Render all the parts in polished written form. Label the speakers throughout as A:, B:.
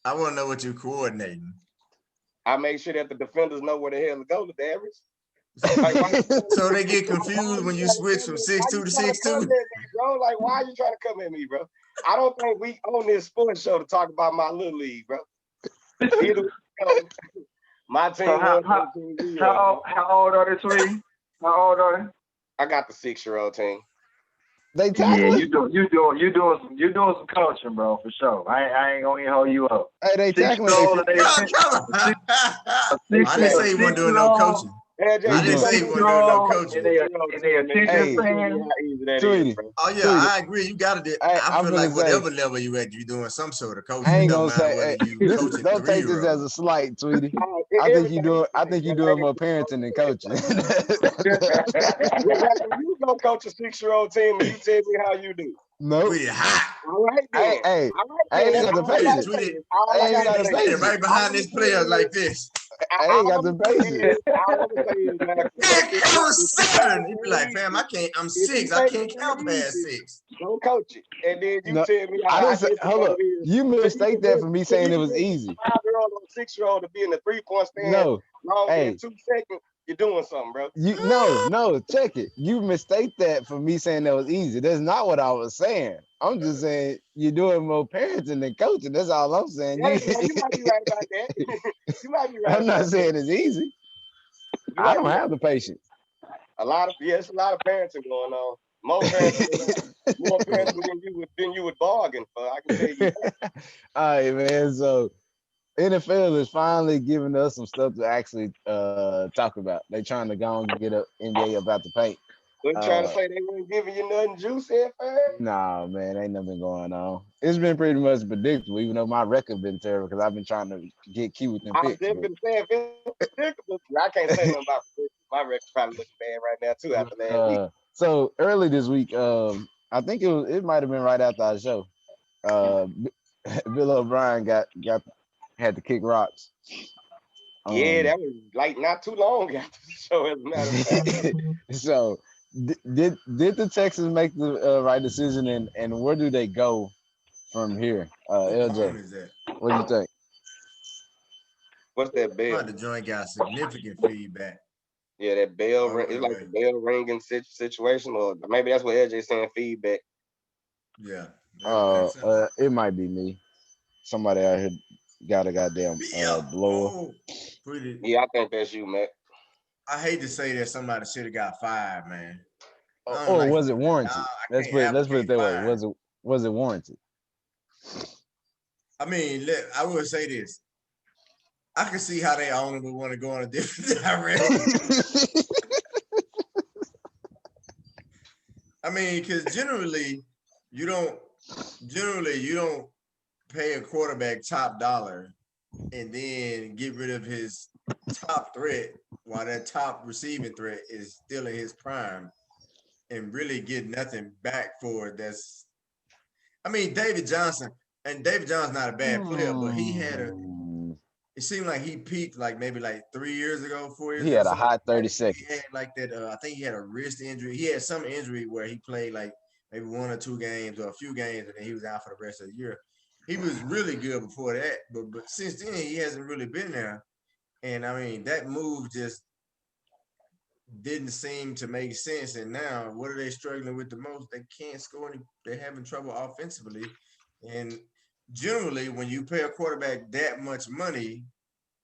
A: I want to know what you're coordinating.
B: I make sure that the defenders know where the hell to go to Darius. Like, why you trying
A: So they get
B: why
A: confused
B: are you
A: when you
B: trying to
A: switch
B: come
A: from
B: at,
A: six
B: why
A: two
B: you
A: to
B: trying to
A: six
B: come at
A: two.
B: me, bro? Like, why are you trying to come at me, bro? I don't think we own this sports show to talk about my little league, bro. Either way it go, my
C: So
B: team won 13-0, bro.
C: how old are they, sweetie? How old are they?
B: I got the 6-year-old team.
D: They
C: Yeah,
D: tackling?
C: you doing some coaching, bro, for sure. I ain't gonna hold you up.
D: Hey, they
C: Six
D: tackling
C: year
D: they
C: old and they
A: Come on.
B: They
A: I didn't
B: said,
A: say he wasn't doing no
C: 6 year old.
A: coaching.
D: he
A: I
B: LJ,
A: didn't
B: you
D: doing
B: go
A: say he
C: Six
B: do
A: wasn't
C: year
B: the
A: doing no
C: old and
A: coaching.
C: they
B: 6-year-old
C: and they
B: team, and
C: attention
D: hey,
B: tell me
C: span.
B: how easy that is,
D: sweetie,
B: bro.
A: Oh yeah,
D: sweetie.
A: I agree. You got to do.
D: Hey,
A: I
D: I'm
A: feel like
D: finna say,
A: whatever level you at, you're doing some sort of
D: I
A: coaching. It
D: ain't
A: don't
D: gonna
A: matter
D: say,
A: whether
D: hey,
A: you
D: this
A: coaching
D: don't take this
A: 3-year-old.
D: as a slight, sweetie.
B: Everybody
D: I
B: said
D: think you
B: that
D: doing more
B: last
D: parenting than
B: year.
D: coaching.
B: Yeah, like when you go coach a 6-year-old team and you tell me how you do.
D: Nope.
A: Tweet it hot.
B: All right
D: Hey,
B: then.
D: hey,
B: All right
D: I
B: then.
D: ain't
B: That's
D: got the
B: all I
A: Tweet it.
B: gotta
D: patience.
A: Tweet
B: say
A: it.
B: is all
D: I
B: I
D: ain't
B: gotta
D: got
A: Tweet
D: the
A: it.
B: say.
A: Stand
D: patience.
A: right
B: All
A: behind
B: I'm
A: this
B: gonna say
A: player like
B: is
A: this.
D: I ain't
B: all
D: got
B: I'm
D: the
B: gonna say
D: patience.
B: is all I'm gonna say is man,
A: I'm
B: if you think
A: 7.
B: it's
A: He'd be
B: that
A: like, fam, I
B: easy,
A: can't. I'm
B: if you
A: 6. I
B: think
A: can't
B: it's that
A: count past
B: easy,
A: 6.
B: go coach it. And then you
D: No,
B: tell me
D: I
B: how
D: didn't say. Hold
B: difficult
D: up.
B: it is.
D: You
B: Cause you
D: mistake
B: can
D: that
B: bench
D: for me
B: cause
D: saying
B: you
D: it
B: can
D: was
B: bench
D: easy.
B: a 5-year-old or a 6-year-old to be in the 3-point stand
D: No,
B: longer in
D: hey,
B: 2 seconds, you're doing something, bro.
D: no, check it. You mistake that for me saying that was easy. That's not what I was saying. I'm just saying you're doing more parenting than coaching. That's all I'm saying.
B: Yeah, yeah, you might be right about that. You might be right
D: I'm not
B: about that.
D: saying it's easy.
B: You
D: I
B: might
D: don't
B: be right
D: have the
B: about
D: patience.
B: it's a lot of parenting going on. More parenting more
A: So,
B: parenting than you would bargain for. I can tell you that.
D: All right, man. So NFL is finally giving us some stuff to actually talk about. They trying to go and get up NBA about the paint.
B: They're trying to
D: Uh,
B: say they weren't giving you nothing juicy at first.
D: nah, man, ain't nothing going on. It's been pretty much predictable, even though my record been terrible because I've been trying to get cute with them
B: I was
D: picks.
B: just
D: But
B: gonna say if it's predictable, I can't say nothing about predictable. My record probably looking bad right now too after last week.
D: so early this week, I think it might have been right after our show. Uh, Bill O'Brien got had to kick rocks.
B: Yeah,
D: Um,
B: that was like not too long after the show, as a matter of fact.
D: so did the Texans make the right decision, and where do they go from here?
A: what phone
D: LJ,
A: is that?
D: what do you think?
B: What's that
A: But
B: bell?
A: the joint got significant feedback.
B: Yeah, that bell
A: All
B: ring.
A: over
B: It's
A: the
B: like the
A: way.
B: bell ringing situation, or maybe that's what LJ saying feedback.
A: Yeah, that makes sense.
D: It might be me. Somebody out here got a goddamn
A: Yeah.
D: blower.
A: Oh, pretty.
B: Yeah, I think that's you, Matt.
A: I hate to say that somebody should have got fired, man. I don't
D: Or
A: like
D: was it
A: somebody. Nah,
D: warranted?
A: I can't
D: Let's put it
A: advocate
D: that way.
A: firing.
D: Was it warranted?
A: I mean, I will say this. I can see how they owner would want to go in a different direction. I mean, because you don't you don't pay a quarterback top dollar and then get rid of his top threat while that top receiving threat is still in his prime and really get nothing back for it. I mean, David Johnson's not a bad player, but
D: Hmm.
A: it seemed like he peaked like maybe like 3 years ago, 4 years
D: He
A: ago,
D: had a
A: something
D: hot
A: like
D: 30
A: that. He had
D: seconds.
A: like that. I think he had a wrist injury. He had some injury where he played like maybe 1 or 2 games or a few games, and then he was out for the rest of the year. He was really good before that, but since then he hasn't really been there. And I mean that move just didn't seem to make sense. And now what are they struggling with the most? They can't score any. They're having trouble offensively, and generally when you pay a quarterback that much money,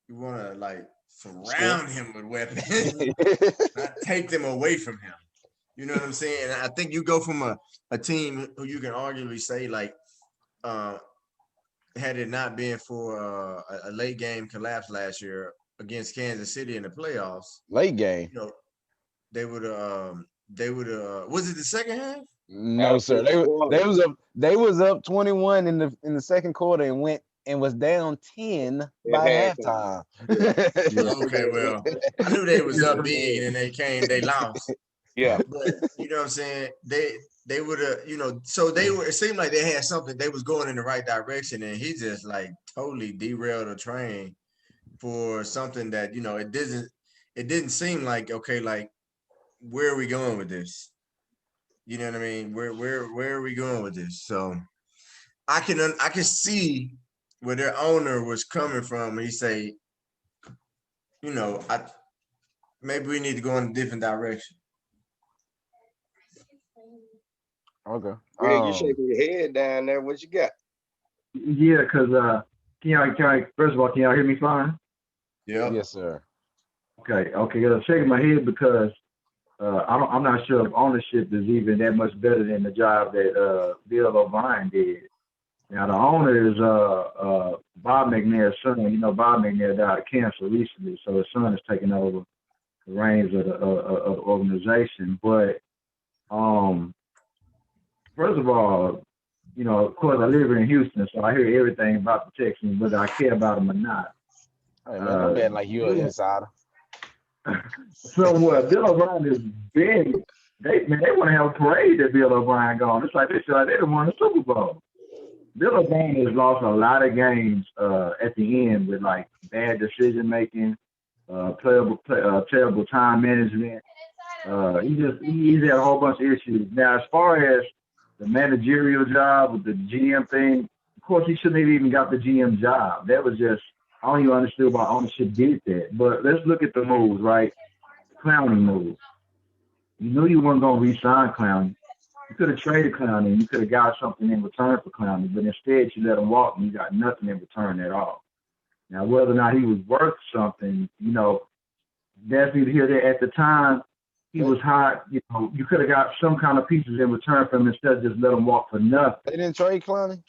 A: you want to like
B: Score.
A: surround him with weapons, not take them away from him. You know what I'm saying? I think you go from a team who you can arguably say like uh, had it not been for a late game collapse last year against Kansas City in the playoffs,
D: Late game.
A: you know, they would was it the second half?
D: No, sir.
B: Absolutely.
D: They was up 21 in the second quarter and went and was down 10
B: At
D: by
B: halftime.
D: halftime.
B: Yeah.
A: Okay, well, I knew they was up big and then they lost.
B: Yeah.
A: But you know what I'm saying? They would have, so they were it seemed like they had something, they was going in the right direction, and he just like totally derailed the train for something that, it didn't seem like, okay, like where are we going with this? You know what I mean? Where are we going with this? So I can see where their owner was coming from. He say, maybe we need to go in a different direction.
D: Okay.
B: Greg, you shaking your head down there. What you got?
C: Yeah, because first of all, can y'all hear me fine?
A: Yeah.
D: Yes, sir.
C: Okay. I'm shaking my head because I'm not sure if ownership is even that much better than the job that Bill O'Brien did. Now the owner is Bob McNair's son. You know, Bob McNair died of cancer recently, so his son is taking over the reins of the organization. But first of all, of course, I live here in Houston, so I hear everything about the Texans, whether I care about them or not.
D: Hey, man, I'm betting like you're an insider.
C: So what? Bill O'Brien is big. They want to have a parade that Bill O'Brien gone. It's like they done won the Super Bowl. Bill O'Brien has lost a lot of games at the end with like bad decision making, terrible time management. He's had a whole bunch of issues. Now, as far as the managerial job with the GM thing, of course, he shouldn't have even got the GM job. That was just, I don't even understand why ownership did that. But let's look at the moves, right? Clowney move. You knew you weren't going to re-sign Clowney. You could have traded Clowney and you could have got something in return for Clowney, but instead you let him walk and you got nothing in return at all. Now, whether or not he was worth something, that's neither here nor there. At the time, he was hot. You could have got some kind of pieces in return from him instead of just let him walk for nothing.
D: They didn't trade Clowney?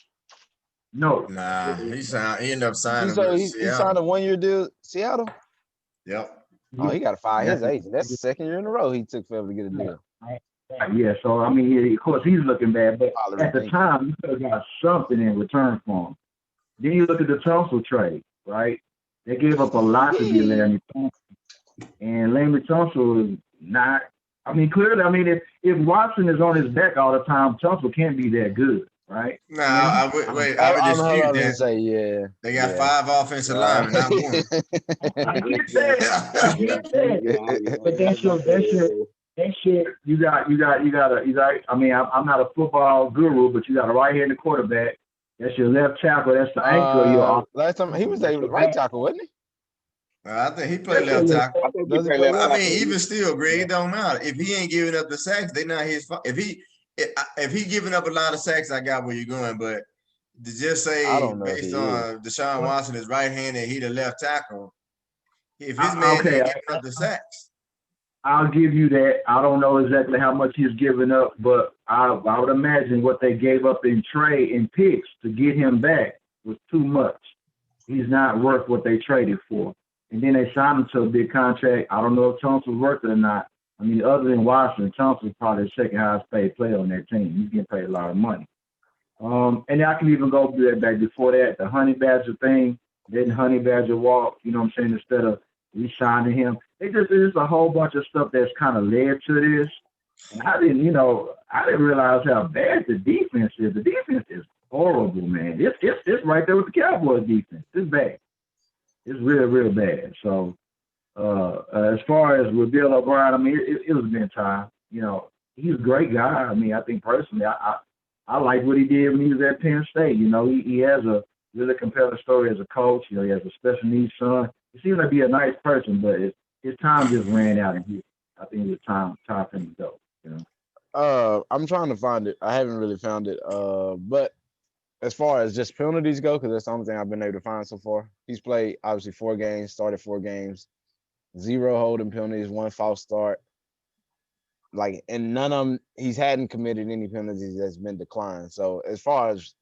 C: No.
A: Nah, he ended up signing
D: He signed a 1-year deal, Seattle?
A: Yep.
D: Oh, he got to fire his agent. That's the second year in a row he took forever to get a deal.
C: Yeah, so, I mean, of course, he's looking bad, but at the time, you could have got something in return for him. Then you look at the Tunsil trade, right? They gave up a lot to get Larry Tunsil. And Larry Tunsil is not, clearly, if Watson is on his back all the time, Tunsil can't be that good, right?
A: No, I would dispute that.
D: Say, yeah.
A: They got 5 offensive linemen, not one.
C: I get that. But that's your you got I'm not a football guru, but you got a right-handed quarterback. That's your left tackle. That's the anchor of your offense.
D: Last time he was a right tackle, wasn't he?
A: I think he played left tackle. Even still, Greg, it don't matter. If he ain't giving up the sacks, they not his fault. If he giving up a lot of sacks, I got where you're going. But to just say based on Deshaun Watson is right-handed, he the left tackle. If his man ain't giving up the sacks.
C: I'll give you that. I don't know exactly how much he's given up, but I would imagine what they gave up in trade and picks to get him back was too much. He's not worth what they traded for. And then they signed him to a big contract. I don't know if Tunsil's worth it or not. I mean, other than Watson, Tunsil's probably the second highest paid player on their team. He's getting paid a lot of money. And I can even go through that back before that. The Honey Badger thing, didn't Honey Badger walk, instead of re-signing him. There's a whole bunch of stuff that's kind of led to this. And I didn't realize how bad the defense is. The defense is horrible, man. It's right there with the Cowboys defense. It's bad. It's real, real bad. So as far as with Bill O'Brien, it was been time. He's a great guy. I think personally, I like what he did when he was at Penn State. He has a really compelling story as a coach. He has a special needs son. He seems like be a nice person, but his time just ran out in here. I think it was time for him to
D: go. I'm trying to find it. I haven't really found it. But as far as just penalties go, because that's the only thing I've been able to find so far. He's played obviously 4 games, started 4 games, 0 holding penalties, 1 false start. And none of them, he hadn't committed any penalties that's been declined. So as far as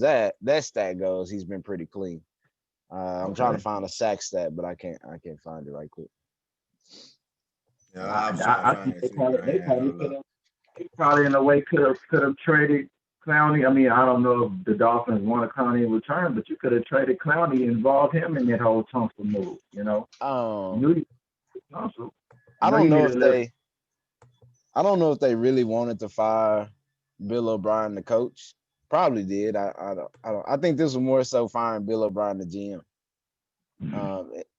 D: that stat goes, he's been pretty clean. I'm trying to find a sack stat, but I can't find it right quick.
A: Yeah,
C: I think they probably in a way could have traded Clowney. I don't know if the Dolphins wanted Clowney in return, but you could have traded Clowney and involved him in that whole Tunsil move.
D: I don't know if they really wanted to fire Bill O'Brien, the coach. Probably did. I don't. I think this was more so firing Bill O'Brien, the GM.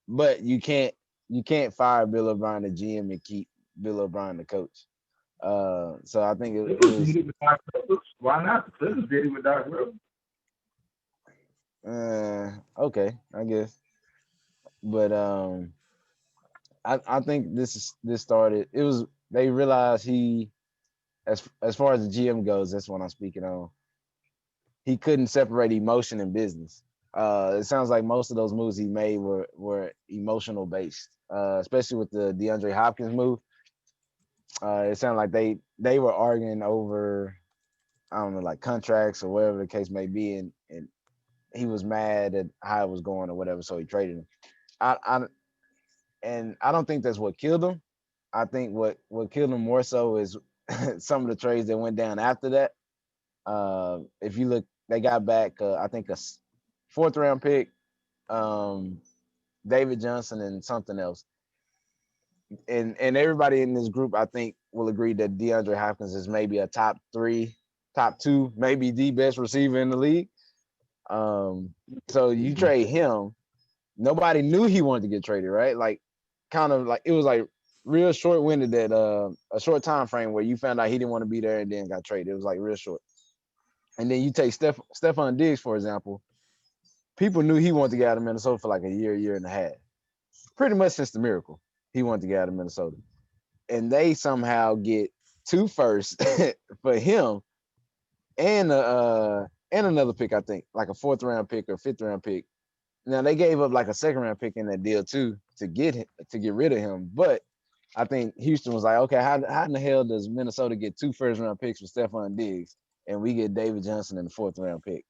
D: But you can't fire Bill O'Brien, the GM, and keep Bill O'Brien, the coach. So I think it was.
C: Why not? The Clippers did it with Doc Rivers.
D: Okay, I guess. But I think this started. It was they realized as far as the GM goes. That's what I'm speaking on. He couldn't separate emotion and business. It sounds like most of those moves he made were emotional based, especially with the DeAndre Hopkins move. It sounded like they were arguing over, I don't know, like contracts or whatever the case may be, and he was mad at how it was going or whatever, so he traded him. I and I don't think that's what killed him. I think what killed him more so is some of the trades that went down after that. If you look, they got back I think fourth round pick, um, David Johnson, and something else. And everybody in this group, I think, will agree that DeAndre Hopkins is maybe a top 3, top 2, maybe the best receiver in the league. So you trade him. Nobody knew he wanted to get traded, right? Like, kind of like it was like real short winded that a short time frame where you found out he didn't want to be there and then got traded. It was like real short. And then you take Stephon Diggs, for example. People knew he wanted to get out of Minnesota for like a year and a half. Pretty much since the miracle, he wanted to get out of Minnesota. And they somehow get 2 firsts for him and another pick, I think, like a 4th round pick or 5th round pick. Now they gave up like a 2nd round pick in that deal too to get rid of him. But I think Houston was like, okay, how in the hell does Minnesota get 2 first round picks for Stephon Diggs and we get David Johnson in the 4th round pick?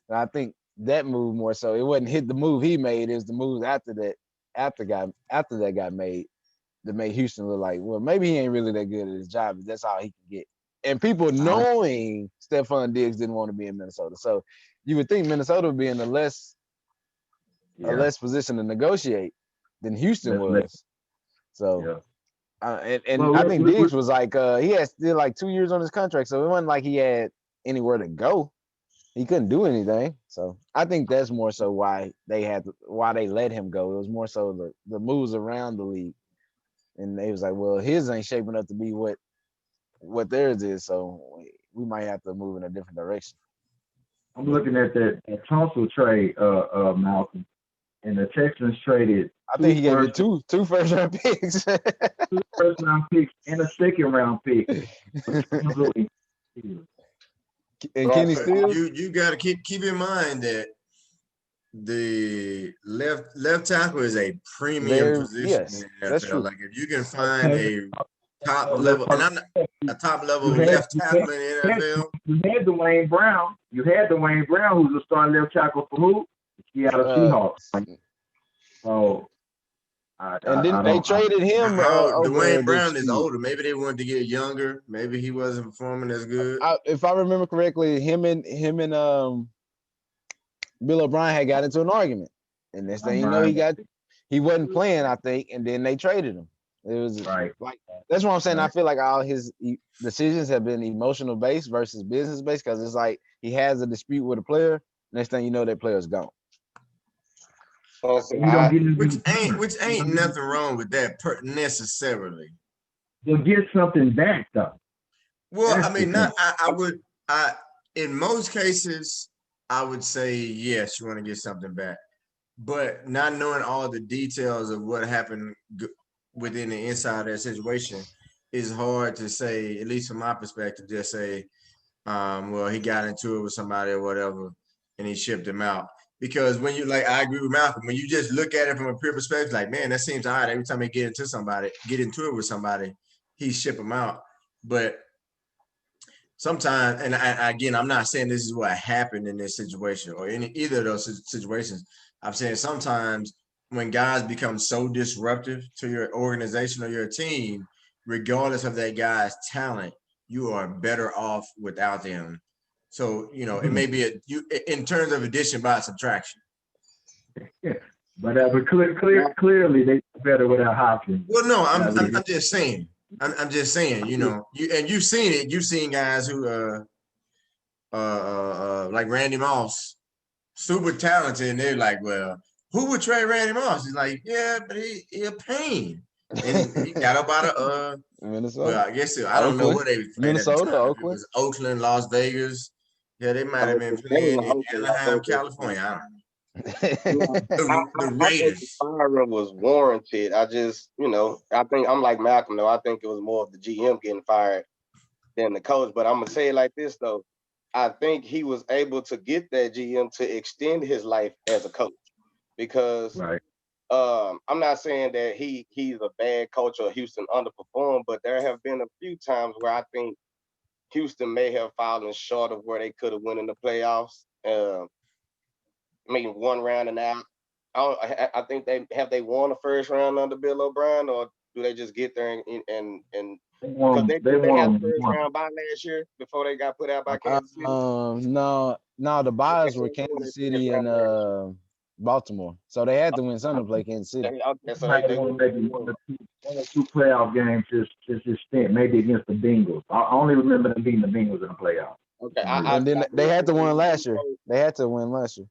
D: And I think that move more so, it wasn't hit the move he made, it was the moves after that got made that made Houston look like, well, maybe he ain't really that good at his job, but that's all he can get. And people knowing Stephon Diggs didn't want to be in Minnesota. So you would think Minnesota would be in a less position to negotiate than Houston was. So I think Diggs was like he had still like 2 years on his contract, so it wasn't like he had anywhere to go. He couldn't do anything. So I think that's more so why they let him go. It was more so the moves around the league. And they was like, well, his ain't shaping up to be what theirs is, so we might have to move in a different direction.
C: I'm looking at that Tunsil trade, Malcolm, and the Texans traded.
D: I think he gave it two first round picks,
C: 2 first round picks, and a 2nd round pick.
D: And Kenny Stills.
A: You got to keep in mind that the left tackle is a premium position.
D: Yes, that's true.
A: Like if you can find a top level, and I'm not a top level left tackle in the NFL.
C: You had Dwayne Brown. Who's a starting left tackle for who? Seattle Seahawks. So.
D: And then they traded him.
A: Dwayne Brown is older. Maybe they wanted to get younger. Maybe he wasn't performing as good.
D: If I remember correctly, him and Bill O'Brien had got into an argument, and next thing you know, he wasn't playing, I think, and then they traded him. It was
C: right.
D: Like that's what I'm saying. Right. I feel like all his decisions have been emotional based versus business based, because it's like he has a dispute with a player. Next thing you know, that player's gone.
A: Which ain't nothing wrong with that necessarily.
C: You'll get something back though.
A: Well, I mean, in most cases, I would say yes, you want to get something back, but not knowing all the details of what happened within the inside of that situation is hard to say, at least from my perspective. Just say, well, he got into it with somebody or whatever, and he shipped him out. Because when you I agree with Malcolm, when you just look at it from a pure perspective, like, man, that seems odd. Every time they get into it with somebody, he ship them out. But sometimes, and again, I'm not saying this is what happened in this situation or either of those situations. I'm saying sometimes when guys become so disruptive to your organization or your team, regardless of that guy's talent, you are better off without them. So, it may be in terms of addition by subtraction.
C: Yeah, but clearly they better without Hopkins.
A: Well, no, I'm just saying. I'm just saying. You've seen it. You've seen guys who like Randy Moss, super talented, and they're like, well, who would trade Randy Moss? He's like, yeah, but he a pain, and he got up out of
D: Minnesota.
A: Well, I guess I don't know where they played.
D: Minnesota,
A: Oakland. It was Oakland, Las Vegas. Yeah, they might have been playing in Anaheim, California. I don't know. The
B: I think the
A: Raiders.
B: firing was warranted. I just, I think I'm like Malcolm though. I think it was more of the GM getting fired than the coach. But I'm gonna say it like this though. I think he was able to get that GM to extend his life as a coach because
C: Right.
B: I'm not saying that he's a bad coach or Houston underperformed, but there have been a few times where I think Houston may have fallen short of where they could have won in the playoffs. I mean, one round and out. I think they won the first round under Bill O'Brien, or do they just get there and because they had the first round by last year before they got put out by Kansas City?
D: No, the buyers were Kansas City and Baltimore, so they had to win something to play Kansas City.
B: Okay, so they do
C: maybe one or two playoff games just stint, maybe against the Bengals. I only remember them beating the Bengals in the playoffs.
B: Okay,
D: and then they had to win last year. They had to win last year.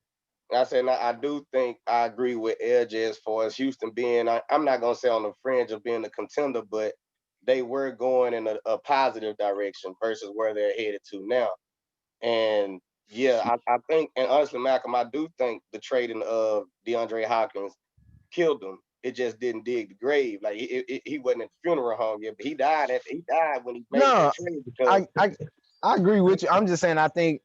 B: I said, I do think I agree with LJ as far as Houston being, I'm not going to say on the fringe of being a contender, but they were going in a positive direction versus where they're headed to now. And yeah, I think, and honestly, Malcolm, I do think the trading of DeAndre Hopkins killed him. It just didn't dig the grave. Like he wasn't at the funeral home yet, but he died when he made that trade. Because
D: I agree with you. I'm just saying, I think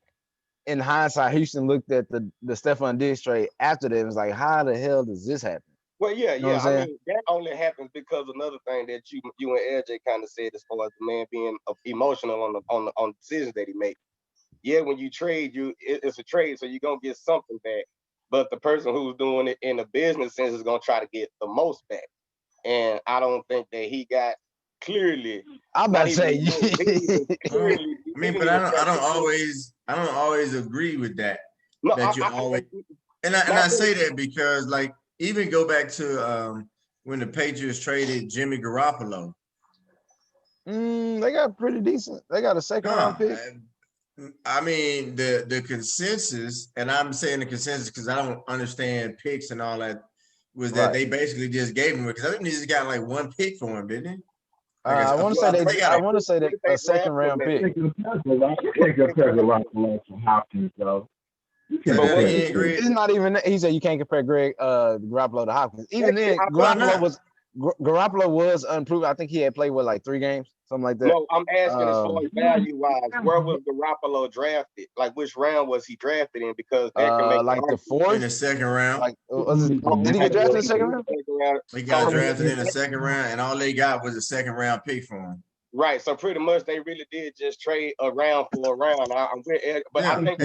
D: in hindsight, Houston looked at the Stephon Diggs trade after that and was like, how the hell does this happen?
B: Well, yeah.
D: You know what I'm
B: I
D: saying?
B: mean, that only happens because another thing that you and LJ kind of said as far as the man being emotional on the decisions that he made. Yeah, when you trade, it's a trade, so you're gonna get something back. But the person who's doing it in a business sense is gonna try to get the most back. And I don't think that he got clearly.
D: I'm about to say,
A: I mean, but I don't always agree with that.
B: No,
A: that you always and I say that because like even go back to when the Patriots traded Jimmy Garoppolo.
D: They got pretty decent. They got a second round pick.
A: I mean, the consensus, and I'm saying the consensus because I don't understand picks and all that, was that they basically just gave him, because I think they just got like one pick for him, didn't they?
D: I want to say that a second round pick.
C: You can't compare Garoppolo to Hopkins, though.
D: It's not even. He said you can't compare Garoppolo to Hopkins. Even then, Garoppolo was unproven. I think he had played like 3 games, something like that.
B: No, I'm asking as far as value wise, where was Garoppolo drafted? Like which round was he drafted in? Because that can make
D: like the 4th,
A: in the second round.
D: Like, did he get drafted in the second round?
A: He got drafted in the second round, and all they got was a second round pick for him.
B: Right, so pretty much they really did just trade a round for a round. I'm with Ed, but yeah, I think,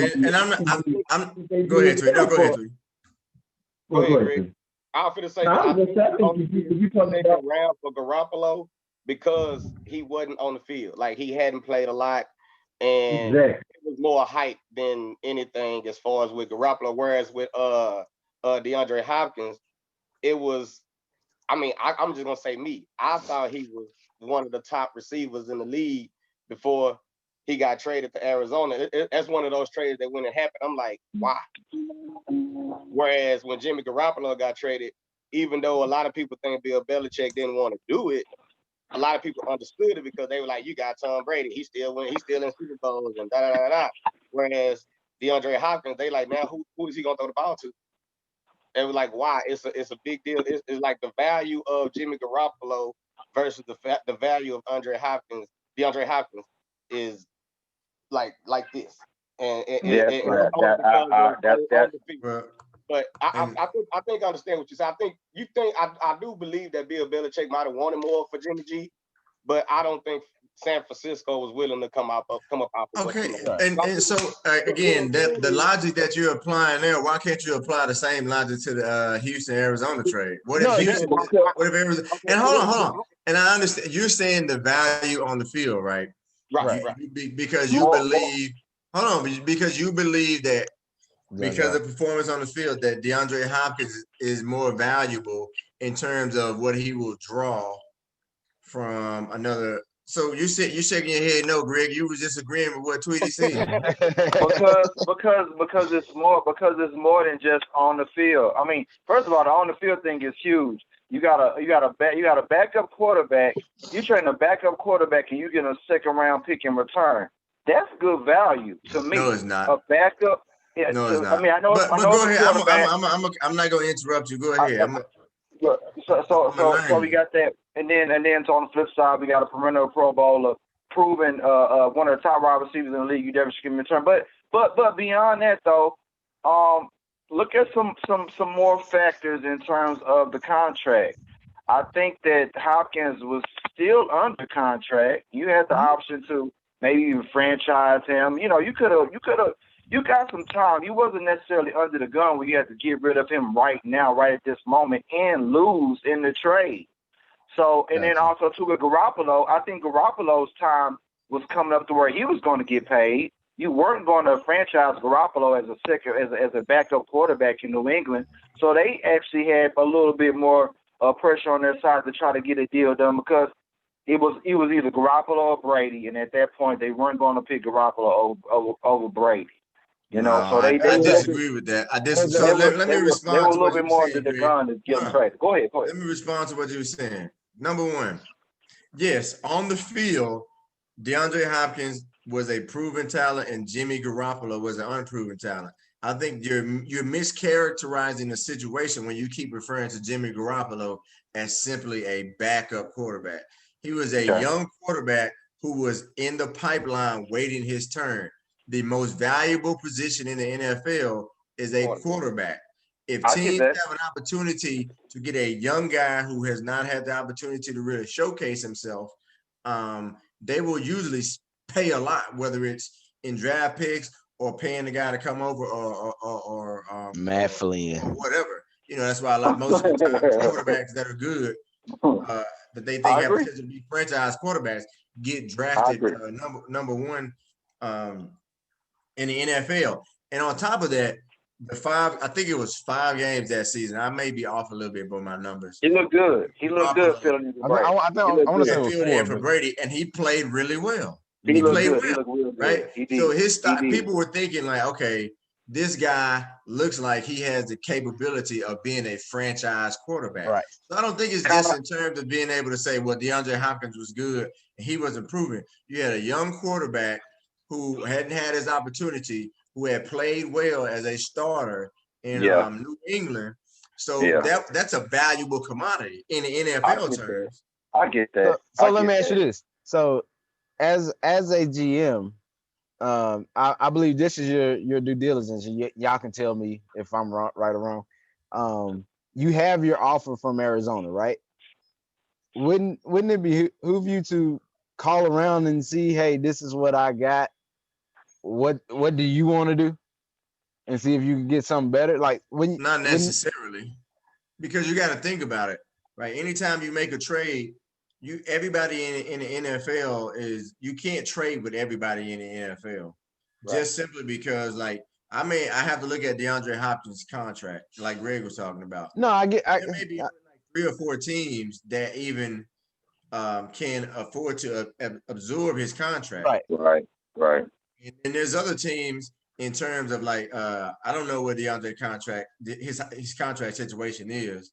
A: I'm go ahead, Trey. No, go ahead, Trey.
B: Go ahead, Greg. I was going to say, I think you talking about round for Garoppolo because he wasn't on the field. Like he hadn't played a lot, and it was more hype than anything as far as with Garoppolo. Whereas with DeAndre Hopkins, it was. I mean, I'm just gonna say me. I thought he was one of the top receivers in the league before he got traded to Arizona. That's one of those trades that when it happened, I'm like, why? Whereas when Jimmy Garoppolo got traded, even though a lot of people think Bill Belichick didn't want to do it, a lot of people understood it because they were like, you got Tom Brady. He's still in Super Bowls and da-da-da-da. Whereas DeAndre Hopkins, they like, now who is he going to throw the ball to? They were like, why? It's a big deal. It's like the value of Jimmy Garoppolo versus the value of DeAndre Hopkins is like this. But I think I understand what you said. I do believe that Bill Belichick might have wanted more for Jimmy G, but I don't think San Francisco was willing to come up.
A: Okay, and so again, that the logic that you're applying there, why can't you apply the same logic to the Houston Arizona trade? What if Arizona? And hold on, and I understand you're saying the value on the field, right?
B: Right.
A: Because you believe. Hold on, because you believe that because of performance on the field, that DeAndre Hopkins is more valuable in terms of what he will draw from another. So you're shaking your head, no, Greg. You was just agreeing with what Tweety said.
E: because it's more than just on the field. I mean, first of all, the on the field thing is huge. You got a backup quarterback. You train a backup quarterback, and you get a second round pick in return. That's good value to me.
A: No, it's not.
E: A backup. Yeah,
A: no, it's not.
E: I mean, I know.
A: But go ahead. I'm not going to interrupt you. Go ahead.
E: So we got that, and then so on the flip side, we got a perennial Pro Bowler, proven one of the top wide receivers in the league. You never should give him a turn. But beyond that though, look at some more factors in terms of the contract. I think that Hopkins was still under contract. You had the option to maybe even franchise him. You know, you got some time. You wasn't necessarily under the gun where you had to get rid of him right now, right at this moment, and lose in the trade. So, and then also too with Garoppolo, I think Garoppolo's time was coming up to where he was going to get paid. You weren't going to franchise Garoppolo as a backup quarterback in New England. So they actually had a little bit more pressure on their side to try to get a deal done because it was either Garoppolo or Brady, and at that point they weren't going to pick Garoppolo over Brady. You know, so I
A: disagree with that. So let me respond.
E: They were a little bit more under the gun to get them traded. Go ahead.
A: Let me respond to what you were saying. Number one, yes, on the field, DeAndre Hopkins was a proven talent, and Jimmy Garoppolo was an unproven talent. I think you're mischaracterizing the situation when you keep referring to Jimmy Garoppolo as simply a backup quarterback. He was a young quarterback who was in the pipeline waiting his turn. The most valuable position in the NFL is a quarterback. If teams have an opportunity to get a young guy who has not had the opportunity to really showcase himself, they will usually pay a lot, whether it's in draft picks or paying the guy to come over or
D: Matt Flynn
A: or whatever. You know, that's why most of the time quarterbacks that are good that they think have potential to be franchise quarterbacks get drafted number one in the NFL. And on top of that, I think it was 5 games that season. I may be off a little bit by my numbers.
E: He looked good. He looked good filling in for Brady.
D: I want to say
A: filled in for Brady, and he played really well.
E: He played well. He looked real good. Right?
A: So people were thinking like, okay, this guy looks like he has the capability of being a franchise quarterback.
D: Right.
A: So I don't think it's just in terms of being able to say, well, DeAndre Hopkins was good and he wasn't proven. You had a young quarterback who hadn't had his opportunity, who had played well as a starter in New England. So that's a valuable commodity in the NFL terms.
E: I get that.
D: So let me ask you this. So as a GM, I believe this is your due diligence, and y'all can tell me if I'm right or wrong. You have your offer from Arizona, right? Wouldn't it behoove you to call around and see, hey, this is what I got. What do you want to do? And see if you can get something better. Like
A: not necessarily, because you got to think about it, right? Anytime you make a trade, everybody in the NFL you can't trade with everybody in the NFL, just simply because like I have to look at DeAndre Hopkins' contract, like Greg was talking about.
D: No,
A: there may be like 3 or 4 teams that even can afford to absorb his contract.
E: Right.
A: And there's other teams in terms of like I don't know what DeAndre his contract situation is,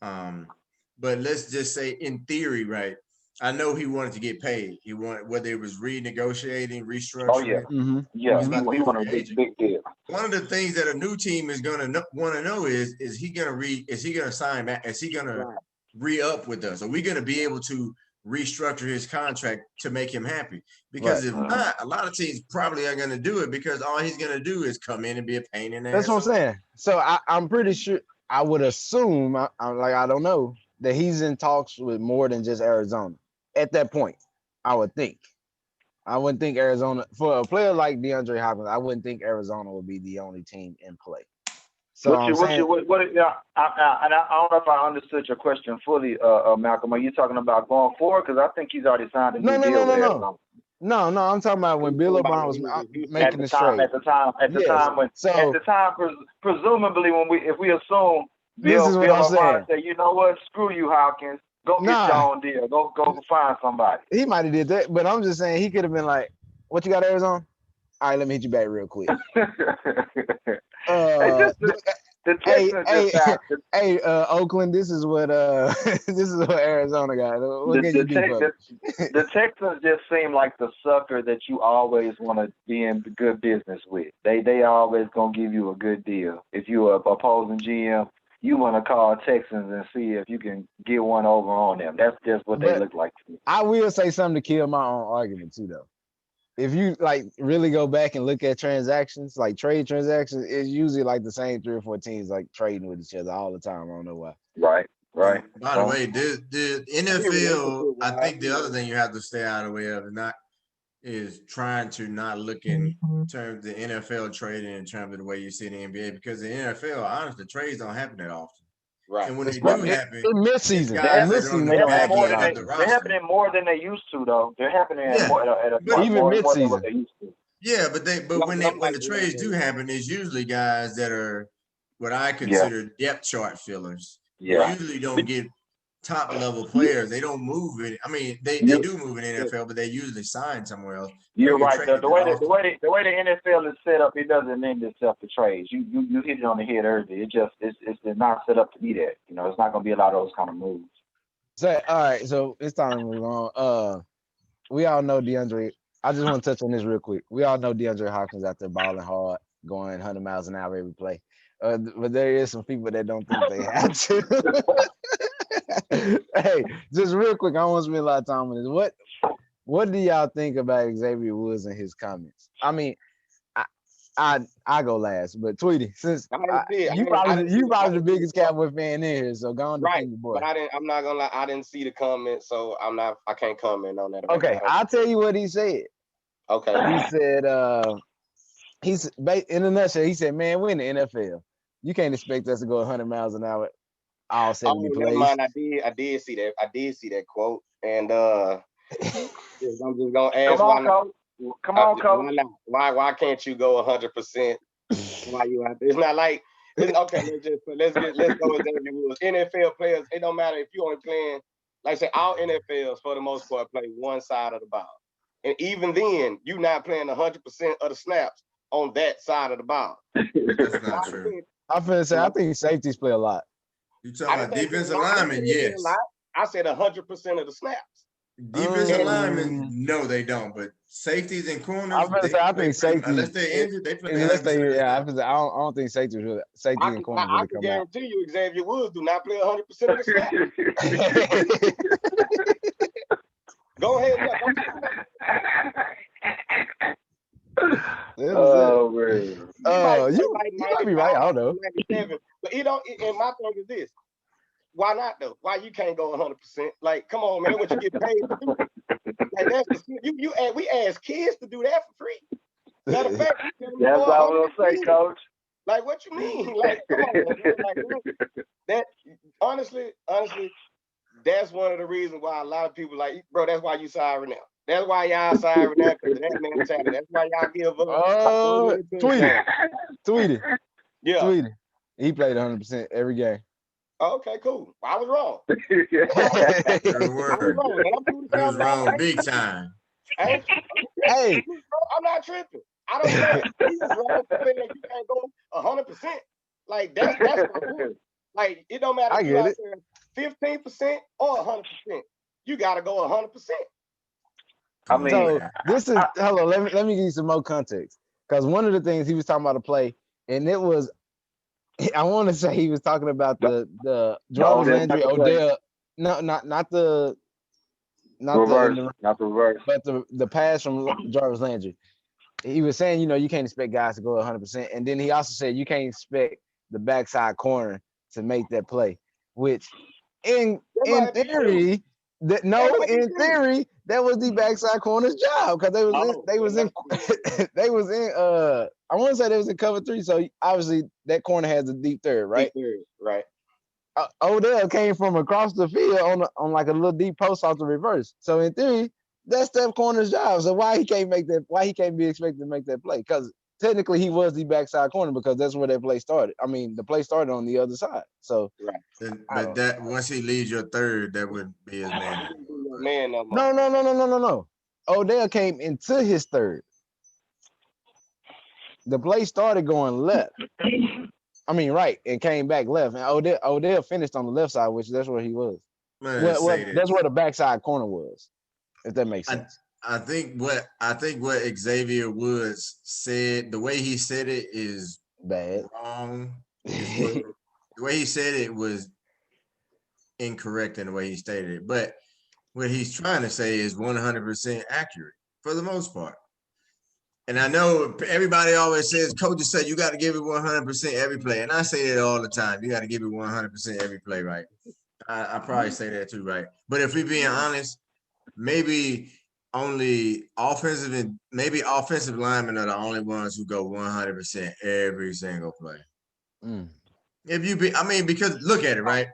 A: but let's just say in theory, right? I know he wanted to get paid. He wanted, whether it was renegotiating, restructuring.
E: Oh yeah, he wanted a big deal.
A: One of the things that a new team is going to want to know is he going to sign back? Is he going to re-up with us? Are we going to be able to restructure his contract to make him happy? Because if not, a lot of teams probably are going to do it because all he's going to do is come in and be a pain in the ass.
D: That's what I'm saying. So I'm pretty sure, I would assume, I don't know, that he's in talks with more than just Arizona at that point. I would think. I wouldn't think Arizona, for a player like DeAndre Hopkins, I wouldn't think Arizona would be the only team in play. So I don't
E: know if I understood your question fully, Malcolm. Are you talking about going forward? Because I think he's already signed a new deal.
D: No. I'm talking about when Bill O'Brien was making this trade.
E: At the time, presumably, if we assume Bill O'Brien said, you know what, screw you, Hopkins, go get your own deal, go find somebody.
D: He might have did that, but I'm just saying he could have been like, "What you got, Arizona? All right, let me hit you back real quick." Oakland, this is what Arizona got. What can you do for
E: the Texans just seem like the sucker that you always want to be in good business with. They always gonna give you a good deal. If you're a opposing GM, you want to call Texans and see if you can get one over on them. That's just what they look like to me.
D: I will say something to kill my own argument too, though. If you like really go back and look at transactions, like trade transactions, it's usually like the same 3 or 4 teams like trading with each other all the time. I don't know why.
E: Right.
A: By the way, the NFL, I think the other thing you have to stay out of the way of is trying to not look in terms of the NFL trading in terms of the way you see the NBA, because the NFL, honestly, trades don't happen that often.
B: Right.
A: And when they do happen,
D: in mid-season,
E: they're happening more than they used to, though. They're happening
D: even mid-season.
A: Yeah, but when the trades do happen, it's usually guys that are what I consider depth chart fillers.
E: Yeah.
A: You usually don't get top level players. They don't move it. I mean, they do move in the NFL, but they usually sign somewhere else.
E: You're right. The way the NFL is set up, it doesn't lend itself to trades. You hit it on the head early. It's not set up to be that. You know, it's not going to be a lot of those kind of moves.
D: So all right, so it's time to move on. We all know DeAndre. I just want to touch on this real quick. We all know DeAndre Hopkins out there balling hard, going 100 miles an hour every play. But there is some people that don't think they have to. Hey, just real quick, I don't want to spend a lot of time on this. What do y'all think about Xavier Woods and his comments? I mean, I go last, but Tweety, since you probably the biggest Cowboy fan in here, so go on defend your boy.
B: But I'm not gonna lie, I didn't see the comment, so I can't comment on that.
D: Okay, I'll tell you what he said.
B: Okay,
D: he said, he's in a nutshell. He said, "Man, we're in the NFL. You can't expect us to go 100 miles an hour all 70 plays."
B: Mind, I did see that. I did see that quote, and I'm just gonna ask.
E: Come on, Coach.
B: Why can't you go 100%? Why you out there? It's not like okay. Let's go with Xavier Woods. NFL players, it don't matter if you only playing. Like I say, all NFLs for the most part play one side of the ball, and even then, you not playing 100% of the snaps on that side of the ball.
A: That's not true.
D: I'm finna say, I think safeties play a lot.
A: You talking about defensive linemen? Yes.
B: I said 100% of the snaps.
A: Defensive linemen, no, they don't. But safeties and corners,
D: I think safeties,
A: unless they're injured, they play.
D: I don't think safeties and corners really come out.
B: I can guarantee you, Xavier Woods do not play 100% of the snaps. Go ahead.
D: You might be right. I don't know.
B: But and my thing is this: why not though? Why you can't go 100%? Like, come on, man, what you get paid to do? Like we ask kids to do that for free. Matter of fact,
E: that's all I will say, Coach.
B: Like, what you mean? Like, come on, man. Like, that honestly, that's one of the reasons why a lot of people like, bro. That's why you sorry now. That's why y'all sorry now, because that mentality. That's why y'all give up.
D: Tweety.
B: Yeah.
D: Tweety. He played 100% every game.
B: Okay, cool. I was wrong.
A: He was wrong big time.
B: Hey, I'm not tripping. I don't know. He was wrong for saying you can't go 100%. Like, that's my point. Like, it don't matter if you out there 15% or 100%. You got to go 100%.
E: I mean,
D: so this is hello. Let me give you some more context, because one of the things he was talking about a play, and it was, I want to say he was talking about the Jarvis Landry Odell. No, not the reverse, but the pass from Jarvis Landry. He was saying, you can't expect guys to go 100%, and then he also said you can't expect the backside corner to make that play, which in theory. In theory, that was the backside corner's job, because they was in I want to say they was in cover 3, so obviously that corner has a deep third, right?
B: Deep third, right.
D: Odell came from across the field on like a little deep post off the reverse. So in theory, that's that corner's job. So why he can't be expected to make that play? Because technically he was the backside corner, because that's where that play started. I mean, the play started on the other side. So
B: right.
A: But that once he leaves your third, that wouldn't be his man.
D: No. Odell came into his third. The play started going left. right, and came back left. And Odell finished on the left side, which that's where he was.
A: Man,
D: that's where the backside corner was, if that makes sense.
A: I think what Xavier Woods said, the way he said it is
D: bad.
A: Wrong. The way he said it was incorrect in the way he stated it. But what he's trying to say is 100% accurate for the most part. And I know everybody always says, coaches say you got to give it 100% every play. And I say that all the time. You got to give it 100% every play, right? I probably say that too, right? But if we're being honest, maybe only offensive linemen are the only ones who go 100% every single play. Because look at it, right?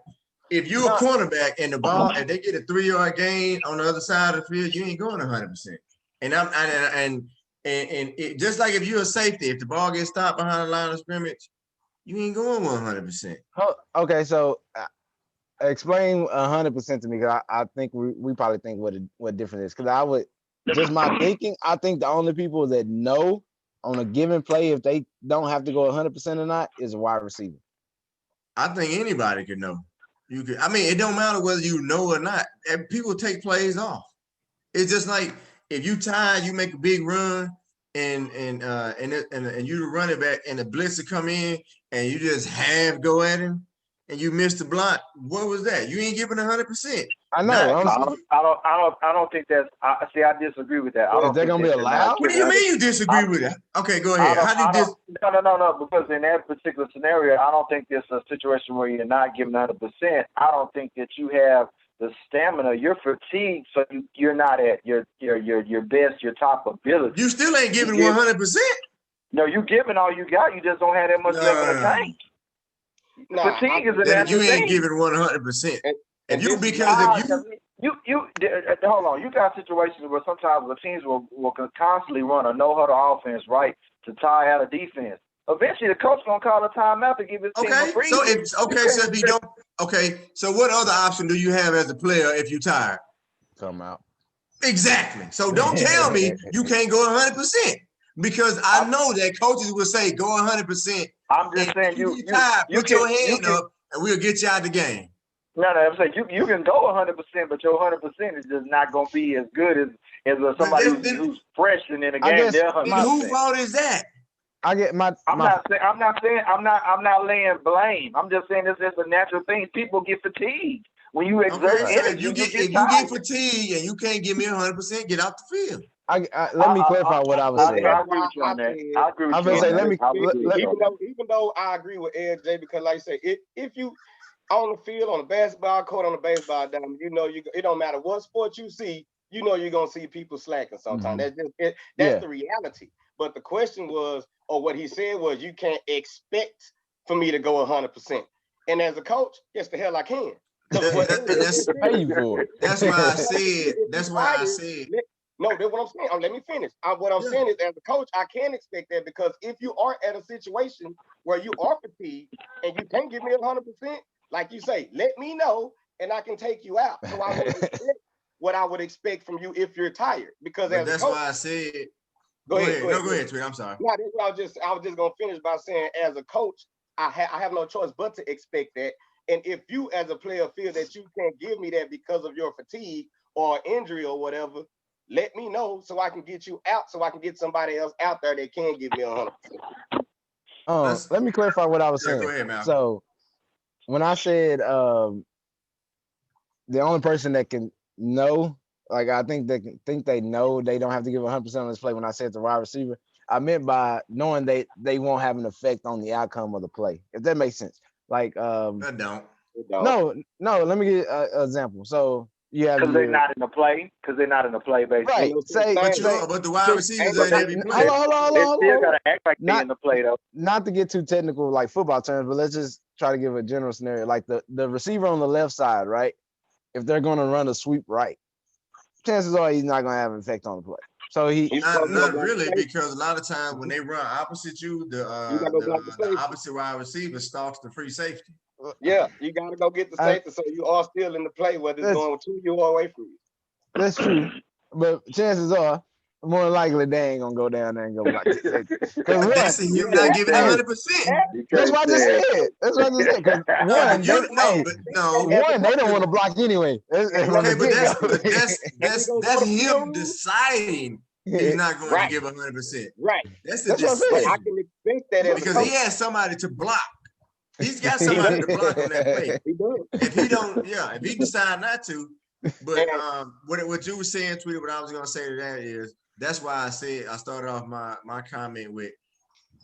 A: If you're a cornerback and the ball, if they get a 3-yard gain on the other side of the field, you ain't going 100%. And it, just like if you're a safety, if the ball gets stopped behind the line of scrimmage, you ain't going 100%.
D: Okay, so explain 100% to me, because I think we probably think what different is. Because I would just my thinking, I think the only people that know on a given play if they don't have to go 100% or not is a wide receiver.
A: I think anybody could know. You could. I mean, it don't matter whether you know or not. People take plays off. It's just like if you tired, you make a big run, and you the running back, and the blitzer come in, and you just half go at him, and you miss the block. What was that? You ain't giving 100%.
D: I know.
E: I don't think that's. I disagree with that.
D: Is that gonna be allowed?
A: What do you mean you disagree with it? Okay, go ahead.
E: No. Because in that particular scenario, I don't think it's a situation where you're not giving 100%. I don't think that you have the stamina. You're fatigued, so you're not at your best, your top ability.
A: You still ain't giving 100%.
E: No, you giving all you got. You just don't have that much left in the tank. Fatigue is a natural
A: thing. You ain't
E: thing.
A: giving 100%.
E: Hold on. You got situations where sometimes the teams will constantly run a no-huddle offense, right, to tie out a defense. Eventually, the coach gonna call a timeout to give his team a free.
A: So what other option do you have as a player if you tired?
D: Come out.
A: Exactly. So don't tell me you can't go 100%, because I know that coaches will say go 100%.
E: I'm just saying you
A: tired, put your hand up, and we'll get you out the game.
E: No, I'm saying you can go 100%, but your 100% is just not going to be as good as somebody who's fresh and in a game.
A: Whose fault is that?
E: I'm not laying blame. I'm just saying this is a natural thing. People get fatigued when you exert energy.
A: If you get fatigued and you can't give me 100%, get out the field.
D: Let me clarify what I was saying.
E: I agree with you on that. I agree with you on that.
B: Even though I agree with LJ, because like I say, if you on the field, on the basketball court, on the baseball diamond, it don't matter what sport you see, you're gonna see people slacking sometimes. Mm-hmm. That's the reality. But the question was, or what he said was, you can't expect for me to go 100%. And as a coach, yes, the hell I can.
A: That's why I said.
B: No, that's what I'm saying. Let me finish. What I'm saying is, as a coach, I can expect that, because if you are at a situation where you are fatigued and you can't give me 100%, like you say, let me know and I can take you out. So I would expect what I would expect from you if you're tired. Because
A: that's coach, why I said. Go ahead. No, go ahead, Tweet. I'm sorry.
B: No, I was just gonna finish by saying, as a coach, I have no choice but to expect that. And if you, as a player, feel that you can't give me that because of your fatigue or injury or whatever, let me know so I can get you out, so I can get somebody else out there that can give me 100%.
D: Let me clarify what I was saying.
A: Go ahead, Mal.
D: So when I said the only person that can know, like I think they know they don't have to give 100% on this play, when I said the wide receiver, I meant by knowing they won't have an effect on the outcome of the play, if that makes sense. Like
A: that don't.
D: No, let me get an example. So you have,
E: because they're not in the play, basically.
D: Right.
A: But the wide receivers ain't every play.
D: Hold on.
E: They still gotta act like they're in the play, though.
D: Not to get too technical like football terms, but let's just try to give a general scenario. Like the receiver on the left side, right? If they're gonna run a sweep right, chances are he's not gonna have an effect on the play. So he's
A: not really, because a lot of times when they run opposite you, the opposite wide receiver stalks the free safety.
B: Yeah, you gotta go get the safety, so you are still in the play, whether it's going to you or away from you.
D: That's true, but chances are more likely they ain't gonna go down there and go block his safety.
A: That's him not giving 100%.
D: That's what I just said. That's what I just said. Because one, they don't want to block anyway.
A: Okay, but that's him deciding he's not going to give 100%.
B: Right.
A: That's the decision.
B: I can expect that
A: because he has somebody to block. He's got somebody to block on that play. If he decide not to, but what you were saying, Tweety, what I was gonna say to that is that's why I said I started off my comment with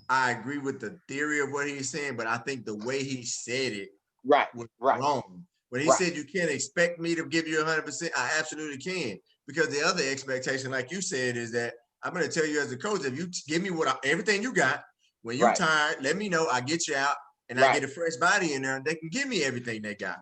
A: I agree with the theory of what he's saying, but I think the way he said it was wrong. When he said you can't expect me to give you 100%, I absolutely can. Because the other expectation, like you said, is that I'm gonna tell you as a coach, if you give me everything you got, when you're tired, let me know, I get you out, and I get a fresh body in there, and they can give me everything they got.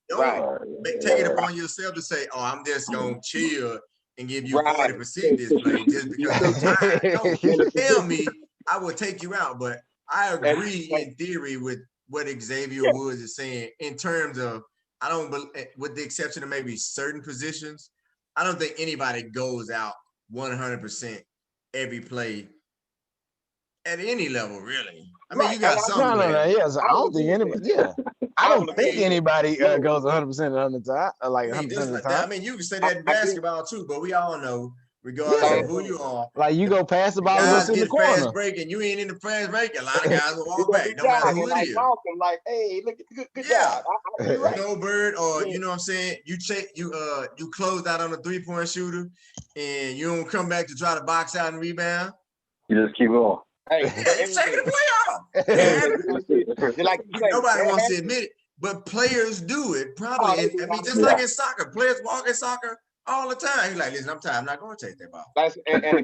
A: Don't take it upon yourself to say, oh, I'm just gonna chill and give you 40% this play just because I'm tired. No, tell me I will take you out. But I agree in theory with what Xavier Woods is saying in terms of with the exception of maybe certain positions, I don't think anybody goes out 100% every play at any level, really. I mean, you got some.
D: Yes, I don't think anybody. Yeah, I don't think anybody goes 100% of the time. Like 100% of the time.
A: I mean, you can say that in basketball too, but we all know, regardless of who you are,
D: like you go pass the ball and in the corner.
A: Fast break, and you ain't in the fast break. A lot of guys will walk back, no matter who it is.
B: Like, hey, look, good job.
A: No bird, or you know what I'm saying. You closed out on a 3-point shooter, and you don't come back to try to box out and rebound.
C: You just keep going.
B: Hey,
A: taking the play off.
B: Like
A: nobody wants to admit it, but players do it probably. I mean, just like in soccer, players walk in soccer all the time. He's like, listen, I'm tired. I'm not going to take that ball.
B: And to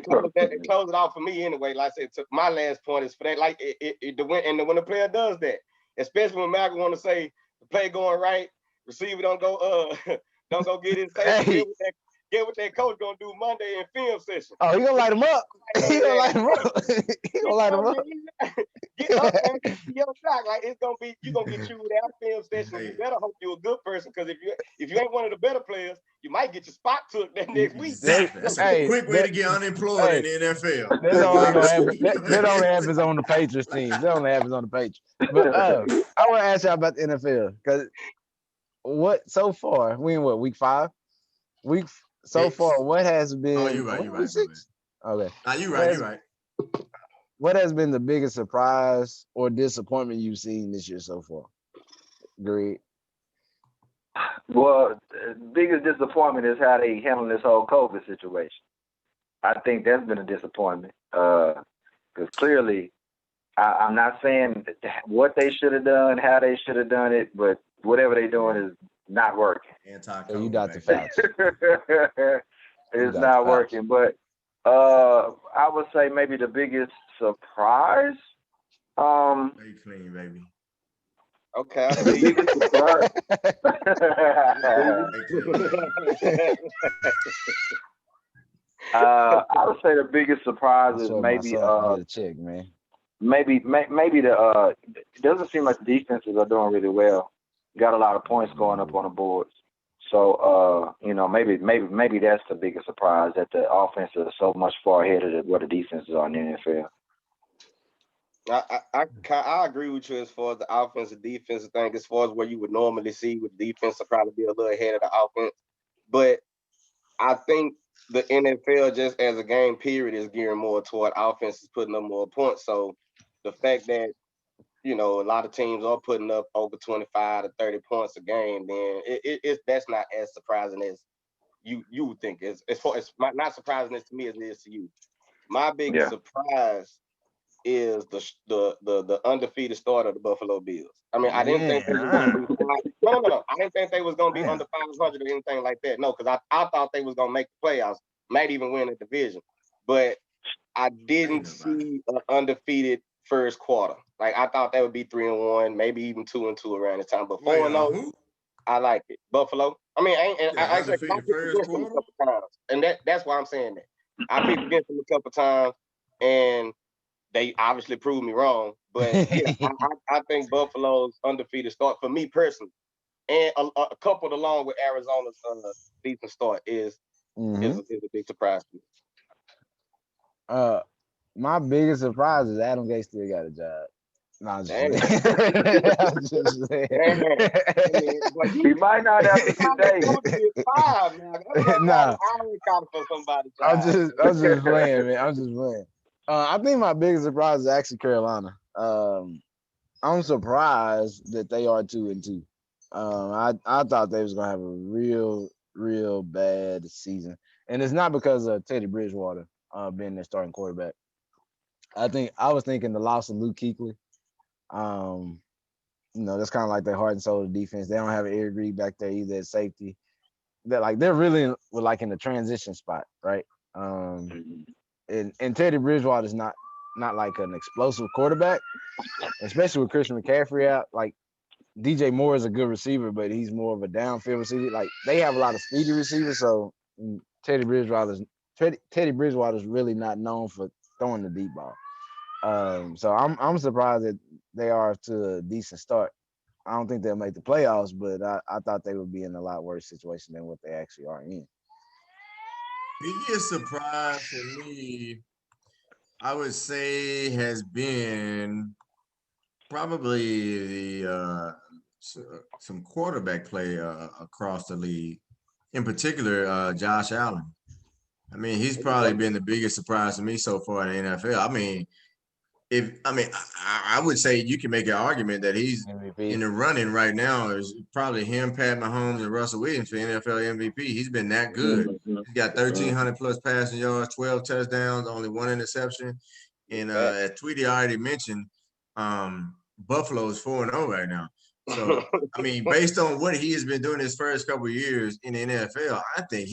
B: close it off for me anyway. Like I said, my last point is for that. Like when the player does that, especially when Malcolm want to say the play going right, receiver don't go get his safety. Get what that coach gonna do Monday in film session.
D: Oh, he gonna light him up. He gonna light him up.
B: Get up and your shot. Like it's gonna be, you gonna get chewed out film session. You better hope you're a good person, because if you ain't one of the better players, you might get your spot took that next week.
A: That's a quick way to get unemployed in the NFL.
D: That only happens on the Patriots team. That only happens on the Patriots. But I want to ask y'all about the NFL, because so far we in week 5? So far, what has been?
A: Oh, you're right. You're right.
D: Okay.
A: You're right.
D: What has been the biggest surprise or disappointment you've seen this year so far? Greg?
C: Well, the biggest disappointment is how they handle this whole COVID situation. I think that's been a disappointment, because clearly, I'm not saying what they should have done, how they should have done it, but whatever they're doing is not working.
D: So you got the facts.
C: It's not working, but I would say maybe the biggest surprise.
A: Very clean, baby.
B: Okay.
C: I would say the biggest surprise is maybe
D: check, man.
C: Maybe it doesn't seem like the defenses are doing really well. Got a lot of points going up on the boards. So maybe that's the biggest surprise, that the offense is so much far ahead of what the defenses are in the NFL.
B: I agree with you as far as the offensive defensive thing, as far as where you would normally see with defense will probably be a little ahead of the offense. But I think the NFL, just as a game period, is gearing more toward offenses putting up more points. So the fact that, a lot of teams are putting up over 25 to 30 points a game, then that's not as surprising as you would think. It's not surprising as to me as it is to you. My biggest surprise is the undefeated start of the Buffalo Bills. I mean, I didn't think they was going to be no. I didn't think they was going to be under 500 or anything like that. No, because I thought they was going to make the playoffs, might even win the division. But I didn't see an undefeated first quarter. Like, I thought that would be 3-1, maybe even 2-2 around the time. But 4-0, I like it. Buffalo. I mean, I actually picked against them a couple times, and that's why I'm saying that. I picked against them a couple times, and they obviously proved me wrong. But yeah, I think Buffalo's undefeated start, for me personally, and a coupled along with Arizona's decent start is a big surprise to me.
D: My biggest surprise is Adam Gase still got a job. No, I'm just
E: saying. He might not after today.
D: Nah, I'm just playing, man. I'm just playing. I think my biggest surprise is actually Carolina. I'm surprised that they are 2-2. I thought they was gonna have a real bad season, and it's not because of Teddy Bridgewater being their starting quarterback. I was thinking the loss of Luke Kuechly. That's kind of like their heart and soul of the defense. They don't have an Eric Reed back there either at safety. They're really like in the transition spot, right? And Teddy Bridgewater is not like an explosive quarterback, especially with Christian McCaffrey out. Like DJ Moore is a good receiver, but he's more of a downfield receiver. Like they have a lot of speedy receivers, so Teddy Bridgewater is really not known for throwing the deep ball. So I'm surprised that they are to a decent start. I don't think they'll make the playoffs, but I thought they would be in a lot worse situation than what they actually are in.
A: Biggest surprise for me, I would say, has been probably the some quarterback play across the league. In particular, Josh Allen. I mean, he's probably been the biggest surprise to me so far in the NFL. I mean, I would say you can make an argument that he's MVP. In the running right now. Is probably him, Pat Mahomes, and Russell Williams for NFL MVP. He's been that good. He's got 1,300 plus passing yards, 12 touchdowns, only 1 interception. And as Tweety already mentioned, Buffalo is 4-0 right now. So, I mean, based on what he has been doing his first couple of years in the NFL, I think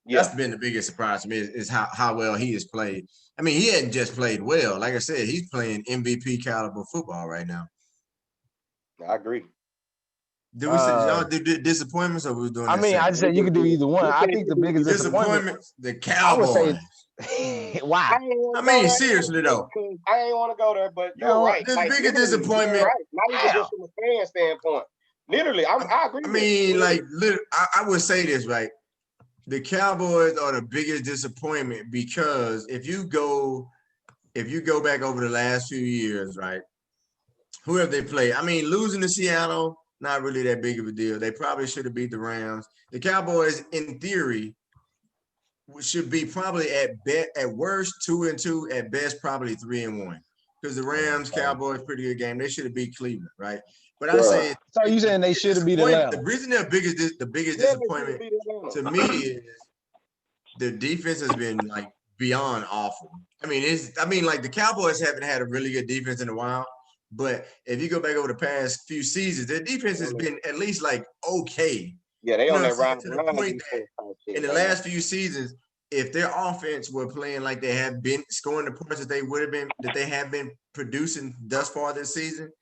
A: that's been the biggest surprise to me is how well he has played. I mean, he hadn't just played well. Like I said, he's playing MVP caliber football right now.
B: I agree.
A: Did we say y'all do disappointments or we doing?
D: I mean, I just said you could do either one. I think the biggest disappointment,
A: the Cowboys.
D: Why?
A: I mean, seriously though.
B: I ain't want to go there, but you're right.
A: The biggest disappointment.
B: Right. Not even just from a fan standpoint. Literally, I agree.
A: I mean, I would say this, right? The Cowboys are the biggest disappointment because if you go back over the last few years, right? Who have they played? I mean, losing to Seattle, not really that big of a deal. They probably should have beat the Rams. The Cowboys, in theory, should be probably at worst 2-2, at best probably 3-1. Because the Rams, Cowboys, pretty good game. They should have beat Cleveland, right? But I say,
D: so you saying they should have beat Atlanta?
A: The reason the biggest disappointment to me is the defense has been like beyond awful. I mean, like the Cowboys haven't had a really good defense in a while. But if you go back over the past few seasons, their defense has been at least like okay.
B: Yeah, they on that round.
A: To the point that in the last few seasons, if their offense were playing like they have been, scoring the points that they have been producing thus far this season,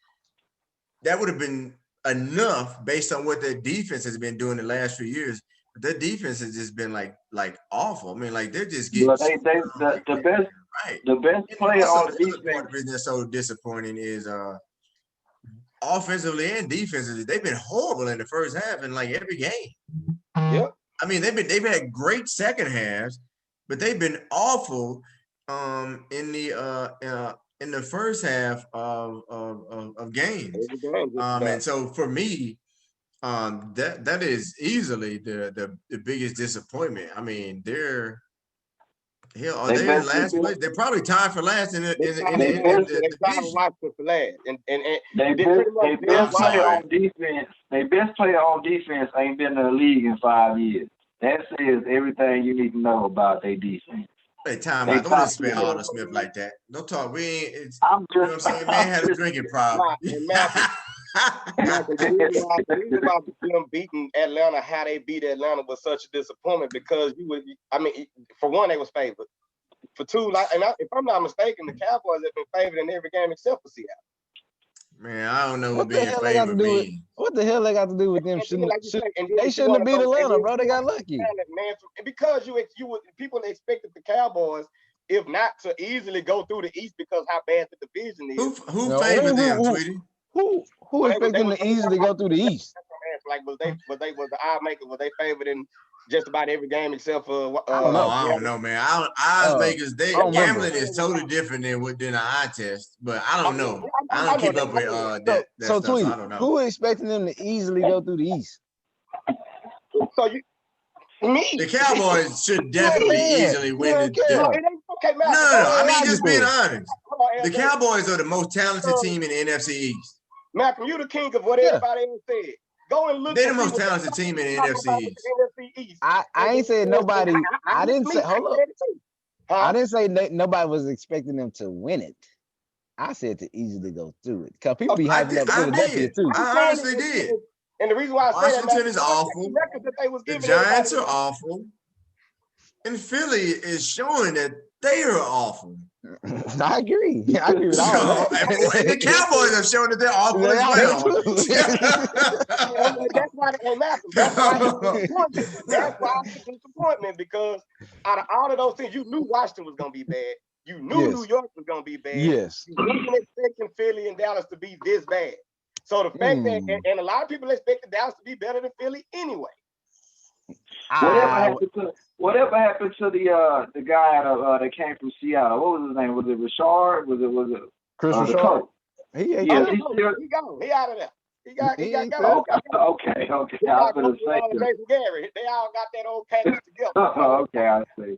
A: that would have been enough based on what their defense has been doing the last few years. But their defense has just been like awful. I mean, like they're just getting
E: the best player on the defense
A: that's so disappointing is offensively and defensively. They've been horrible in the first half in like every game.
B: Yep.
A: I mean, they've had great second halves, but they've been awful in the first half of games. And so for me, that is easily the biggest disappointment. I mean, they're last place. They're probably tied for last in the division.
E: Their best player on defense ain't been in the league in 5 years. That says everything you need to know about their defense.
A: Hey, time out. Don't disrespect Arnold Smith like that. Don't talk. You know what I'm saying? Man had a drinking problem.
B: About them beating Atlanta, how they beat Atlanta was such a disappointment because for one, they was favored. For two, if I'm not mistaken, the Cowboys have been favored in every game except for Seattle.
A: Man, I don't know what being favored means.
D: What the hell they got to do with them? They shouldn't have beat Atlanta, bro. They got lucky.
B: Man, because people expected the Cowboys, if not to easily go through the East because how bad the division is.
A: Who favored them, Tweety?
D: Who expected them to easily go through the East?
B: Like was the odd maker? Was they favored in just about every game except for.
A: I don't know, man. Odds makers, gambling is totally different than an eye test, but I don't know. I don't keep up with that
D: so
A: stuff.
D: Tweet,
A: so I don't know.
D: Who expecting them to easily go through the East?
B: So
A: the Cowboys should definitely easily win the. No. I mean, just being honest. The Cowboys are the most talented team in the NFC East.
B: Malcolm, you the king of what everybody else said. Go and look.
A: They're the most talented team in the NFC
B: East.
D: I ain't saying nobody. I didn't say. Hold up. I didn't say nobody was expecting them to win it. I said to easily go through it because people be hyping up Philadelphia too.
A: I honestly did.
B: And the reason why I say
A: Washington is awful. The Giants are awful. And Philly is showing that they are awful.
D: I agree. I agree with all that.
A: And the Cowboys have shown that they're awful as
B: well. That's why they ain't laughing. That's why it's a disappointment because out of all of those things, you knew Washington was going to be bad. You knew New York was going to be bad.
D: Yes.
B: You wasn't expecting Philly and Dallas to be this bad. So the fact that, and a lot of people expected Dallas to be better than Philly anyway.
C: Whatever happened to the guy that came from Seattle? What was his name? Was it Richard? Was it
D: Chris Richard?
B: He out of there. He got
C: Okay. I was gonna say
B: Jason Garrett. They all got that old package together.
C: Okay, I see.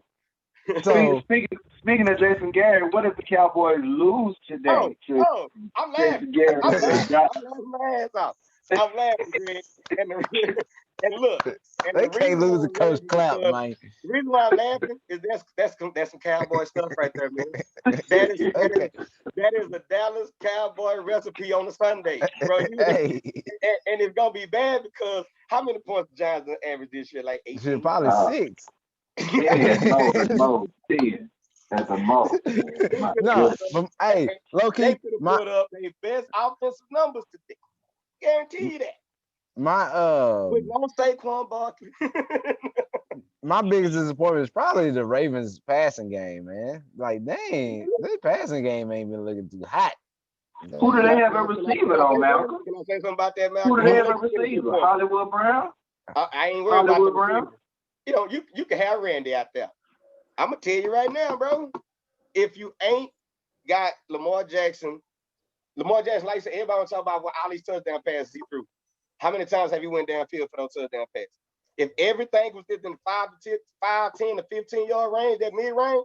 C: So speaking of Jason Garrett, what if the Cowboys lose today?
B: I'm laughing. I'm laughing my ass off. I'm laughing, Greg. And look,
D: they can't lose a Coach Clapp, man.
B: The reason why I'm laughing is that's some Cowboy stuff right there, man. That is the Dallas Cowboy recipe on a Sunday, bro. And it's gonna be bad because how many points the Giants average this year? Like 8?
D: Probably 6.
C: No, 10. That's a most.
D: No, hey, low key,
B: they could have put up their best offensive numbers today. Guarantee you that. With no Saquon Barkley.
D: My biggest disappointment is probably the Ravens passing game, man. Like, dang, their passing game ain't been looking too hot.
C: Who do they have a receiver on, Malcolm?
B: Can I say something about that, Malcolm?
C: Who do they have a receiver? Hollywood Brown?
B: I ain't worried
C: Hollywood
B: about
C: Brown?
B: You know, you can have Randy out there. I'm going to tell you right now, bro. If you ain't got Lamar Jackson, like I said, everybody want to talk about what all these touchdown passes he threw. How many times have you went downfield for those touchdown passes? If everything was within the 5, 10 to 15 yard range, that mid range,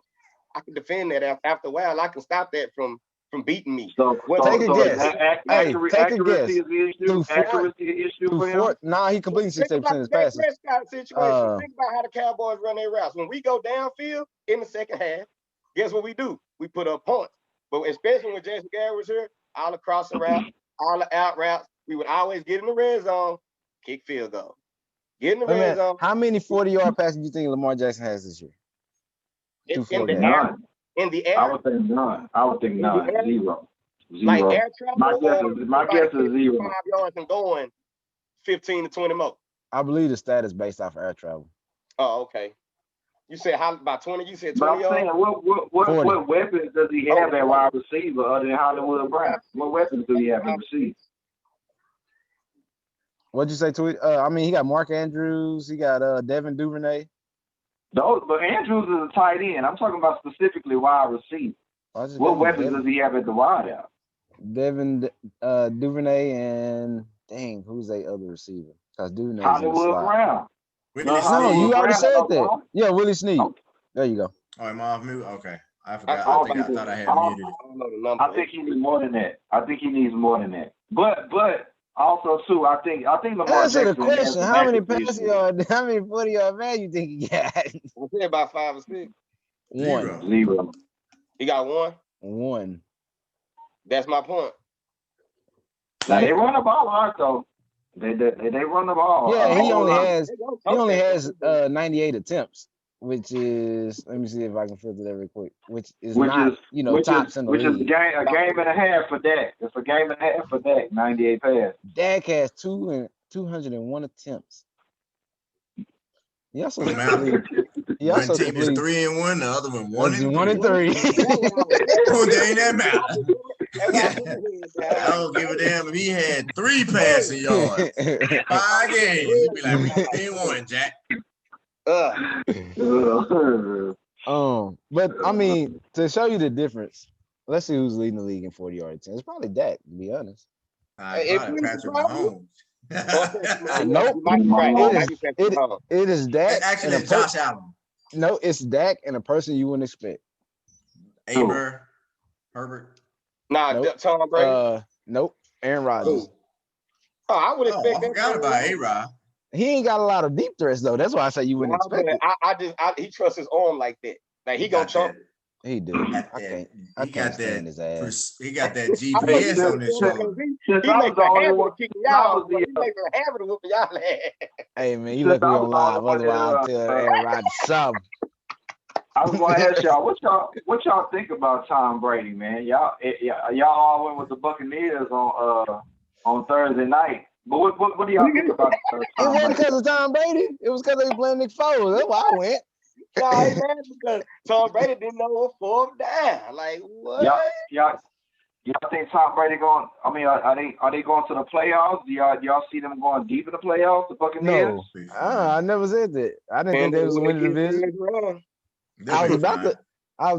B: I can defend that after a while. I can stop that from beating me.
D: So take a guess.
C: Accuracy is the issue. Accuracy is the issue for him.
D: Nah, he completes 60% of his passes.
B: Think about how the Cowboys run their routes. When we go downfield in the second half, guess what we do? We put up points. But especially when Jason Garrett was here, all across the route, all the out routes, we would always get in the red zone, kick field goal. Get in the red zone.
D: How many 40-yard passes do you think Lamar Jackson has this year?
B: In the air?
C: I would think none. Zero.
B: Like air travel?
C: My guess is 0.
B: 5 yards and going 15 to 20 more.
D: I believe the stat is based off of air travel.
B: Oh, okay. You said how about 20? You said 20
C: yards? What weapons does he have at wide receiver other than Hollywood Brown? What weapons do he have to receive?
D: What'd you say, Tweet? I mean, he got Mark Andrews. He got Devin Duvernay.
C: But Andrews is a tight end. I'm talking about specifically wide receiver. What weapons does he have at the wide out?
D: Devin Duvernay and dang, who's the other receiver? Because Duvernay.
C: Hollywood Brown.
D: No, you already said that. Yeah, Willie Snead. Okay. There you go.
A: Oh, am I off mute? Okay. I forgot. I thought I had muted it.
C: I think he needs more than that. But also too, I think Lamar
D: Jackson. Answer the question. How many 40-yard man you think he got?
B: I said about 5 or 6.
D: 1.
C: 0.
B: He got 1?
D: 1.
B: That's my point.
C: Now they run the ball hard though. They run the ball.
D: Yeah, he only has 98 attempts, which is, let me see if I can filter that real quick. Which is tops in the league.
C: Which is a game and a half for Dak. It's a game and a half for Dak. 98 pass.
D: Dak has 201 attempps. He also
A: one team is 3-1, the other one 1-3. There ain't that matter. I don't give a damn if he had 3 passing yards. 5 games. He'd be like, we ain't won, Jack.
D: But I mean, to show you the difference, let's see who's leading the league in 40-yard attempts. It's probably Dak, to be honest.
A: Probably Patrick Mahomes.
D: Nope. It is Dak.
A: Actually, it's Josh Allen.
D: No, it's Dak and a person you wouldn't expect.
A: Herbert.
B: Nah, nope. Tom Brady.
D: Nope. Aaron Rodgers.
B: Oh, I would expect.
A: I forgot about A-Rod.
D: He ain't got a lot of deep threats though. That's why I say you wouldn't expect it.
B: He trusts his arm like that. Like he gonna chump.
D: He do. I can't stand his ass.
A: He got that GPS on his shoulder.
B: He makes a habit of kicking y'all. He makes a habit of whooping y'all ass.
D: Hey man, you look me on live. Otherwise, I'll tell Aaron Rodgers something.
E: I was gonna ask y'all what y'all think about Tom Brady, man. Y'all all went with the Buccaneers on Thursday night. But what do y'all think about
D: It wasn't because of Tom Brady. It was because they were playing Nick Foles. That's why I went.
B: Because Tom Brady didn't know what fourth down. Like what?
E: Y'all think Tom Brady going? I mean, are they going to the playoffs? Do y'all see them going deep in the playoffs? The Buccaneers?
D: No, I never said that. I didn't think they was winning the division. I was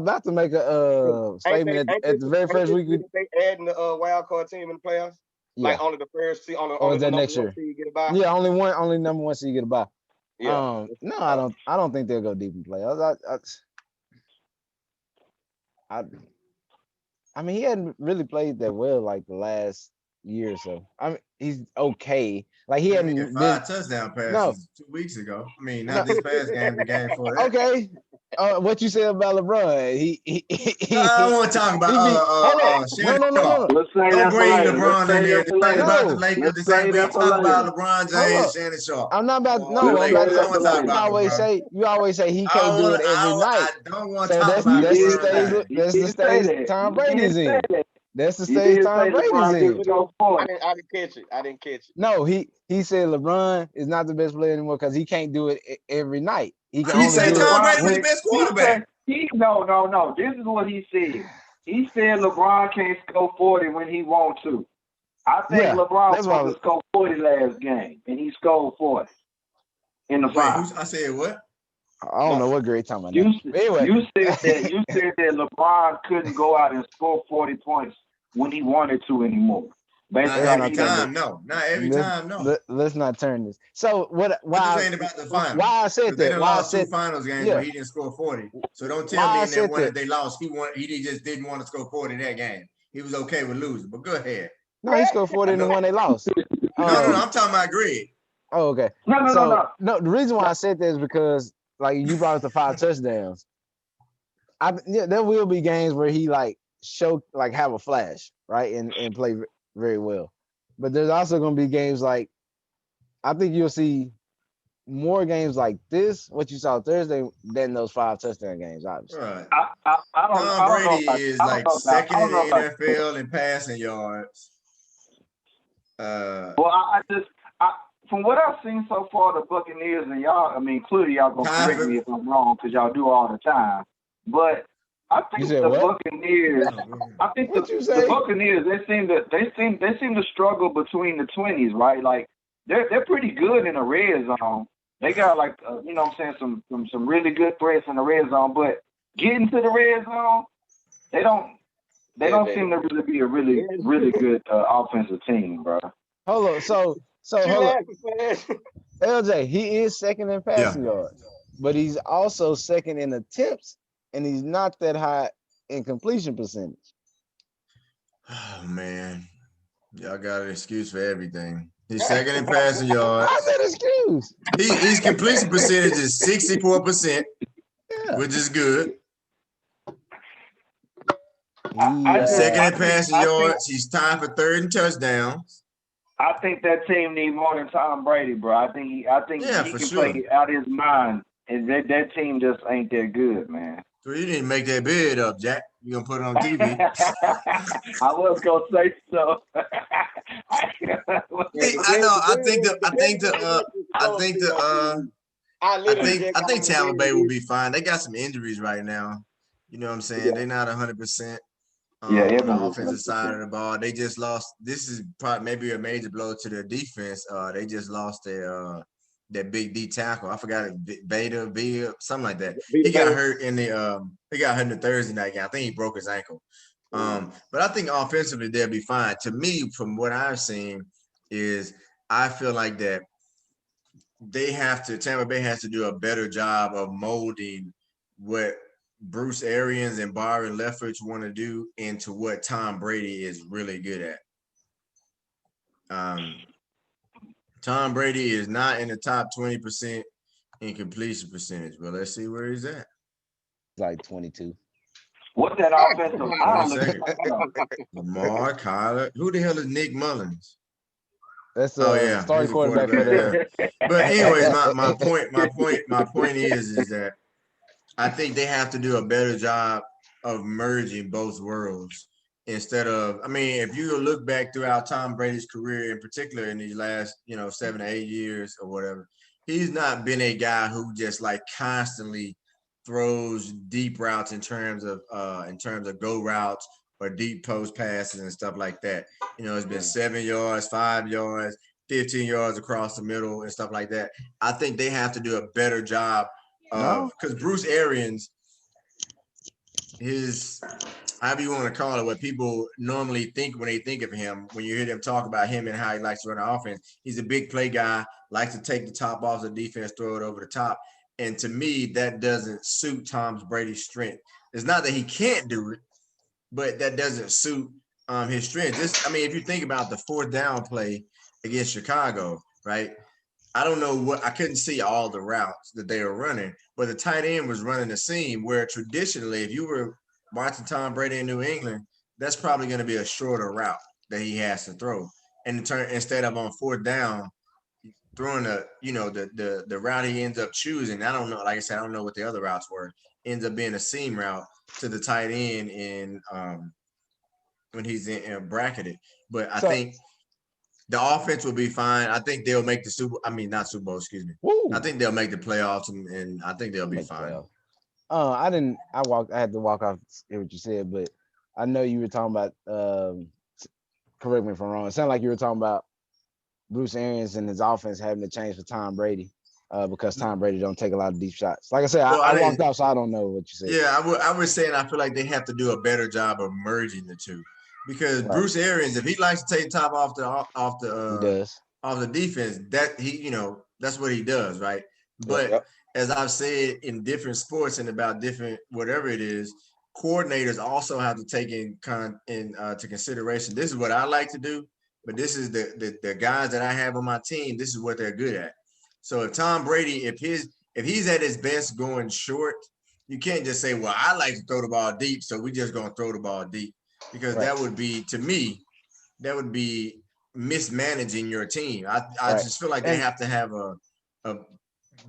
D: about to make a statement at the very first week.
B: They adding the wild card team in the playoffs. Yeah. Like only the first seed, only
D: that next year.
B: You get a bye?
D: Yeah, only number one seed you get a bye. Yeah. No, I don't think they'll go deep in playoffs. I mean, he hadn't really played that well like the last year or so. I mean, he's okay. Like he hadn't been
A: 5 touchdown passes 2 weeks ago. I mean, not this past game, the game before that.
D: Okay. What you said about LeBron?
A: I don't want to talk about
D: no.
A: Don't bring LeBron in there. The thing about the Lakers, the same way talk about LeBron James, Shannon Sharp.
D: I'm not about you always say he can't do it every night.
A: I don't want to talk about
D: that. That's the stage Tom Brady's in. That's the stage Tom Brady's in.
B: I didn't catch it.
D: No, he said LeBron is not the best player anymore because he can't do it every night.
A: He said Tom Brady was the best quarterback.
E: No. This is what he said. He said LeBron can't score 40 when he wants to. I think LeBron was supposed to score 40 last game, and he scored 40 in the final.
A: I said what?
D: I don't know what great time I know.
E: You said that LeBron couldn't go out and score 40 points when he wanted to anymore.
A: Not every time, no.
D: Let's not turn this. So why
A: ain't about the final.
D: Why I said that?
A: Why I said 2 finals games where he didn't score 40. So don't tell me in that one that they lost. He just didn't want to score 40 that game. He was okay with losing. But go ahead.
D: No, he scored 40 in the one they lost.
A: No, I'm talking about Greg.
D: Oh, okay. No. The reason why I said that is because like you brought up the 5 touchdowns. There will be games where he have a flash, right, and play very well. But there's also going to be games like I think you'll see more games like this, what you saw Thursday, than those 5 touchdown games, obviously.
A: Right.
E: Tom
A: Brady is like second in the NFL in passing yards.
E: From what I've seen so far, the Buccaneers and y'all, I mean, clearly y'all gonna correct me if I'm wrong because y'all do all the time. But I think the Buccaneers. I think the Buccaneers. They seem to struggle between the 20s, right? Like they're pretty good in the red zone. They got some really good threats in the red zone, but getting to the red zone, they don't seem to really be a really good offensive team, bro.
D: Hold on, so hold on. LJ, he is second in passing yards, but he's also second in attempts. And he's not that high in completion percentage.
A: Oh, man. Y'all got an excuse for everything. He's second in passing yards.
D: How's that excuse?
A: His completion percentage is 64%, which is good. Second in passing yards. He's tied for 3rd in touchdowns.
E: I think that team needs more than Tom Brady, bro. I think he can play out his mind. And that team just ain't that good, man.
A: So you didn't make that bid up, Jack. You gonna put it on TV?
E: I was gonna say so.
A: I think Tampa Bay will be fine. They got some injuries right now. You know what I'm saying? Yeah. They're not 100%. On the offensive side of the ball. They just lost. This is probably maybe a major blow to their defense. They just lost their that big D tackle. I forgot it, Villa, something like that. He got hurt in the Thursday night game. I think he broke his ankle. But I think offensively they'll be fine. To me, from what I've seen, is I feel like that Tampa Bay has to do a better job of molding what Bruce Arians and Byron Leftwich want to do into what Tom Brady is really good at. Tom Brady is not in the top 20% in completion percentage, but let's see where he's at.
D: Like 22.
E: What's that offensive line?
A: Lamar, Kyler. Who the hell is Nick Mullins?
D: That's starting quarterback for the.
A: But anyways, my point is that I think they have to do a better job of merging both worlds instead of. I mean, if you look back throughout Tom Brady's career, in particular in these last 7 to 8 years or whatever, he's not been a guy who just like constantly throws deep routes in terms of go routes or deep post passes and stuff like that. It's been 7 yards, 5 yards, 15 yards across the middle and stuff like that. I think they have to do a better job because Bruce Arians, his however you want to call it, what people normally think when they think of him, when you hear them talk about him and how he likes to run the offense, he's a big play guy, likes to take the top off the defense, throw it over the top. And to me, that doesn't suit Tom Brady's strength. It's not that he can't do it, but that doesn't suit his strength. If you think about the 4th down play against Chicago, right? I don't know I couldn't see all the routes that they were running, but the tight end was running a seam where traditionally, if you were watching Tom Brady in New England, that's probably going to be a shorter route that he has to throw. And instead of on 4th down, throwing the route he ends up choosing. I don't know. Like I said, I don't know what the other routes were. Ends up being a seam route to the tight end in when he's in bracketed. But I think the offense will be fine. I think they'll make the not Super Bowl, excuse me. Woo. I think they'll make the playoffs and I think they'll be fine.
D: I had to walk off hear what you said, but I know you were talking about correct me if I'm wrong. It sounded like you were talking about Bruce Arians and his offense having to change for Tom Brady because Tom Brady don't take a lot of deep shots. Like I said, I walked off, so I don't know what you said.
A: Yeah, I was saying I feel like they have to do a better job of merging the two because Bruce Arians, if he likes to take top off the defense, that that's what he does, right? But as I've said in different sports and about different whatever it is, coordinators also have to take into consideration. This is what I like to do. But this is the guys that I have on my team. This is what they're good at. So if Tom Brady, if he's at his best going short, you can't just say, "Well, I like to throw the ball deep, so we just gonna throw the ball deep," because that would be, to me, that would be mismanaging your team. I just feel like they have to have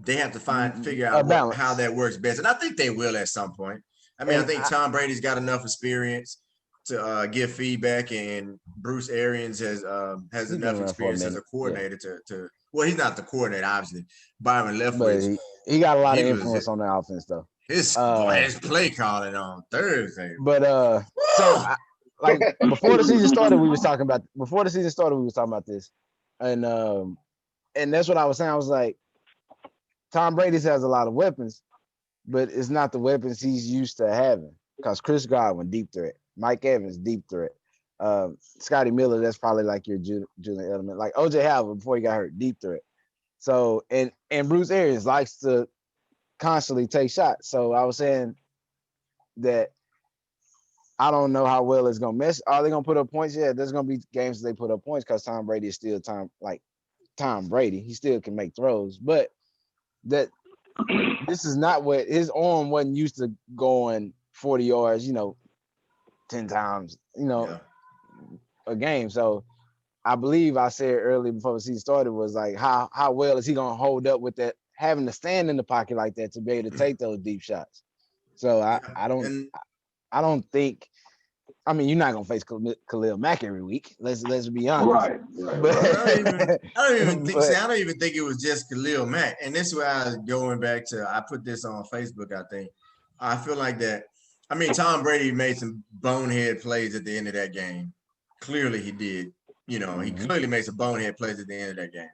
A: they have to figure out how that works best, and I think they will at some point. I think Tom Brady's got enough experience to give feedback, and Bruce Arians has enough experience as a coordinator to well, he's not the coordinator, obviously. Byron Leftwich,
D: he got a lot of influence on the offense, though.
A: His play calling on Thursday.
D: But before the season started, we was talking about this, and that's what I was saying. I was like, Tom Brady has a lot of weapons, but it's not the weapons he's used to having. Because Chris Godwin, deep threat. Mike Evans, deep threat. Scotty Miller, that's probably like your Julian Edelman. Like OJ Howard before he got hurt, deep threat. So and Bruce Arians likes to constantly take shots. So I was saying that I don't know how well it's gonna mess. Are they gonna put up points? Yeah, there's gonna be games that they put up points because Tom Brady is still Tom Brady. He still can make throws, but that this is not what his arm wasn't used to going 40 yards, 10 times, a game. So I believe I said earlier before the season started was like, how well is he going to hold up with that, having to stand in the pocket like that to be able to take those deep shots? So I don't think, you're not going to face Khalil Mack every week. Let's be honest.
E: Right.
A: But, I don't even think it was just Khalil Mack. And this is where I was going back to, I put this on Facebook, I think. I feel like that, Tom Brady made some bonehead plays at the end of that game. Clearly he did. He clearly made some bonehead plays at the end of that game.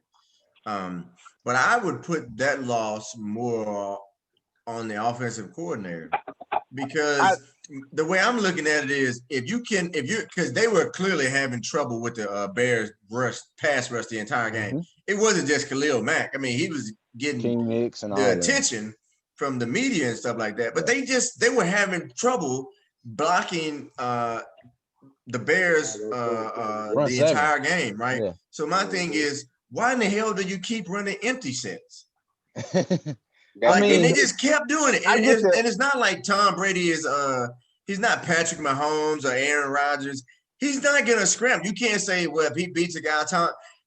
A: But I would put that loss more on the offensive coordinator because the way I'm looking at it is because they were clearly having trouble with the Bears pass rush the entire game. It wasn't just Khalil Mack. I mean, he was getting
D: King Mix and all
A: the attention from the media and stuff like that. But they were having trouble blocking the Bears the entire game, right? Yeah. So my thing is, why in the hell do you keep running empty sets? And they just kept doing it. And it's not like Tom Brady is he's not Patrick Mahomes or Aaron Rodgers. He's not gonna scramble. You can't say, well, if he beats a guy,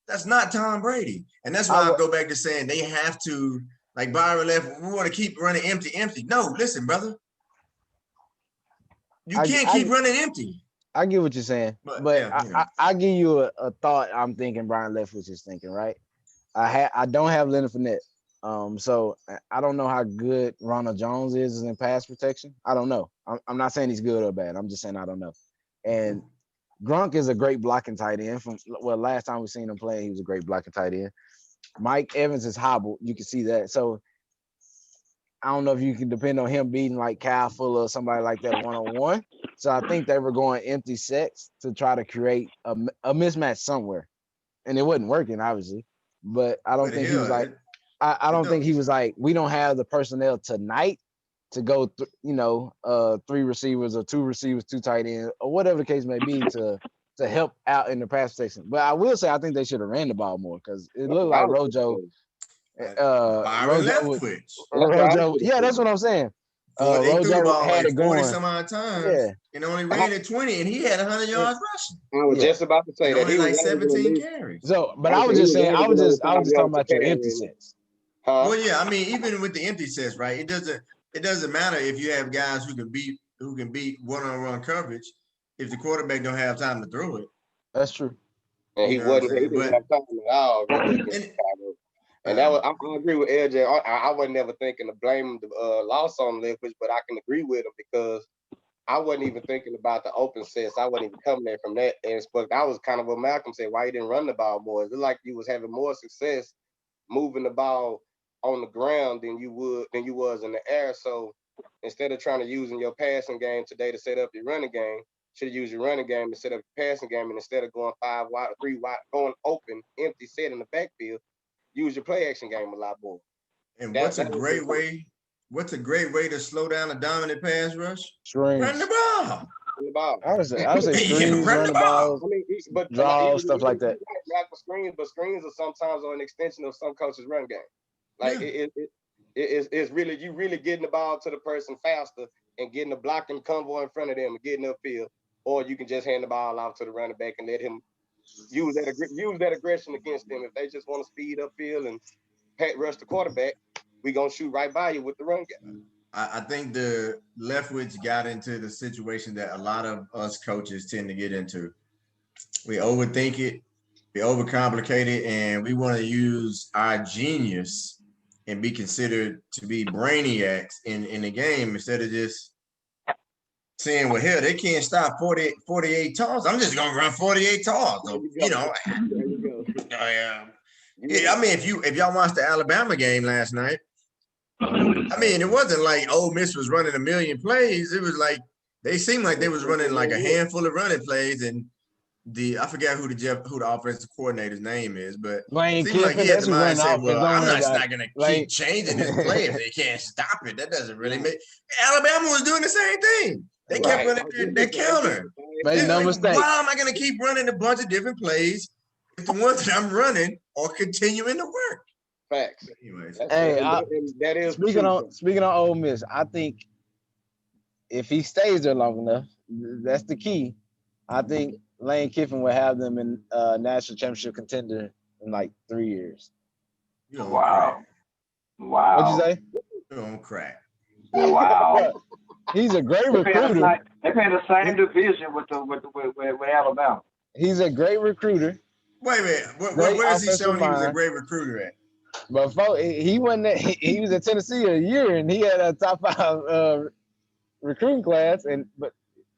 A: that's not Tom Brady. And that's why I go back to saying they have to, like Byron left, we want to keep running empty. No, listen, brother. You can't keep running empty.
D: I get what you're saying, but yeah, I give you a thought. I'm thinking Brian Leftwich is thinking, right? I don't have Leonard Fournette, so I don't know how good Ronald Jones is in pass protection. I don't know. I'm not saying he's good or bad. I'm just saying I don't know. And Gronk is a great blocking tight end. Last time we seen him play, he was a great blocking tight end. Mike Evans is hobbled. You can see that. So I don't know if you can depend on him beating like Kyle Fuller or somebody like that one-on-one. So I think they were going empty sets to try to create a mismatch somewhere. And it wasn't working, obviously. But I don't think he was like, I don't think he was like, we don't have the personnel tonight to go, 3 receivers or 2 receivers, 2 tight ends, or whatever the case may be to help out in the pass protection. But I will say I think they should have ran the ball more because it looked like Rojo. Rojo, yeah, that's what I'm saying.
A: Rojo had it going 40 some odd times, and only ran it 20, and he had 100 yards rushing.
B: I was just about to say that
A: he was 17 carries.
D: So, but I was just saying, I was just talking about your empty sets.
A: Well, yeah, I mean, even with the empty sets, right? It doesn't matter if you have guys who can beat one-on-one coverage if the quarterback don't have time to throw it.
D: That's true.
B: And he didn't have time at all. And that was, I agree with LJ. I wasn't never thinking to blame the loss on Leftwich, but I can agree with him because I wasn't even thinking about the open sets. I wasn't even coming there from that aspect. I was kind of what Malcolm said, why you didn't run the ball more. It's like you was having more success moving the ball on the ground than you was in the air. So instead of trying to using your passing game today to set up your running game, should have used your running game to set up your passing game, and instead of going 5 wide, 3 wide, going open, empty set in the backfield, use your play action game a lot more.
A: And what's a great way to slow down a dominant pass rush?
D: Screens.
A: Run the ball.
D: I would say screens, run the ball, draw, stuff like that.
B: But screens are sometimes an extension of some coaches' run game. Like it's really you really getting the ball to the person faster and getting a blocking convoy in front of them and getting upfield, or you can just hand the ball off to the running back and let him use that aggression against them. If they just want to speed upfield and rush the quarterback, we gonna shoot right by you with the run game.
A: I think the Leftwich got into the situation that a lot of us coaches tend to get into. We overthink it, we overcomplicate it, and we want to use our genius and be considered to be brainiacs in the game instead of just saying, well, hell, they can't stop 48 toss. I'm just gonna run 48 toss. So, I mean, if y'all watched the Alabama game last night, I mean, it wasn't like Ole Miss was running a million plays. It was like they seemed like they was running like a handful of running plays, and I forgot who the offensive coordinator's name is, but
D: Lane
A: it seemed like he had the mindset, well, I'm not gonna keep changing this play if they can't stop it. That doesn't really make Alabama was doing the same thing. They kept running their counter.
D: Made no mistake.
A: Why am I gonna keep running a bunch of different plays if the ones that I'm running are continuing to work?
B: Facts.
A: Anyways,
B: that is
D: speaking on Ole Miss. I think if he stays there long enough, that's the key. I think Lane Kiffin will have them in national championship contender in like 3 years.
C: Wow.
D: What'd you say?
A: You don't crack.
C: Wow.
D: He's a great recruiter.
E: They play the same division with Alabama.
D: He's a great recruiter.
A: Wait a minute. Where is he showing he was a great recruiter at?
D: But he wasn't. He was at Tennessee a year, and he had a top 5 recruiting class. But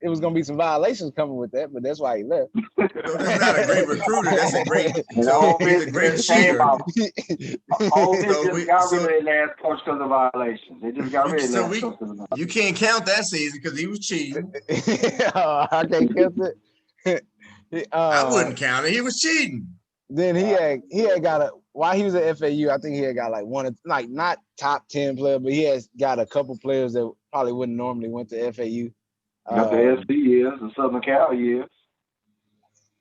D: it was gonna be some violations coming with that, but that's why he left.
A: So that's not a great recruiter. That's a great. So he's a great cheater.
E: Ole Miss just got rid of their last coach because of violations. They just got rid of last coach because of violations.
A: You can't count that season because he was cheating.
D: I can't count it.
A: I wouldn't count it. He was cheating.
D: Then he had got a while he was at FAU. I think he had got like not top 10 player, but he has got a couple players that probably wouldn't normally went to FAU.
E: Got the SC years, the Southern Cal years.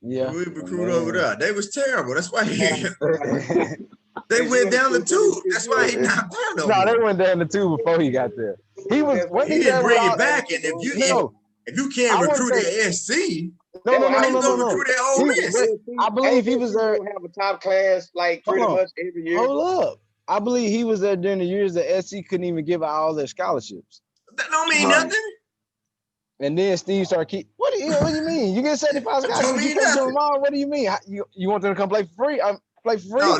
D: Yeah,
A: we recruit over there. They was terrible. That's why they went down the tube. That's why he not there.
D: No, they went down the tube before he got there. He didn't bring it back.
A: And if you can't recruit at SC,
D: no.
A: Recruit at Ole Miss.
D: I believe he was there.
B: Have a top class like pretty much every year.
D: Hold up. I believe he was there during the years that SC couldn't even give out all their scholarships.
A: That don't mean nothing.
D: And then Steve started what do you mean? You get 75 scholarships. What do you mean? You want them to come play for free? Play for free?
A: No,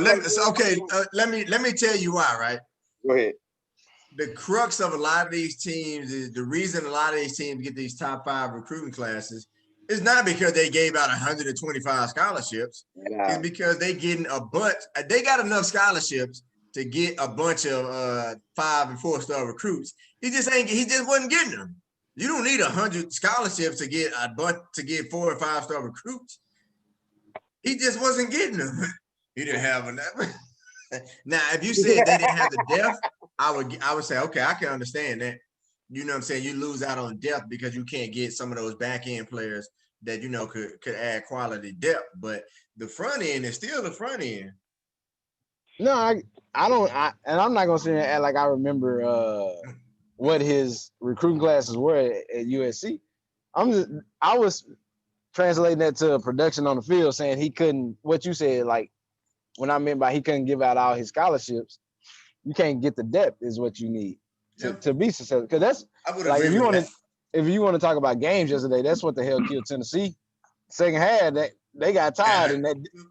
A: let me tell you why, right?
B: Go ahead.
A: The crux of a lot of these teams is the reason a lot of these teams get these top 5 recruiting classes is not because they gave out 125 scholarships. It's because they got enough scholarships to get a bunch of 5 and 4-star recruits. He just wasn't getting them. You don't need 100 scholarships to get 4 and 5-star recruits. He just wasn't getting them. He didn't have enough. Now, if you said they didn't have the depth, I would say, okay, I can understand that. You know what I'm saying? You lose out on depth because you can't get some of those back end players that could add quality depth. But the front end is still the front end.
D: No, I don't. And I'm not gonna sit there and act like I remember what his recruiting classes were at USC. I was translating that to production on the field, saying he couldn't. What you said, like when I meant by he couldn't give out all his scholarships, you can't get the depth is what you need to be successful. Because that's like if you want to talk about games yesterday, that's what the hell killed Tennessee. Second half, they got tired and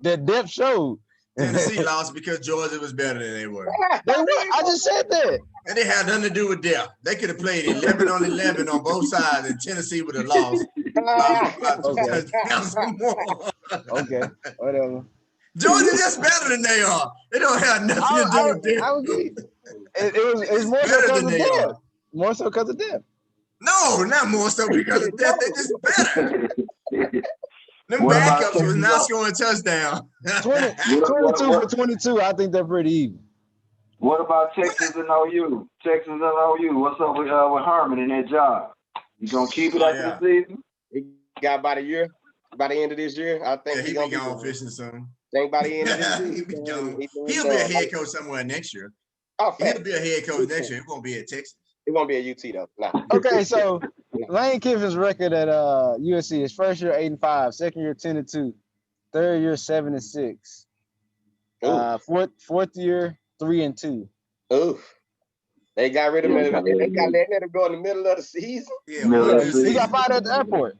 D: that depth showed.
A: Tennessee lost because Georgia was better than they were.
D: I just said that.
A: And it had nothing to do with depth. They could have played 11 on 11 on both sides, and Tennessee would have lost.
D: Okay, whatever.
A: Georgia's just better than they are. They don't have nothing to do with depth.
D: I agree. It was more so because of depth. More so because of depth.
A: No, not more so because of depth. They're just better. Them backups was not scoring touchdown.
D: 22 for 22. I think they're pretty even.
E: What about Texas and OU? What's up with Herman and that job? You gonna keep it after the season?
B: He got about a year. By the end of this year, I think
A: he'll be gone fishing soon.
B: Think by the end of this year,
A: he'll be a head coach somewhere next year. He'll be a head coach next year. It won't be at Texas.
B: It won't be at UT though. Nah.
D: Okay, so Lane Kiffin's record at USC is first year 8-5, second year 10-2, third year 7-6, fourth year 3-2.
B: Oof. They got rid of him. They got let him go in the middle of the season.
A: Yeah,
D: he got fired at the airport.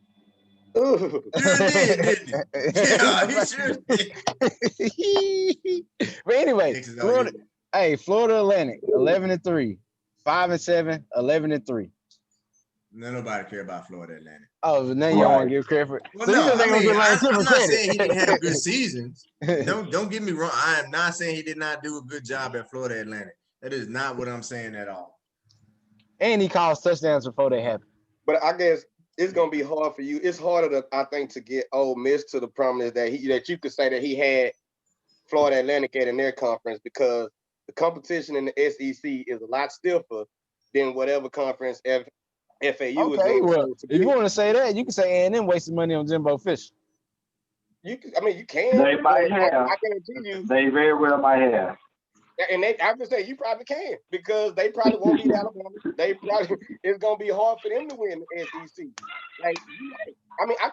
B: Ooh.
A: Sure did, didn't he? Yeah, he sure did.
D: But anyway, Florida Atlantic, 11-3, 5-7, 11-3.
A: Nobody care about Florida Atlantic.
D: Oh, now you don't want to give credit for it.
A: Well, so I'm not saying he didn't have good seasons. Don't get me wrong. I am not saying he did not do a good job at Florida Atlantic. That is not what I'm saying at all.
D: And he calls touchdowns before they happen.
B: But I guess it's gonna be hard for you. It's harder I think, to get Ole Miss to the prominence that you could say that he had Florida Atlantic in their conference, because the competition in the SEC is a lot stiffer than whatever conference FAU is.
D: Okay, well, if you want to say that, you can say A&M wasting money on Jimbo Fisher.
B: You can.
E: They might have.
B: I guarantee you.
E: They very well might have.
B: And I would say you probably can, because they probably won't beat Alabama. It's gonna be hard for them to win the SEC. I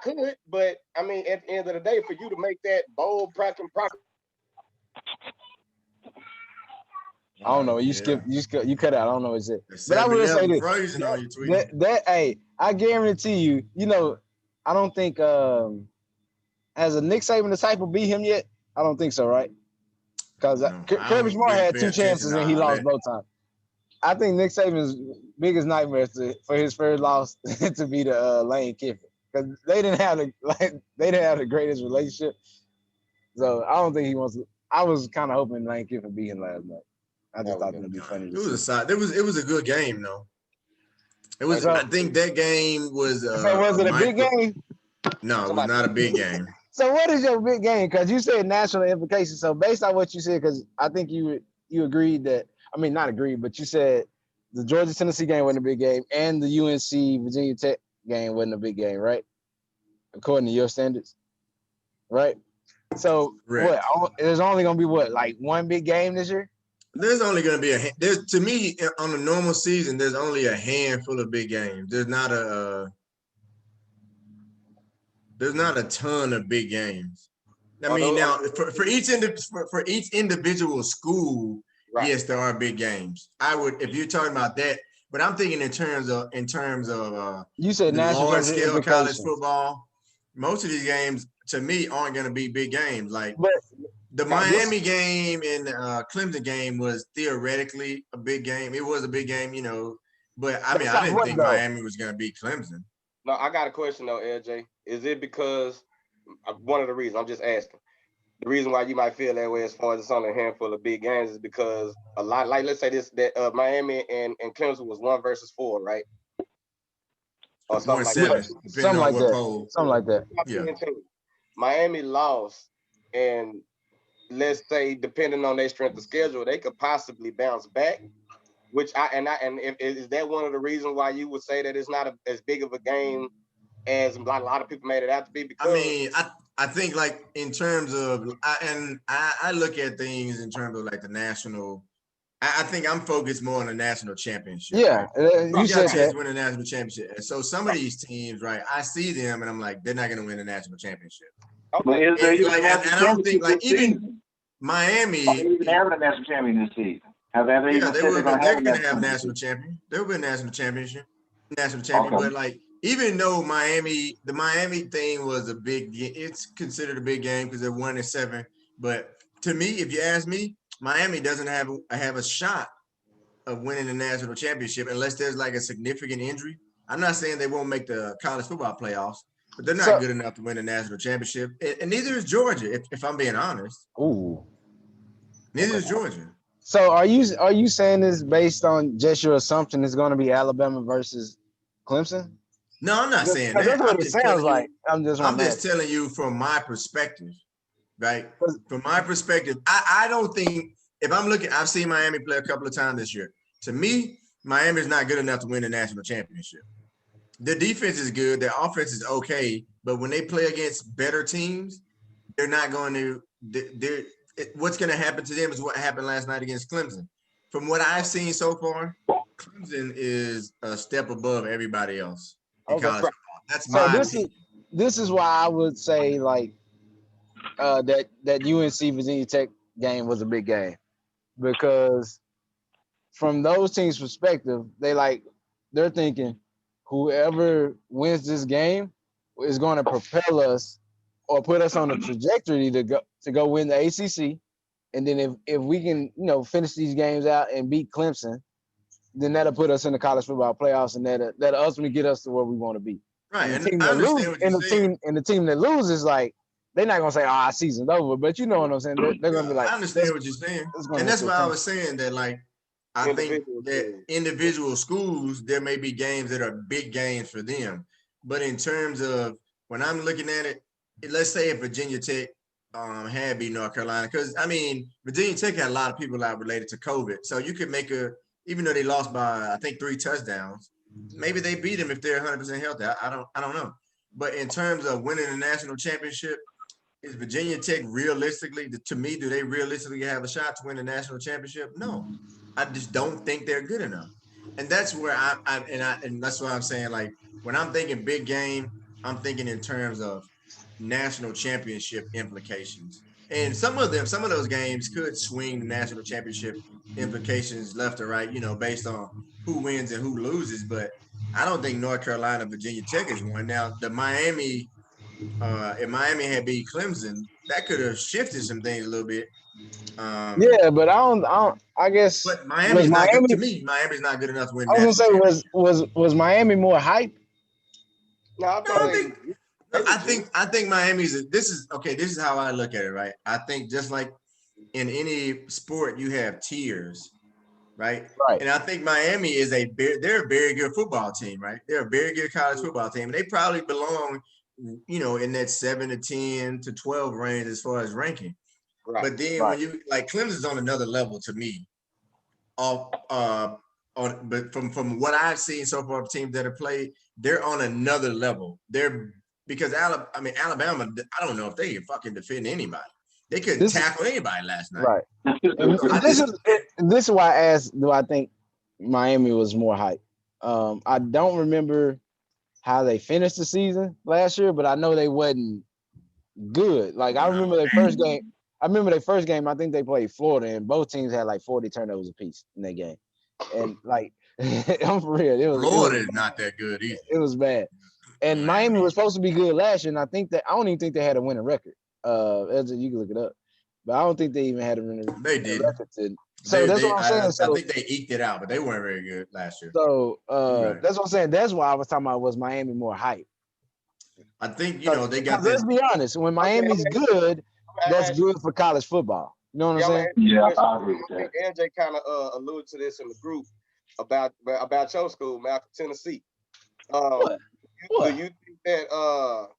B: could, but at the end of the day, for you to make that bold practice.
D: I don't know. You cut out. I don't know what's it. But I will say this. I guarantee you. I don't think has a Nick Saban disciple beat him yet. I don't think so, right? Because Kirby Smart had 2 chances and he lost both times. I think Nick Saban's biggest nightmare is for his first loss to be the Lane Kiffin, because they didn't have the greatest relationship. So I don't think he wants to. I was kind of hoping Lane Kiffin beat him last night. I just thought that'd be funny.
A: It was a good game though. It was. I think that game was.
D: So was it a big game?
A: No, it was not a big game.
D: So what is your big game? Because you said national implications. So based on what you said, because I think you agreed that. I mean, not agreed, but you said the Georgia-Tennessee game wasn't a big game, and the UNC-Virginia Tech game wasn't a big game, right? According to your standards, right? So what? There's only gonna be like one big game this year?
A: There's only gonna be to me on a normal season. There's only a handful of big games. There's not a ton of big games. I mean, now for each individual school. Right. Yes, there are big games. I would, if you're talking about that, but I'm thinking in terms of
D: you said national
A: large scale college football. Most of these games to me aren't going to be big games. Like the Miami game and Clemson game was theoretically a big game. It was a big game, you know. But I mean, I didn't think Miami was going to beat Clemson.
B: No, I got a question though, LJ. Is it because one of the reasons I'm just asking? The reason why you might feel that way as far as it's only a handful of big games is because a lot, like let's say that Miami and Clemson was 1 versus 4, right? Or something like that.
D: Something like that.
B: Yeah. Miami lost, and let's say depending on their strength of schedule, they could possibly bounce back. Which is that one of the reasons why you would say that it's not as big of a game as a lot of people made it out to be? Because
A: I mean, I think like in terms of, I look at things in terms of like the national. I think I'm focused more on the national championship.
D: Yeah,
A: you got a chance to win the national championship. And so some of these teams, right? I see them and I'm like, they're not going to win the national championship.
E: Okay.
A: I don't think like even Miami
E: even having a national champion this season.
A: They're going to have national champion. There will be a national champion. Okay. But like, even though the Miami thing was a big, it's considered a big game because they're 1-7. But to me, if you ask me, Miami doesn't have a shot of winning the national championship unless there's like a significant injury. I'm not saying they won't make the college football playoffs, but they're not good enough to win the national championship. And neither is Georgia, if I'm being honest.
D: Ooh.
A: Neither is Georgia.
D: So are you saying this based on just your assumption it's going to be Alabama versus Clemson?
A: No, I'm not saying that.
D: That's what it sounds like. I'm just
A: telling you from my perspective, right? From my perspective, I don't think if I'm looking, I've seen Miami play a couple of times this year. To me, Miami is not good enough to win the national championship. Their defense is good. Their offense is okay. But when they play against better teams, they're not going to what's going to happen to them is what happened last night against Clemson. From what I've seen so far, Clemson is a step above everybody else. That's my
D: this is why I would say like that UNC Virginia Tech game was a big game, because from those teams' perspective, they're thinking whoever wins this game is going to propel us or put us on a trajectory to go win the ACC, and then if we can finish these games out and beat Clemson, then that'll put us in the college football playoffs, and that'll ultimately get us to where we want to be.
A: Right.
D: And the team that loses, like, they're not gonna say, our season's over, but you know what I'm saying? They're gonna be like,
A: I understand what you're saying. And that's why I was saying that, like, I think that individual schools, there may be games that are big games for them. But in terms of when I'm looking at it, let's say if Virginia Tech had beat North Carolina, because I mean, Virginia Tech had a lot of people out related to COVID. So you could make even though they lost by, I think, 3 touchdowns, maybe they beat them if they're 100% healthy. I don't know. But in terms of winning the national championship, is Virginia Tech realistically, to me, do they realistically have a shot to win the national championship? No, I just don't think they're good enough. And that's where and that's why I'm saying, like, when I'm thinking big game, I'm thinking in terms of national championship implications. And some of those games could swing the national championship implications left or right, based on who wins and who loses. But I don't think North Carolina, Virginia Tech is one. Now, if Miami had beat Clemson, that could have shifted some things a little bit.
D: Yeah, but I guess.
A: But Miami's not good to me. Miami's not good enough to win.
D: I was gonna say, was Miami more hype?
B: No,
A: I think Miami's. This is how I look at it, right? I think just like in any sport, you have tiers, right?
D: Right.
A: And I think Miami is they're a very good football team, right? They're a very good college football team. And they probably belong, in that 7 to 10 to 12 range as far as ranking. Right. But then when you like Clemson's on another level to me. But from what I've seen so far of teams that have played, they're on another level. Because Alabama, I don't know if they can fucking defend anybody. They couldn't tackle anybody last night.
D: Right. This is why I asked, do I think Miami was more hype? I don't remember how they finished the season last year, but I know they wasn't good. Like I remember their first game. I think they played Florida, and both teams had like 40 turnovers apiece in that game. And like, I'm for real.
A: Florida is not that good either.
D: It was bad. And Miami was supposed to be good last year, and I don't even think they had a winning record. You can look it up, but I don't think they even had a winning record.
A: They did.
D: So that's what I'm saying.
A: I think they eked it out, but they weren't very good last year.
D: So that's what I'm saying. That's why I was talking about was Miami more hype.
A: I think they got.
D: Let's be honest. When Miami's good, that's good for college football. You know what I'm saying?
C: Yeah, I agree with that.
B: LJ kind of alluded to this in the group about your school, Malcolm, Tennessee.
D: What?
B: Do you think that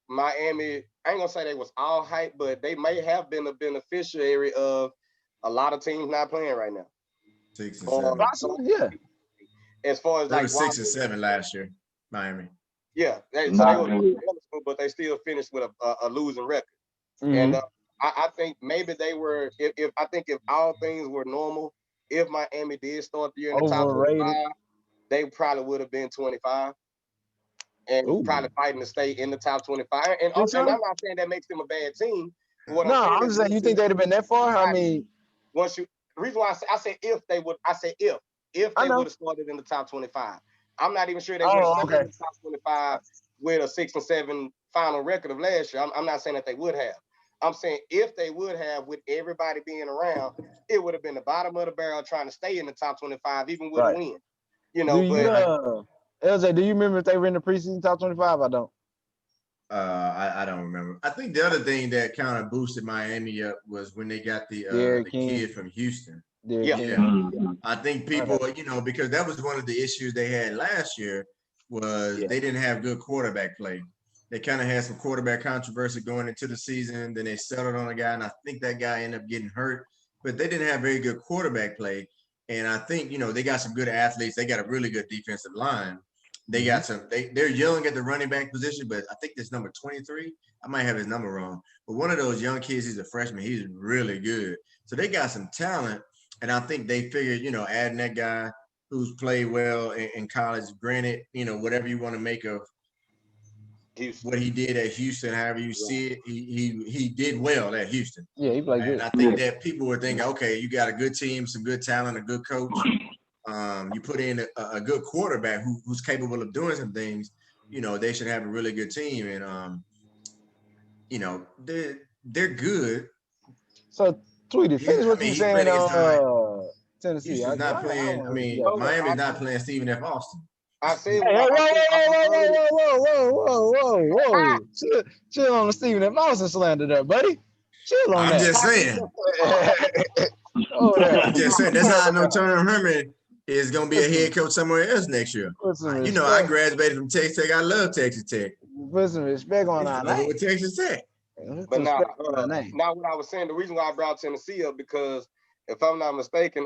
B: Miami? I ain't gonna say they was all hype, but they may have been a beneficiary of a lot of teams not playing right now.
A: 6 and 7.
D: Possibly, yeah.
B: As far as
A: they were 6 and 7 last year, Miami.
B: Yeah, they were, but they still finished with a losing record. Mm-hmm. And I think maybe they were. If all things were normal, if Miami did start the year in the top 25, they probably would have been 25. And probably fighting to stay in the top 25. And I'm not saying that makes them a bad team.
D: I'm just saying you think they'd have been that far? I mean,
B: the reason why I say if they would have started in the top 25. I'm not even sure they would have started in the top 25 with a 6 and 7 final record of last year. I'm not saying that they would have. I'm saying if they would have, with everybody being around, it would have been the bottom of the barrel trying to stay in the top 25, even with a win.
D: LJ, do you remember if they were in the preseason top 25? I don't.
A: I don't remember. I think the other thing that kind of boosted Miami up was when they got the kid from Houston. I think people, because that was one of the issues they had last year was they didn't have good quarterback play. They kind of had some quarterback controversy going into the season. Then they settled on a guy, and I think that guy ended up getting hurt. But they didn't have very good quarterback play. And I think, they got some good athletes. They got a really good defensive line. They got they're young at the running back position, but I think this number 23, I might have his number wrong. But one of those young kids, he's a freshman. He's really good. So they got some talent. And I think they figured, adding that guy who's played well in college, granted, whatever you want to make of Houston. What he did at Houston, however you see it, he did well at Houston.
D: Yeah, he played good.
A: And I think that people were thinking, okay, you got a good team, some good talent, a good coach. You put in a good quarterback who's capable of doing some things, they should have a really good team. And, they're good.
D: So, Tweety, finish what you're saying on Tennessee.
A: He's not playing. Miami's not playing Stephen F. Austin.
B: I said,
D: whoa. Chill on the Stephen F. Austin slander there, buddy. Chill on that.
A: I'm just saying. I'm just saying. That's how I know Turner Herman is going to be a head coach somewhere else next year. I graduated from Texas Tech. I love Texas Tech.
D: Put some respect on our name.
A: With Texas Tech.
B: But now what I was saying, the reason why I brought Tennessee up, because if I'm not mistaken,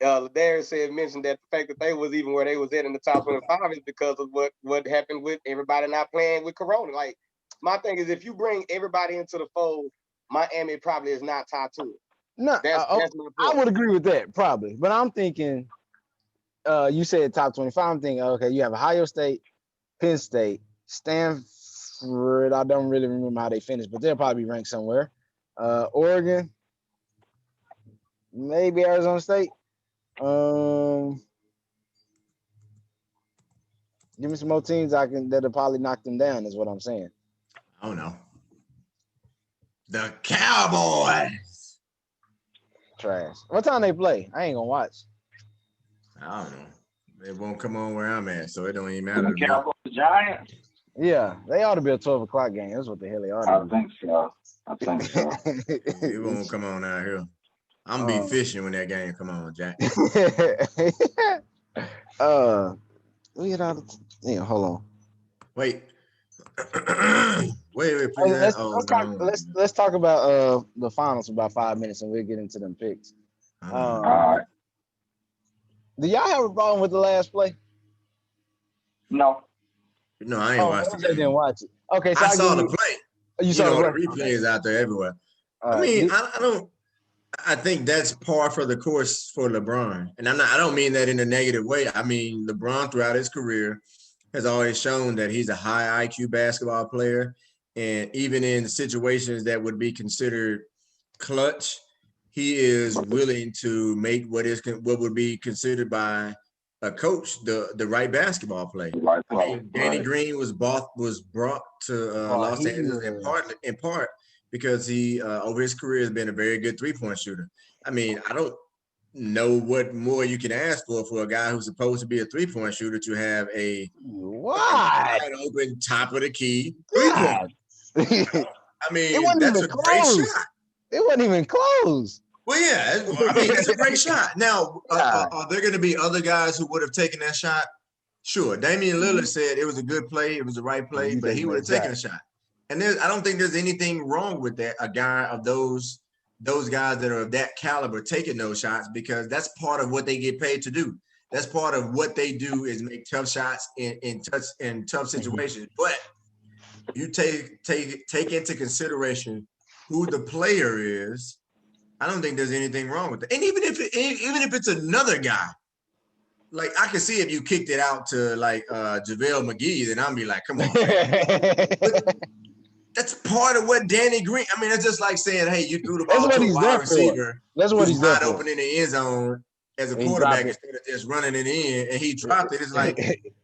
B: Darius mentioned that the fact that they was even where they was at in the top 25 is because of what happened with everybody not playing with Corona. Like, my thing is, if you bring everybody into the fold, Miami probably is not tied to it.
D: No, I would agree with that, probably. But I'm thinking, you said top 25. I'm thinking, okay, you have Ohio State, Penn State, Stanford. I don't really remember how they finished, but they'll probably be ranked somewhere. Oregon, maybe Arizona State. Give me some more teams that'll probably knock them down, is what I'm saying.
A: I don't know. The Cowboys.
D: Trash. What time they play? I ain't gonna watch.
A: I don't know. It won't come on where I'm at, so it don't even matter.
E: The Cowboys, Giants.
D: Yeah, they ought to be a 12 o'clock game. That's what the hell they ought to
E: be. I think so.
A: It won't come on out here. I'm gonna be fishing when that game come on, Jack.
D: We get out of hold on.
A: Wait. wait.
D: Let's talk about the finals for about 5 minutes, and we'll get into them picks.
E: All right.
D: Do y'all have a problem with the last play?
E: No.
A: No, I ain't watched it.
D: I didn't watch it. Okay, so
A: I saw the play.
D: You saw
A: the replays out there everywhere. I mean, I don't. I think that's par for the course for LeBron, and I don't mean that in a negative way. I mean, LeBron throughout his career has always shown that he's a high IQ basketball player, and even in situations that would be considered clutch, he is willing to make what would be considered by a coach the right basketball play. Danny Green was brought to Los Angeles in part because he over his career has been a very good 3-point shooter. I mean, I don't know what more you can ask for a guy who's supposed to be a 3-point shooter to have a wide open top of the key 3-point. I mean, that's a great shot.
D: It wasn't even close.
A: Well, yeah, I mean, that's a great shot. Now, are there going to be other guys who would have taken that shot? Sure. Damian Lillard said it was a good play. It was the right play, but he would have taken a shot. And I don't think there's anything wrong with that. A guy of those guys that are of that caliber taking those shots, because that's part of what they get paid to do. That's part of what they do is make tough shots in tough situations. But you take into consideration who the player is. I don't think there's anything wrong with that. And even if it's another guy, like I can see if you kicked it out to like JaVale McGee, then I'll be like, come on. But that's part of what Danny Green. I mean, it's just like saying, hey, you threw the ball to a wide receiver.
D: That's what he's
A: wide open in the end zone as a quarterback instead of just running it in, and he dropped it. It's like,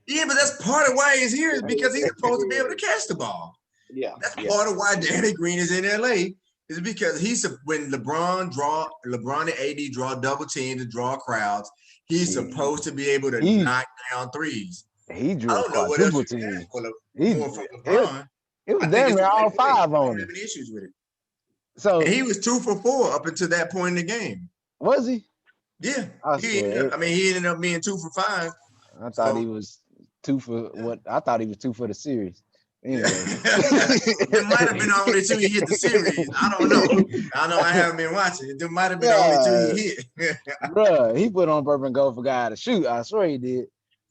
A: yeah, but that's part of why he's here is because he's supposed to be able to catch the ball.
B: Yeah,
A: that's part of why Danny Green is in LA. Is because when LeBron and AD draw double teams and draw crowds, he's supposed to be able to knock down threes.
D: He drew quadruple teams. It was damn near all 5 on him.
A: Having issues with it.
D: So
A: and he was 2 for 4 up until that point in the game.
D: Was he?
A: Yeah. He ended up being 2 for 5.
D: I thought he was 2 for what? I thought he was 2 for the series. Anyway.
A: It might have been only 2 he hit the series. I don't know. I haven't been watching it. There might have been only 2 he hit.
D: Bruh, he put on purpose and go for guy to shoot. I swear he did.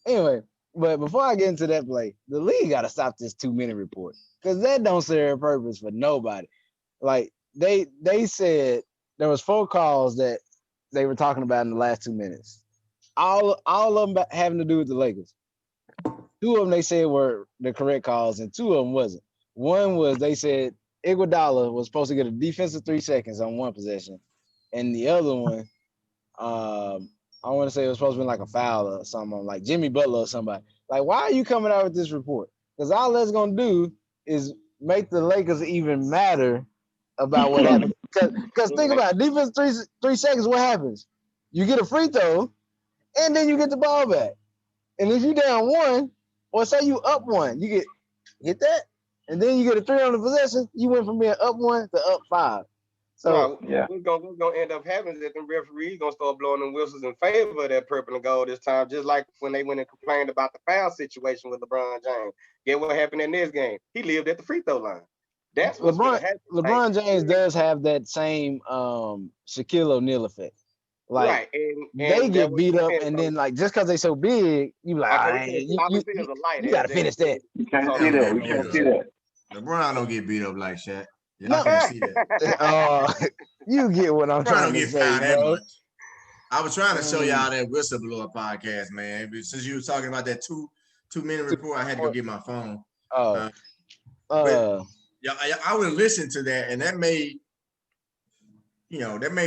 D: Anyway, but before I get into that play, the league got to stop this 2-minute report because that don't serve a purpose for nobody. Like they said there was 4 calls that they were talking about in the last 2 minutes. All of them having to do with the Lakers. 2 of them they said were the correct calls, and 2 of them wasn't. One was they said Iguodala was supposed to get a defensive 3 seconds on one possession, and the other one, I want to say it was supposed to be like a foul or something, like Jimmy Butler or somebody. Like, why are you coming out with this report? Because all that's gonna do is make the Lakers even matter about what happened. Because think about it, defense 3 seconds. What happens? You get a free throw, and then you get the ball back. And if you down 1. Or say you up 1, you get that, and then you get a 3 on the possession. You went from being up 1 to up 5. So
B: what's gonna end up happening is that the referees gonna start blowing them whistles in favor of that purple and gold this time, just like when they went and complained about the foul situation with LeBron James. Get what happened in this game? He lived at the free throw line. That's what's
D: LeBron James does have that same Shaquille O'Neal effect. Like
B: right, and
D: they get beat up, and then like just because they so big, you like, you gotta finish that.
E: You can't see that. We can't see that.
A: LeBron don't get beat up like Shaq. You're not gonna see that.
D: You get what I'm trying to say, bro.
A: I was trying to show y'all that whistleblower podcast, man. But since you was talking about that 2-minute report, I had to go get my phone. I would listen to that, and that may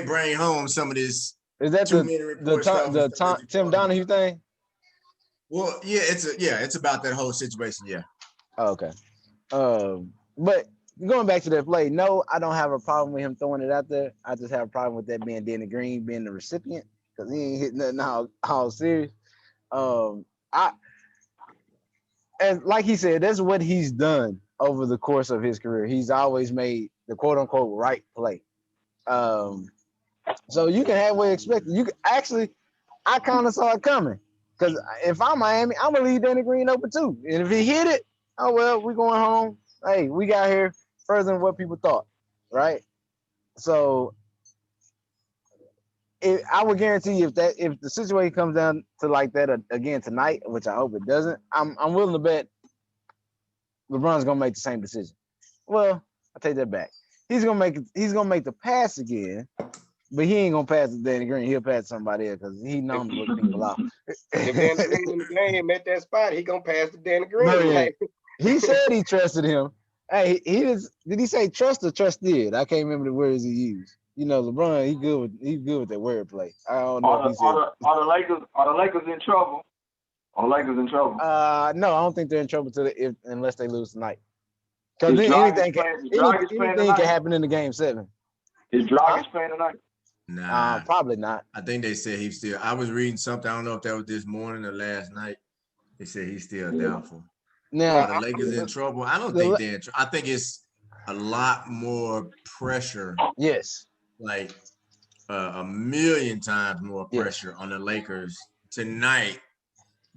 A: bring home some of this.
D: Is that the Tim Donahue thing?
A: Well, yeah, it's about that whole situation. Yeah.
D: Oh, okay. But going back to that play, no, I don't have a problem with him throwing it out there. I just have a problem with that being Danny Green being the recipient because he ain't hitting nothing all serious. And like he said, that's what he's done over the course of his career. He's always made the quote unquote right play. So you can halfway expect it. You can, actually, I kind of saw it coming because if I'm Miami, I'm gonna leave Danny Green open too. And if he hit it, oh well, we're going home. Hey, we got here further than what people thought, right? So I would guarantee you if the situation comes down to like that again tonight, which I hope it doesn't, I'm willing to bet LeBron's gonna make the same decision. Well, I take that back. He's gonna make the pass again, but he ain't gonna pass to Danny Green. He'll pass to somebody else because he knows what people out.
B: If Danny Green in the game at that spot, he gonna pass to Danny Green.
D: No, yeah. He said he trusted him. Hey, did he say trust or trusted? I can't remember the words he used. You know, LeBron, he's good with that wordplay. I don't know.
E: Are the Lakers in trouble? Are the Lakers in trouble?
D: No, I don't think they're in trouble unless they lose tonight. Because then anything can happen in the game 7.
E: Is Dragic playing tonight?
A: Nah,
D: probably not.
A: I think they said he's still. I was reading something. I don't know if that was this morning or last night. They said he's still doubtful.
D: Now,
A: are the Lakers in trouble? I don't think they're in trouble. I think it's a lot more pressure.
D: Yes.
A: Like a million times more pressure on the Lakers tonight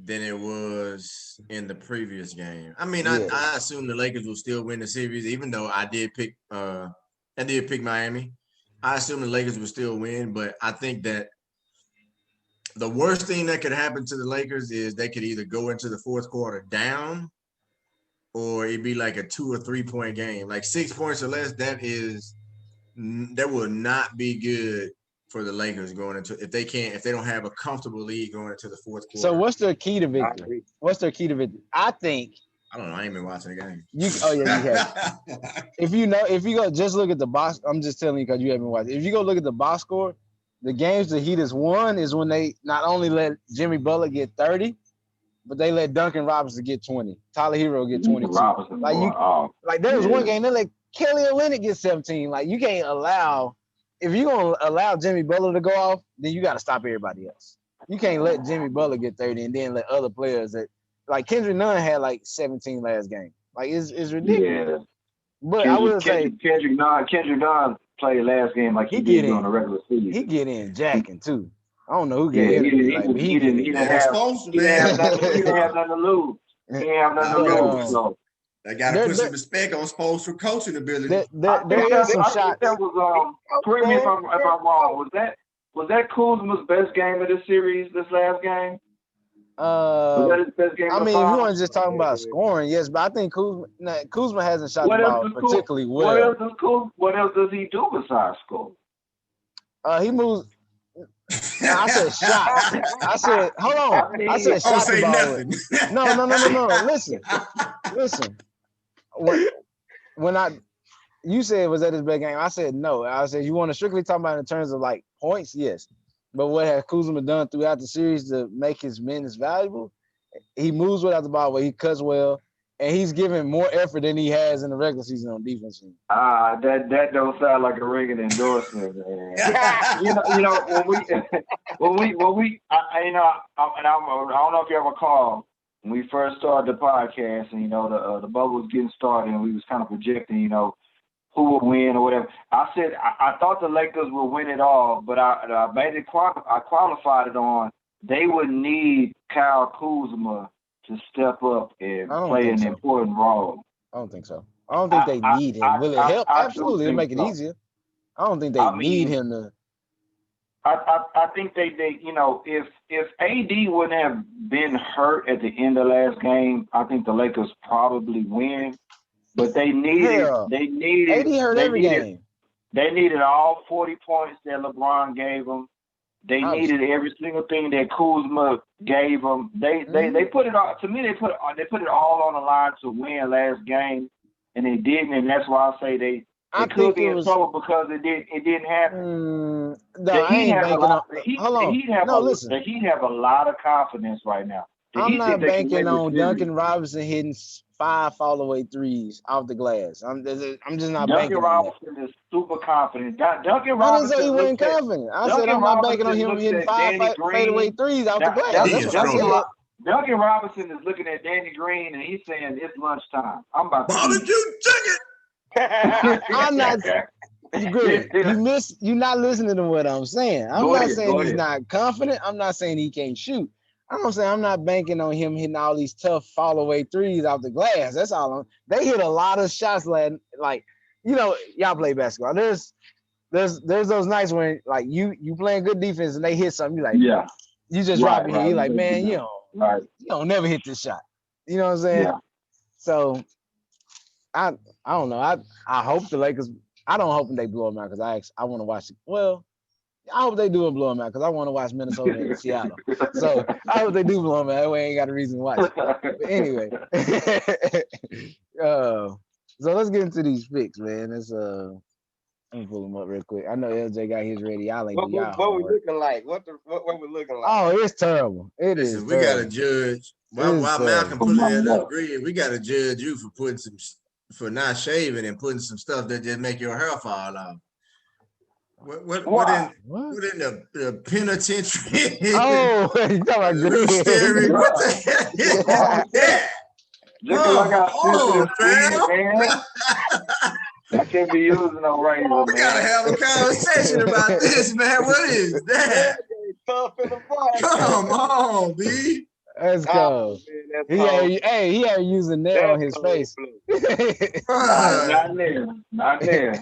A: than it was in the previous game. I mean, I assume the Lakers will still win the series, even though I did pick Miami. I assume the Lakers will still win, but I think that the worst thing that could happen to the Lakers is they could either go into the fourth quarter down or it'd be like a 2 or 3 point game. Like 6 points or less, that will not be good for the Lakers going into if they don't have a comfortable lead going into the fourth quarter.
D: So what's their key to victory? I think
A: I don't know. I ain't been watching the game.
D: You have. If you go just look at the box, I'm just telling you because you haven't watched. If you go look at the box score, the games the Heat has won is when they not only let Jimmy Butler get 30, but they let Duncan Robinson get 20. Tyler Hero get 22. Like there was one game they let Kelly Olynyk get 17. Like you can't allow. If you're gonna allow Jimmy Butler to go off, then you got to stop everybody else. You can't let Jimmy Butler get 30 and then let other players that like Kendrick Nunn had like 17 last game. Like it's ridiculous. Yeah. But I will say
E: Kendrick Nunn played last game like he did on a regular season.
D: He get in jacking too. I don't know who get in.
E: He didn't have nothing to lose. He didn't have nothing to lose. So.
A: I got to put some respect on Spoelstra for coaching ability.
D: There are some shots.
E: That was correct me if I'm wrong. Was that Kuzma's best game of this series? This last game. Was that his best game?
D: I mean, if you want to just talking about scoring, yes, but I think Kuzma hasn't shot the ball particularly well.
E: What else does he do besides score?
D: He moves. I said shot. I said, hold on. I said shot the ball. No. Listen. When you said was that his best game, I said no. I said you want to strictly talk about in terms of like points, yes. But what has Kuzma done throughout the series to make his minutes valuable? He moves without the ball, but he cuts well, and he's giving more effort than he has in the regular season on defense.
E: That don't sound like a ringing endorsement, man. you know when we I don't know if you ever recall when we first started the podcast, and the bubble was getting started, and we was kind of projecting, who would win or whatever. I said I thought the Lakers would win it all, but I qualified it on they would need Kyle Kuzma to step up and play an important role.
D: I don't think so. I don't think they need him. Will it help? Absolutely, it'll make it easier. I don't think they need him to.
E: I think they if AD wouldn't have been hurt at the end of last game, I think the Lakers probably win. But they needed
D: AD hurt every game.
E: They needed all 40 points that LeBron gave them. They needed every single thing that Kuzma gave them. They put it all. To me, they put it all on the line to win last game, and they didn't. And that's why I say they could be in trouble because it didn't happen.
D: The Heat
E: have a lot of confidence right now.
D: I'm not banking on Duncan Robinson hitting 5 fall away threes off the glass. I'm just not
E: Duncan
D: banking on
E: Robinson is super confident. Duncan
D: that. I didn't say he
E: Robinson
D: wasn't confident. I said I'm not banking on him hitting 5 fadeaway threes off the glass. That's what I said.
E: Duncan Robinson is looking at Danny Green and he's saying it's lunchtime. I'm about to
A: barbecue chicken.
D: I'm not. You're not listening to what I'm saying. I'm not saying he's not confident. I'm not saying he can't shoot. I'm saying I'm not banking on him hitting all these tough fall away threes off the glass. That's all. They hit a lot of shots like y'all play basketball. There's those nights when like you playing good defense and they hit something. You like you just drop it here. You like, man, you don't never hit this shot. You know what I'm saying?
E: Yeah.
D: So I don't know. I hope the Lakers. I don't hope they blow them out because I want to watch it. Well, I hope they do blow them out because I want to watch Minnesota and Seattle. So I hope they do blow them out. That way I ain't got a reason to watch it. But anyway, so let's get into these picks, man. Let me pull them up real quick. I know LJ got his ready. Y'all ain't
B: what we looking like? What we looking like?
D: Oh, it's terrible. Listen,
A: we got to judge. While Malcolm putting that up, we got to judge you for not shaving and putting some stuff that just make your hair fall off. What in the penitentiary?
D: Oh, you talking about
A: Green? What the hell is that?
E: Man. I can't be using no razor, man.
A: We gotta have a conversation about this, man. What is that?
B: Tough in the front.
A: Come on, B.
D: Let's go. He had used a nail on his face.
E: Not there.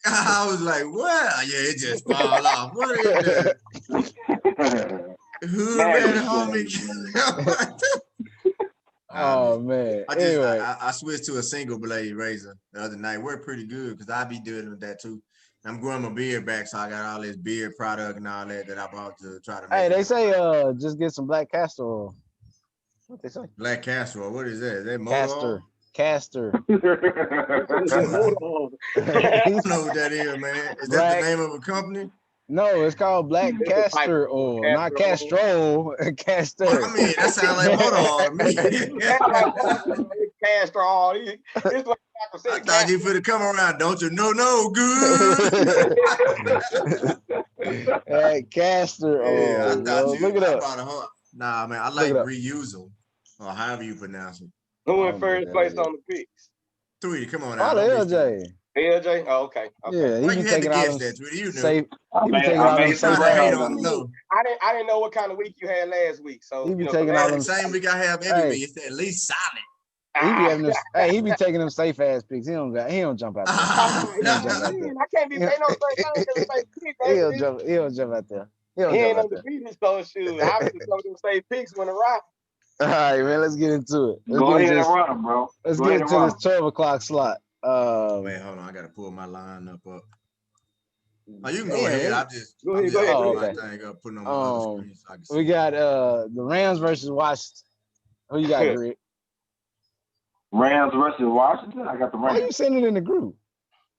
A: I was like, well, yeah, it just fall off. What is that? Who ran homie?
D: Oh man!
A: I switched to a single blade razor the other night. Worked pretty good because I be doing with that too. I'm growing my beard back, so I got all this beard product and all that I bought to try to make.
D: Hey, they say just get some black castor oil. What they say?
A: Black castor oil. What is that? Is that
D: Castor.
A: I don't know what that is, man. Is that the name of a company?
D: No, it's called black castor oil, not Castro. Castor.
A: Well, I mean, that sounds like motor oil.
B: Castor oil. It's like
A: I thought you finna come around, don't you? No, good.
D: Hey, castor oil.
A: Yeah, I thought
D: look it up.
A: Nah, man, I like reusal, or however you pronounce it.
B: Who in first place on the picks?
A: 3, come on
D: now. LJ.
B: LJ? Oh, okay.
D: Yeah,
A: he been taking out that, you
D: safe.
B: I didn't know what kind of week you had last week, so
D: he be taking out
A: the same week I have every week. It's at least solid.
D: He be taking them safe ass picks. He don't jump out there.
B: I can't be paying no safe picks.
D: He'll jump out there.
B: He ain't undefeated, so shoot. Obviously, some of them safe picks win a rock.
D: All right, man. Let's get into it.
E: Go ahead and run them, bro.
D: Let's get into this 12 o'clock slot.
A: Wait, hold on. I gotta pull my line up. Oh, you can go ahead. I'm just
B: go ahead.
A: My thing up, putting on my other screen so I can see.
D: We got the Rams versus Washington. Who you got, Greg?
E: Rams versus Washington. I got the Rams.
D: Why you sending it in the group?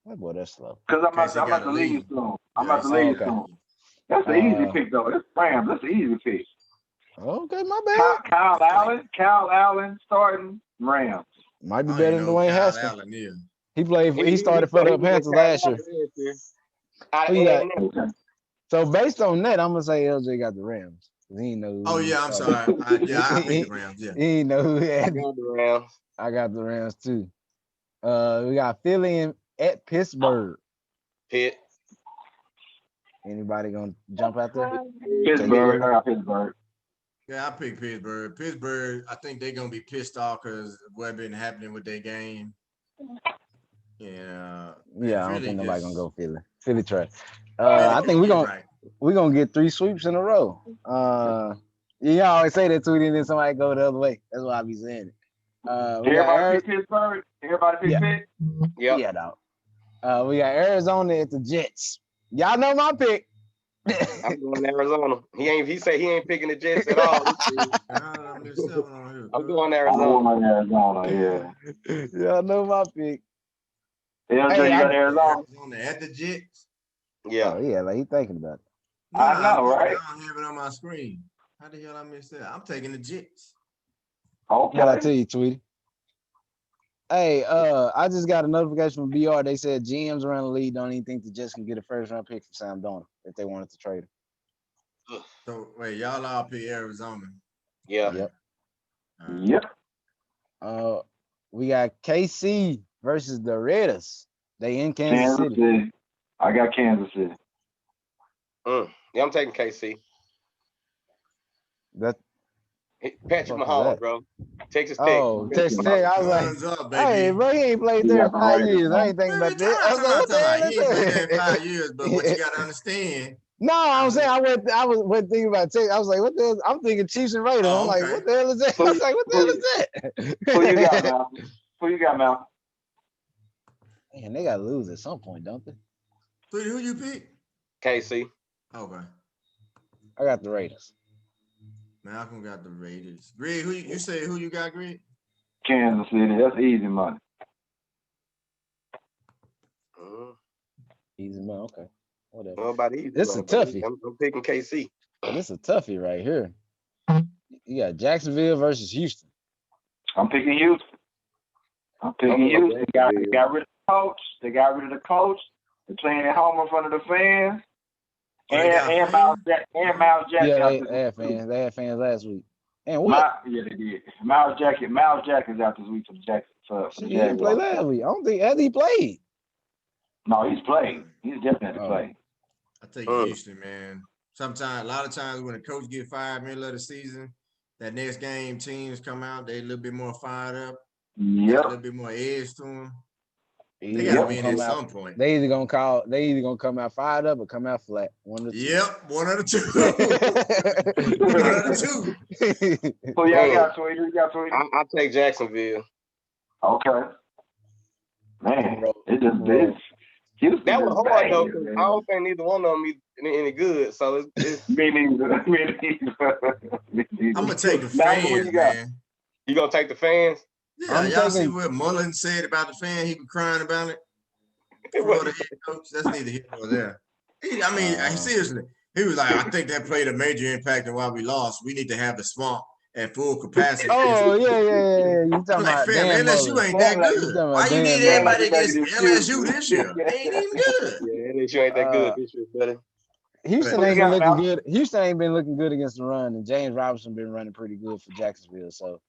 D: That boy, that's slow.
E: Because I'm about to leave soon. That's the easy pick though. It's Rams. That's the easy pick.
D: Okay, my bad.
E: Kyle Allen starting Rams.
D: Might be better than Dwayne Haskins. He started for the Panthers last year. So based on that, I'm gonna say LJ got the Rams. He knows.
A: Oh yeah, I'm sorry. I picked the Rams. Yeah.
D: He didn't know who had
B: the Rams.
D: I got the Rams too. We got Philly at Pittsburgh.
B: Pitt.
D: Anybody gonna jump out there?
E: Pittsburgh. I got Pittsburgh.
A: Yeah, I picked Pittsburgh. Pittsburgh, I think they're gonna be pissed off because what been happening with their game. Yeah.
D: Yeah, I don't think nobody's gonna go Philly. Philly trash. I think we're gonna get 3 sweeps in a row. You always say that too, then somebody go the other way. That's why I be saying it.
E: Everybody pick Pittsburgh. Everybody pick Pitt.
B: Yep.
D: Yeah, dog. We got Arizona at the Jets. Y'all know my pick.
B: I'm going Arizona. He said he ain't picking the Jets at all. I'm going Arizona.
E: Yeah.
D: Y'all know my pick.
E: Yeah, you got Arizona
A: at the Jets.
B: Yeah.
D: Oh, yeah, like he thinking about it.
E: I know, right?
A: I don't have it on my screen. How the hell I missed that? I'm taking the Jets.
C: Okay.
D: What I tell you, Tweety? Hey, I just got a notification from BR. They said GMs around the league don't even think the Jets can get a first-round pick for Sam Darnold if they wanted to trade him.
A: So wait, y'all all pick Arizona.
B: Yeah.
D: Yep.
C: Yep.
D: We got KC versus the Raiders. They in Kansas City.
C: I got Kansas City.
B: Yeah, I'm taking KC.
D: That
B: Patrick Mahomes, bro. Texas Tech.
D: Oh, Texas Tech. I was like, hey, bro, he ain't played there in 5 years. I ain't thinking about that. I was like, what the hell is that?
A: He ain't played there in 5 years, but what you got to understand.
D: No, I'm saying I was thinking about Texas. I was like, what the hell? I'm thinking Chiefs and Raiders. I'm like, what the hell is that? I was like, what the hell is that?
C: Who you got, Mal?
D: Man, they got to lose at some point, don't they?
A: Who you pick?
B: KC.
A: Okay.
D: I got the Raiders.
A: Malcolm got the Raiders. Greg, you say who you got, Greg?
C: Kansas City. That's easy money.
D: Easy money. Okay. Whatever.
B: Well, about easy.
D: This is a toughie.
B: I'm picking KC.
D: This is a toughie right here. You got Jacksonville versus Houston.
C: I'm picking Houston. They got rid of the coach. They're playing at home in front of the fans. And Miles Jackson.
D: Yeah, they had fans. They had fans last week. And what?
C: Yeah, they did. Miles Jackson's out this week for the Jaguars.
D: He didn't play last week. I don't think has he played.
C: No, he's played. He's definitely played.
A: I take Houston, man. A lot of times when a coach get fired middle of the season, that next game teams come out, they a little bit more fired up.
C: Yep.
A: A little bit more edge to them. They got to win at some point.
D: They either gonna come out fired up or come out flat. One of the two.
A: Yep, one of the two. One of the two.
C: So you got Tweety.
B: I'll take Jacksonville.
C: Okay. Man, it just did.
B: That was hard though. I don't think neither one of them any good. So it's
C: me neither.
A: I'm gonna take the fans, man.
B: You gonna take the fans?
A: Yeah, y'all see what Mullen said about the fan? He was crying about it. For the head coach, that's neither here nor there. Seriously, he was like, I think that played a major impact in why we lost. We need to have the swamp at full capacity.
D: Oh, yeah. You talking
A: about man, LSU ain't that good. Why you need everybody against LSU this year? They ain't even good.
B: Yeah, LSU ain't that good this year, buddy.
D: Houston ain't been looking good. Houston ain't been looking good against the run, and James Robinson been running pretty good for Jacksonville. So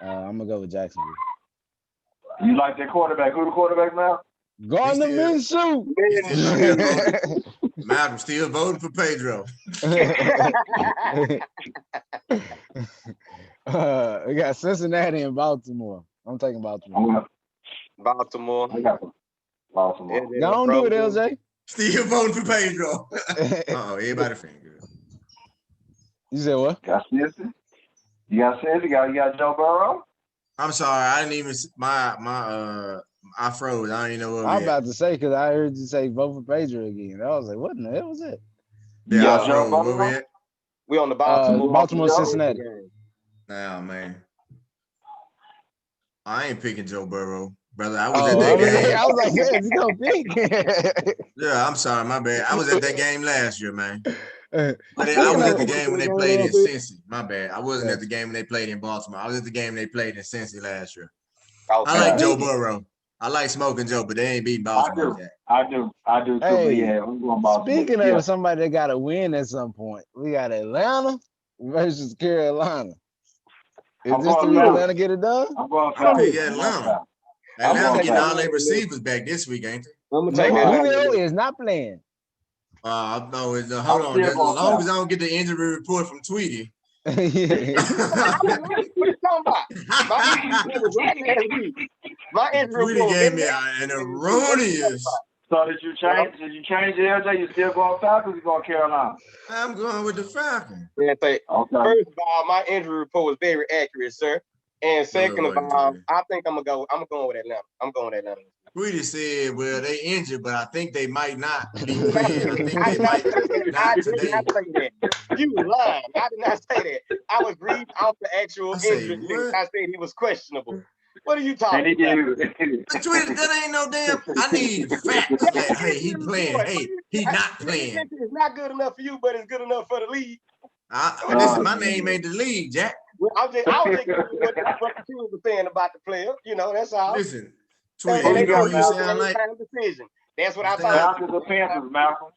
D: I'm gonna go with Jacksonville.
C: You like that quarterback? Who the quarterback now?
D: Gardner Minshew.
A: Malcolm still voting for Pedro.
D: We got Cincinnati and Baltimore. I'm taking Baltimore.
B: Baltimore.
C: I got Baltimore.
D: Don't do it, LJ.
A: Still voting for Pedro. Everybody feeling good.
D: You said what?
C: Got Cincy. You got Cincy. You got Joe Burrow.
A: I'm sorry, I didn't even I froze. I don't even know what
D: I'm about to say because I heard you say vote for Pedro again. I was like, what in the hell was that?
A: Yeah, I froze.
B: We on the Baltimore
D: Cincinnati.
A: Nah, man. I ain't picking Joe Burrow, brother. I was at that game.
D: I was like, yeah, you gonna pick?
A: Yeah, I'm sorry, my bad. I was at that game last year, man. I was at the game when they played in Cincy. My bad. I wasn't at the game when they played in Baltimore. I was at the game when they played in Cincy last year. I like Joe Burrow. I like smoking Joe, but they ain't beating Baltimore yet.
C: I do too. Hey, yeah, I'm going Baltimore.
D: Speaking of somebody that got to win at some point, we got Atlanta versus Carolina. Is this the week Atlanta get it done?
C: I'm going
A: Atlanta. Atlanta getting all their receivers back this week, ain't they?
B: I'm gonna take that.
D: Julio is not playing.
A: No, hold on. As long as I don't get the injury report from Tweety.
B: What are you talking about? My injury
A: Tweety gave me an erroneous.
C: So did you change the LJ? You still going Falcons or you going Carolina?
A: I'm going with the Falcons.
B: Yeah, first of all, my injury report was very accurate, sir. And second of all, I think I'm going with Atlanta. I'm going with Atlanta.
A: Tweety said, well, they injured, but I think they might not be playing. I did not say
B: that. You lying. I did not say that. I was reading off the actual injury. I said he was questionable. What are you talking about?
A: Tweety, that ain't no damn. I need facts. Like, hey, he playing. Hey, he not playing.
B: It's not good enough for you, but it's good enough for the league.
A: Listen, my name ain't the league, Jack.
B: I was just what the team was saying about the player. You know, that's all.
A: Listen, Tweety, you know who you sound like?
B: Decision. That's what I
E: thought. Falcons or Panthers, Malcolm.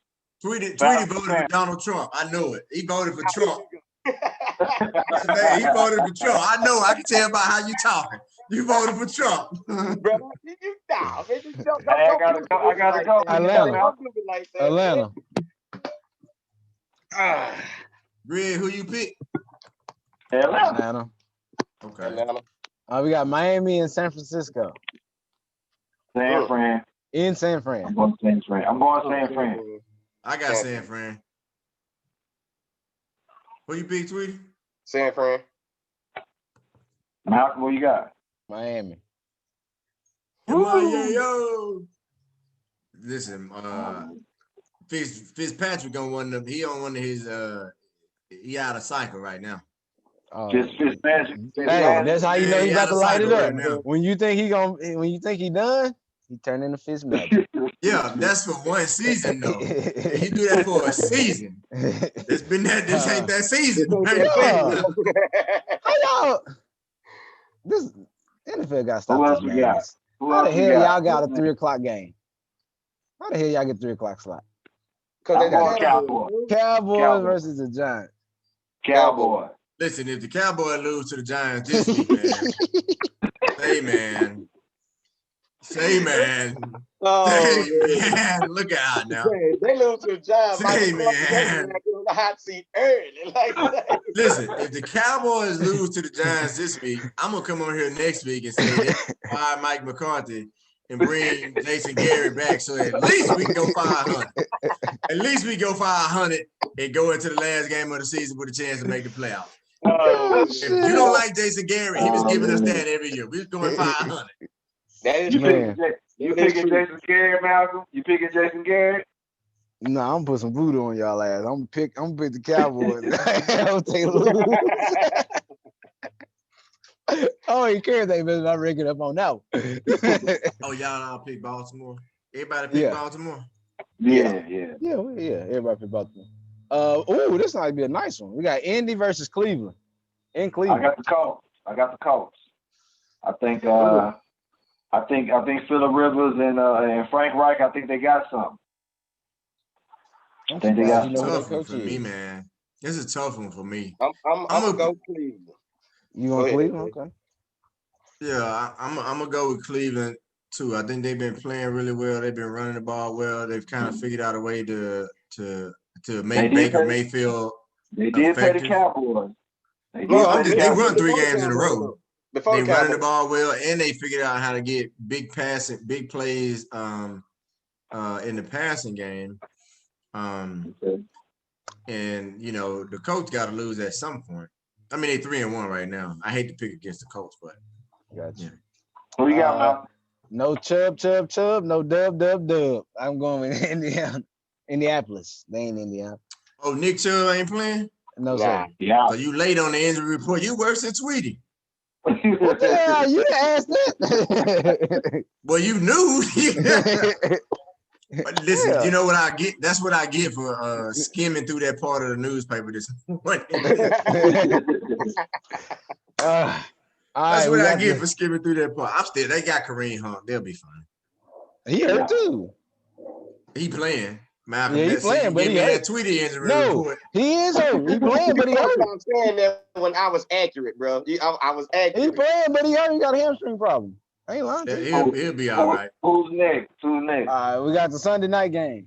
A: Tweety voted for Donald Trump. I know it. He voted for Trump. Man, he voted for Trump. I know. I can tell by how you talking. You voted for Trump.
B: Brother, you stop.
E: I gotta go.
D: Atlanta.
A: Greg, who you pick?
D: Atlanta.
A: Okay.
B: Atlanta.
D: We got Miami and San Francisco.
E: San Fran.
D: In San Fran.
E: I'm going San Fran.
A: I got San Fran. Who you pick, Tweety?
B: San Fran.
E: Malcolm, what you got?
D: Miami.
A: Yo. Listen, Fitzpatrick on one of them. He on one of his he out of cycle right now.
E: Just Fitzpatrick.
D: Hey, that's how you know he about to light it up. Right, when you think he done, he turned into Fitzmagic.
A: Yeah, that's for one season though. He do that for a season. It's been that. This ain't that season.
D: How y'all? This NFL got to stop this madness. How the hell y'all got a 3:00 game? How the hell y'all get 3:00 slot?
E: Because they got
D: Cowboys versus the Giants.
E: Cowboys.
A: Listen, if the Cowboys lose to the Giants this week, man. Say, man. Look out now.
B: They lose to the Giants.
A: Say, man.
B: On the hot seat early.
A: Listen, if the Cowboys lose to the Giants this week, I'm gonna come on here next week and say fire Mike McCarthy and bring Jason Garrett back, so at least we can go 500. At least we go 500 and go into the last game of the season with a chance to make the playoffs. If you don't like Jason Garrett, he was giving us that every year. We was going 500.
B: That is
E: you picking Jason Garrett, Malcolm? You picking Jason Garrett?
D: No, I'm gonna put some voodoo on y'all ass. I'm gonna pick the Cowboys. I'm take Oh, he cares they better not rig it up on that one.
A: Oh, y'all all pick Baltimore? Everybody pick Baltimore?
E: Yeah.
D: Everybody pick Baltimore. This might be a nice one. We got Indy versus Cleveland. In Cleveland.
E: I got the Colts. I think Phillip Rivers and Frank Reich, I think they got something.
A: I think they got something for me, man. This is a tough one for me.
B: I'm gonna go Cleveland.
D: You want Cleveland? Okay.
A: Yeah, I'm gonna go with Cleveland too. I think they've been playing really well. They've been running the ball well. They've kind of figured out a way to make Baker Mayfield.
E: They did play the Cowboys.
A: They run 3 games in a row. They running the ball well, and they figured out how to get big plays in the passing game. And you know the Colts got to lose at some point. I mean, they're 3-1 right now. I hate to pick against the Colts, but
D: gotcha.
E: Who you got, man?
D: No Chubb, no Dub. I'm going with Indianapolis. They ain't Indiana.
A: Oh, Nick Chubb ain't playing?
D: No, sir.
E: Yeah.
A: So you late on the injury report. You worse than Tweety.
D: What the hell? You asked that.
A: Well, you knew. But listen, you know what I get? That's what I get for skimming through that part of the newspaper this morning. That's what I get for skimming through that part. They got Kareem Hunt. They'll be fine.
D: He hurt too.
A: He playing. Malcolm,
D: he playing, but he hurt.
A: Tweety injury report.
D: He is hurt. He playing, but he hurt.
B: I'm saying that when I was accurate, bro. I was accurate.
D: He playing, but he hurt. He got a hamstring problem. I ain't lying.
A: He'll be all right.
E: Who's next?
D: All right, we got the Sunday night game.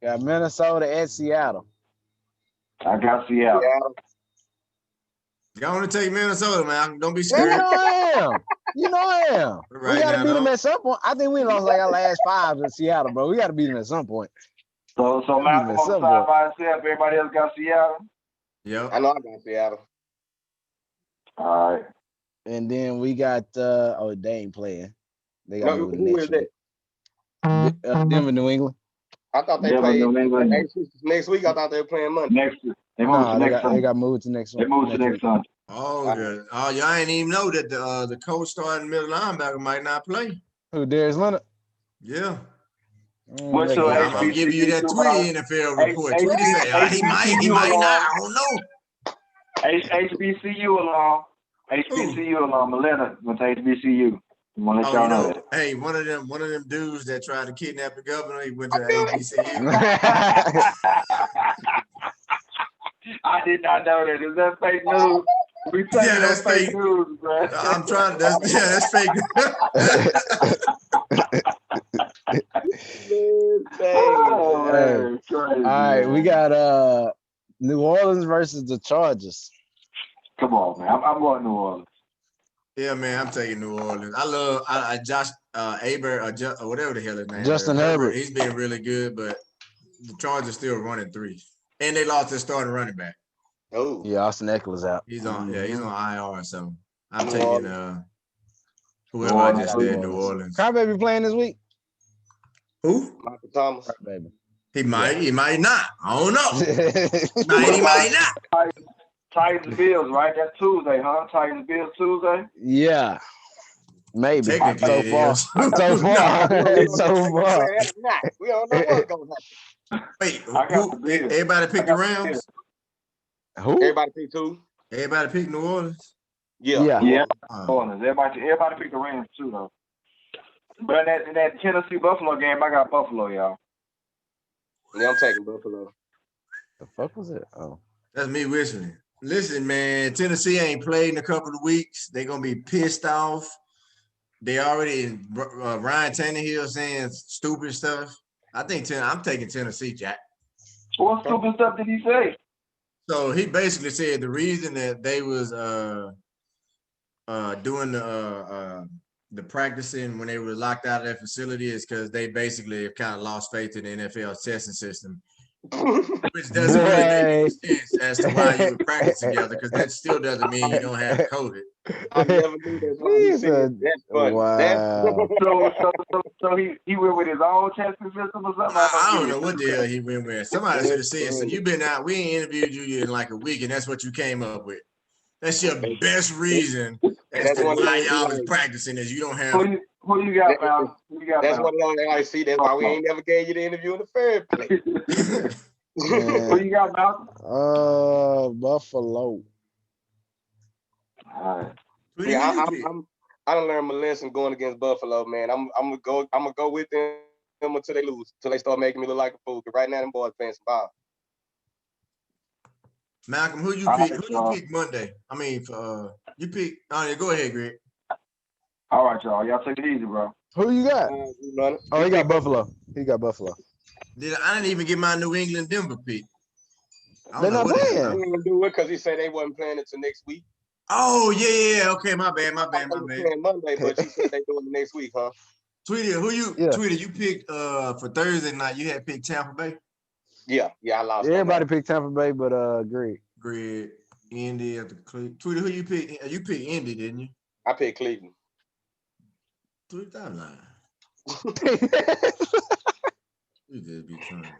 D: Got Minnesota at Seattle.
E: I got Seattle.
A: Y'all want to take Minnesota, man? Don't be scared.
D: You know I am. Right, we got to beat them at some point. I think we lost like our last 5 in Seattle, bro. We got to beat them at some point.
E: So Malcolm on side by himself. Everybody else got Seattle?
A: Yep.
B: I know I got Seattle.
E: All right.
D: And then we got they ain't playing. They got
B: who is that?
D: Denver, New England.
B: I thought they played next week. I thought they were playing Monday.
E: Next week. They got
D: moved to next week.
E: They moved to next Sunday.
A: Oh, good. Oh, y'all ain't even know that the coach starting middle linebacker might not play.
D: Who, Darius Leonard?
A: Yeah.
E: I'm gonna
A: give you that Tweety NFL report. Tweety say he might not. I don't know.
E: HBCU alum. HBCU alum. Melena went to HBCU. Want to let y'all know that.
A: Hey, one of them dudes that tried to kidnap the governor, he went to HBCU.
E: I did not know that. Is that fake news? We taking that's fake news, bro.
A: I'm trying. That's fake.
D: All right, we got New Orleans versus the Chargers.
E: Come on, man. I'm going New Orleans.
A: Yeah, man, I'm taking New Orleans. I love Josh Aber or whatever the hell his name is.
D: Justin Herbert.
A: He's been really good, but the Chargers still running 3. And they lost their starting running back.
B: Oh.
D: Yeah, Austin Ekeler's out.
A: He's on IR or something. I'm taking whoever I just said, New Orleans.
D: Crybaby playing this week?
A: Who?
B: Michael Thomas.
D: Crybaby.
A: He might not. I don't know. He might not.
E: Titans Bills, right? That's Tuesday, huh? Titans Bills Tuesday?
D: Yeah. Maybe.
A: Technically,
D: so far.
B: We don't know what's going to happen.
A: Wait, everybody pick the Rams?
D: Who?
B: Everybody pick 2.
A: Everybody pick New Orleans?
B: Yeah.
E: Everybody pick the Rams too, though. But in that Tennessee-Buffalo game, I got Buffalo, y'all.
B: Yeah, I'm taking Buffalo.
D: The fuck was it? Oh.
A: That's me whistling. Listen, man, Tennessee ain't played in a couple of weeks. They're going to be pissed off. They already, Ryan Tannehill saying stupid stuff. I'm taking Tennessee, Jack.
E: What stupid stuff did he say?
A: So he basically said the reason that they was doing the practicing when they were locked out of that facility is because they basically have kind of lost faith in the NFL's testing system. Which doesn't really make any sense as to why you would practice together, because that still doesn't mean you don't have COVID.
B: I never knew that. That's funny.
D: Wow.
E: So he went with his own testing system or something?
A: I don't know what the hell he went with. Somebody should have said, so you've been out, we ain't interviewed you in like a week, and that's what you came up with. That's your best reason as to why y'all was practicing is you don't have.
E: Who you got, man?
B: That's what I see. That's why we ain't never gave you the interview in the first place.
E: Who you got, Malcolm?
D: Buffalo.
E: All right.
B: Yeah, I don't learn my lesson going against Buffalo, man. I'm gonna go with them until they lose, until they start making me look like a fool. Because right now them boys playing some ball.
A: Malcolm, who you pick? Who you pick Monday? I mean, you pick. Oh yeah, go ahead, Greg.
E: All right, y'all. Y'all take it easy, bro.
D: Who you got? Oh, he got Buffalo. He got Buffalo.
A: I didn't even get my New England Denver pick.
D: They're not playing.
B: They didn't do it because he said they wasn't playing until next week.
A: Oh yeah. Okay, my bad.
B: Playing Monday, but you said they doing it next week, huh?
A: Tweety, Tweety, you picked for Thursday night. You had picked Tampa Bay.
B: Yeah, I lost.
D: Everybody picked Tampa Bay, but Greg,
A: Indy at the Cleveland. Tweety, who you picked? You picked Indy, didn't you?
B: I picked Cleveland.
A: Tweety, that line. You just be trying.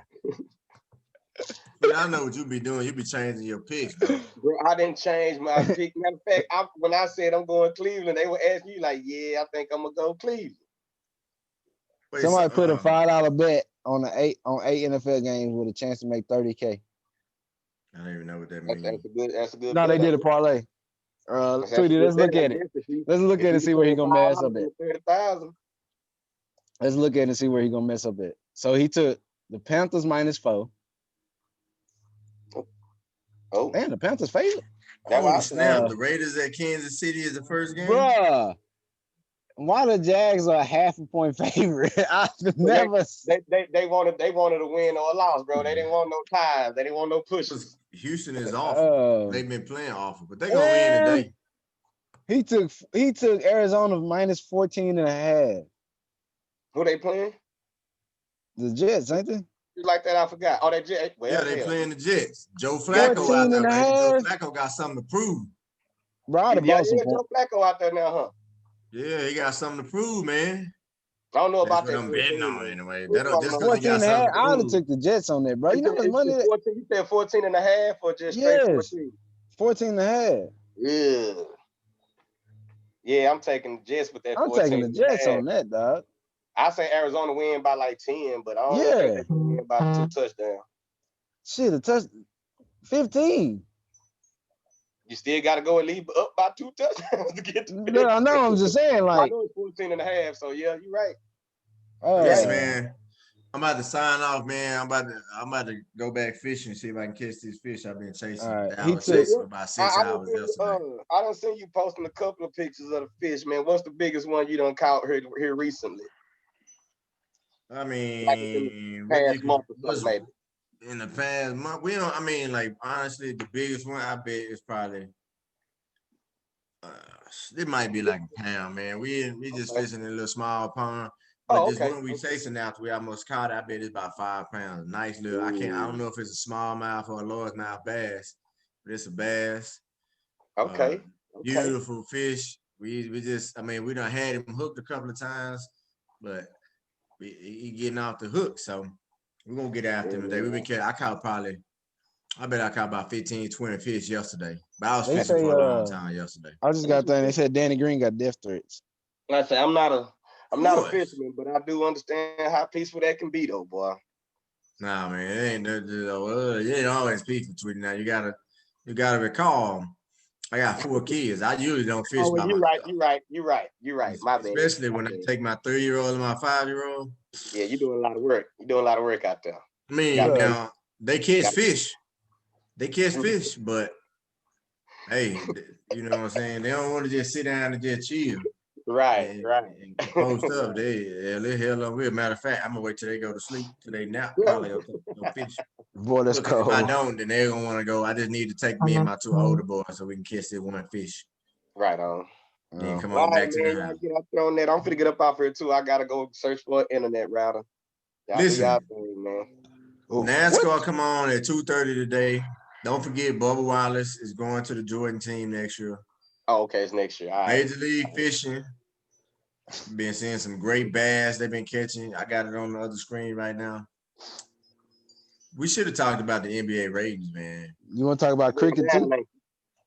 A: I know what you be doing. You be changing your picks, bro.
B: I didn't change my pick. Matter of fact, when I said I'm going Cleveland, they were asking you like, "Yeah, I think I'm gonna go Cleveland."
D: Somebody put a $5 bet on eight NFL games with a chance to make $30K.
A: I don't even know what that means.
B: That's a good.
D: No, they did a parlay. Tweety, let's look at it. Let's look at it and see where he's gonna mess up at.
B: 30,000.
D: Let's look at it and see where he's gonna mess up at. So he took the Panthers -4.
B: Oh,
D: and the Panthers favorite.
A: Oh snap! The Raiders at Kansas City is the first game.
D: Bruh, why the Jags are a half a point favorite? I've never.
B: They wanted to win or a loss, bro. They didn't want no ties. They didn't want no pushes.
A: Houston is awful. They've been playing awful, but they're gonna win today.
D: He took Arizona -14.5.
B: Who they playing?
D: The Jets, ain't they?
B: Like that, I forgot. Oh, they Jets. Well,
A: yeah, they playing the Jets. Joe Flacco out there, man. Joe Flacco got something to prove.
D: Bro,
B: Joe Flacco out there now, huh?
A: Yeah, he got something to prove, man.
B: I don't know about that.
A: I'm betting on anyway. That'll just
D: 14.5. I would have took the Jets on that, bro. You know how much money?
B: 14, you said 14.5 or just straight 14?
D: 14.5.
B: Yeah. Yeah, I'm taking the Jets with that.
D: I'm taking the Jets on that, dog.
B: I say Arizona win by like 10, but I don't think they win by 2 touchdowns.
D: Shit, 15.
B: You still got to go and leave up by 2 touchdowns to get to
D: No, I know. I'm just saying, like,
B: I know it's 14 and a half. So yeah, you're right.
A: Yes, man. I'm about to sign off, man. I'm about to go back fishing, see if I can catch these fish I've been chasing. I was chasing for about 6 hours yesterday.
B: I done seen you posting a couple of pictures of the fish, man. What's the biggest one you done caught here recently?
A: I mean,
B: like in the past month or so, maybe.
A: In the past month, we don't. I mean, like honestly, the biggest one I bet is probably. It might be like a pound, man. We just fishing in a little small pond. But this one we chasing after we almost caught, I bet it's about 5 pounds. Nice little. I don't know if it's a smallmouth or a largemouth bass, but it's a bass.
B: Okay.
A: Beautiful fish. We just, I mean, we done had him hooked a couple of times, but he getting off the hook. So we're gonna get after him today. I bet I caught about 15, 20 fish yesterday. But I was fishing for a long time yesterday.
D: I just got that. They said Danny Green got death threats.
B: Like I say, I'm not a fisherman, but I do understand how peaceful that can be, though, boy.
A: Nah, man, it ain't it ain't always peaceful between now. You gotta recall, I got 4 kids. I usually don't fish by myself.
B: You're right. My bad.
A: Especially when I take my 3-year-old and my 5-year-old.
B: Yeah, you're doing a lot of work. You're doing a lot of work out there.
A: I mean, now they catch fish. They catch fish, but hey, you know what I'm saying? They don't want to just sit down and just chill.
B: Right.
A: And post up. They hell on real. Matter of fact, I'm gonna wait till they go to sleep, till they nap, probably go fish.
D: Boy, that's cold.
A: If I don't, then they're gonna want to go. I just need to take me and my 2 older boys so we can catch that one fish.
B: Right on.
A: Then come on back to the house.
B: I'm finna get up off here too. I gotta go search for an internet router.
A: Listen,
B: man.
A: NASCAR come on at 2:30 today. Don't forget, Bubba Wallace is going to the Jordan team next year.
B: Oh, okay, it's next year. All right.
A: Major League Fishing. Been seeing some great bass they've been catching. I got it on the other screen right now. We should have talked about the NBA ratings, man.
D: You want to talk about cricket too?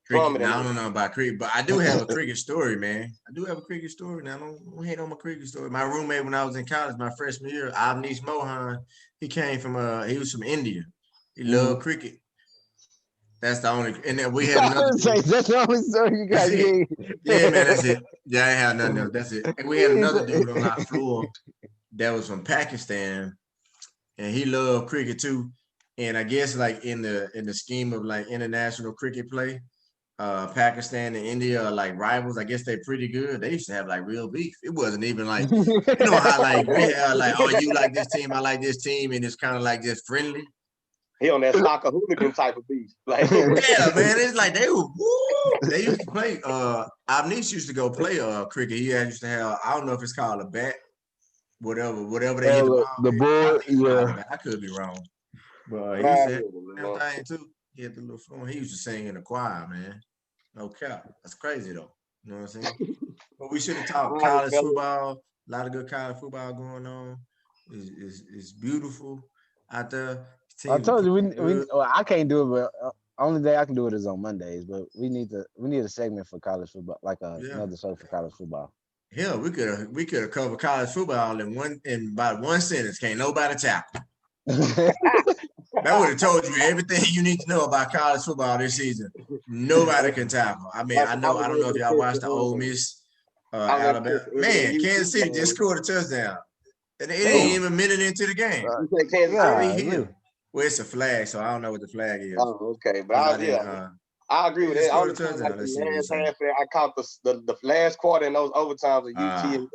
A: Cricket. Now, I don't know about cricket, but I do have a cricket story, man. I do have a cricket story. Now, don't hate on my cricket story. My roommate when I was in college, my freshman year, Avnish Mohan, he came from he was from India. He loved cricket. That's the only, and then we had another.
D: That's the only story you got.
A: Yeah, man, that's it. Yeah, I ain't have nothing else. That's it. And we had another dude on our floor that was from Pakistan, and he loved cricket too. And I guess like in the scheme of like international cricket play, Pakistan and India are like rivals. I guess they're pretty good. They used to have like real beef. It wasn't even like, you know how like we have like, oh, you like this team, I like this team, and it's kind of like just friendly.
B: He on that soccer hooligan type of beef. Like,
A: yeah, man, it's like they used to play. Avnish used to go play cricket. He used to have, I don't know if it's called a bat, whatever they hit
D: the ball. Yeah,
A: I could be wrong, but he said everything too. He had the little phone. He used to sing in the choir, man. No cap. That's crazy though. You know what I'm saying? But we should have talked college football. A lot of good college football going on. It's beautiful out there.
D: I told you I can't do it, but only day I can do it is on Mondays. But we need a segment for college football, like another show for college football.
A: Hell, we could have covered college football in about one sentence. Can't nobody tackle. That would have told you everything you need to know about college football this season. Nobody can tackle. I mean, I don't know if y'all watched the Ole Miss Alabama. Man, Kansas City just scored a touchdown. And it ain't even a minute into the game. Well, it's a flag, so I don't know what the flag is.
B: Oh, okay. But I agree with that. I caught the last quarter in those overtimes of UT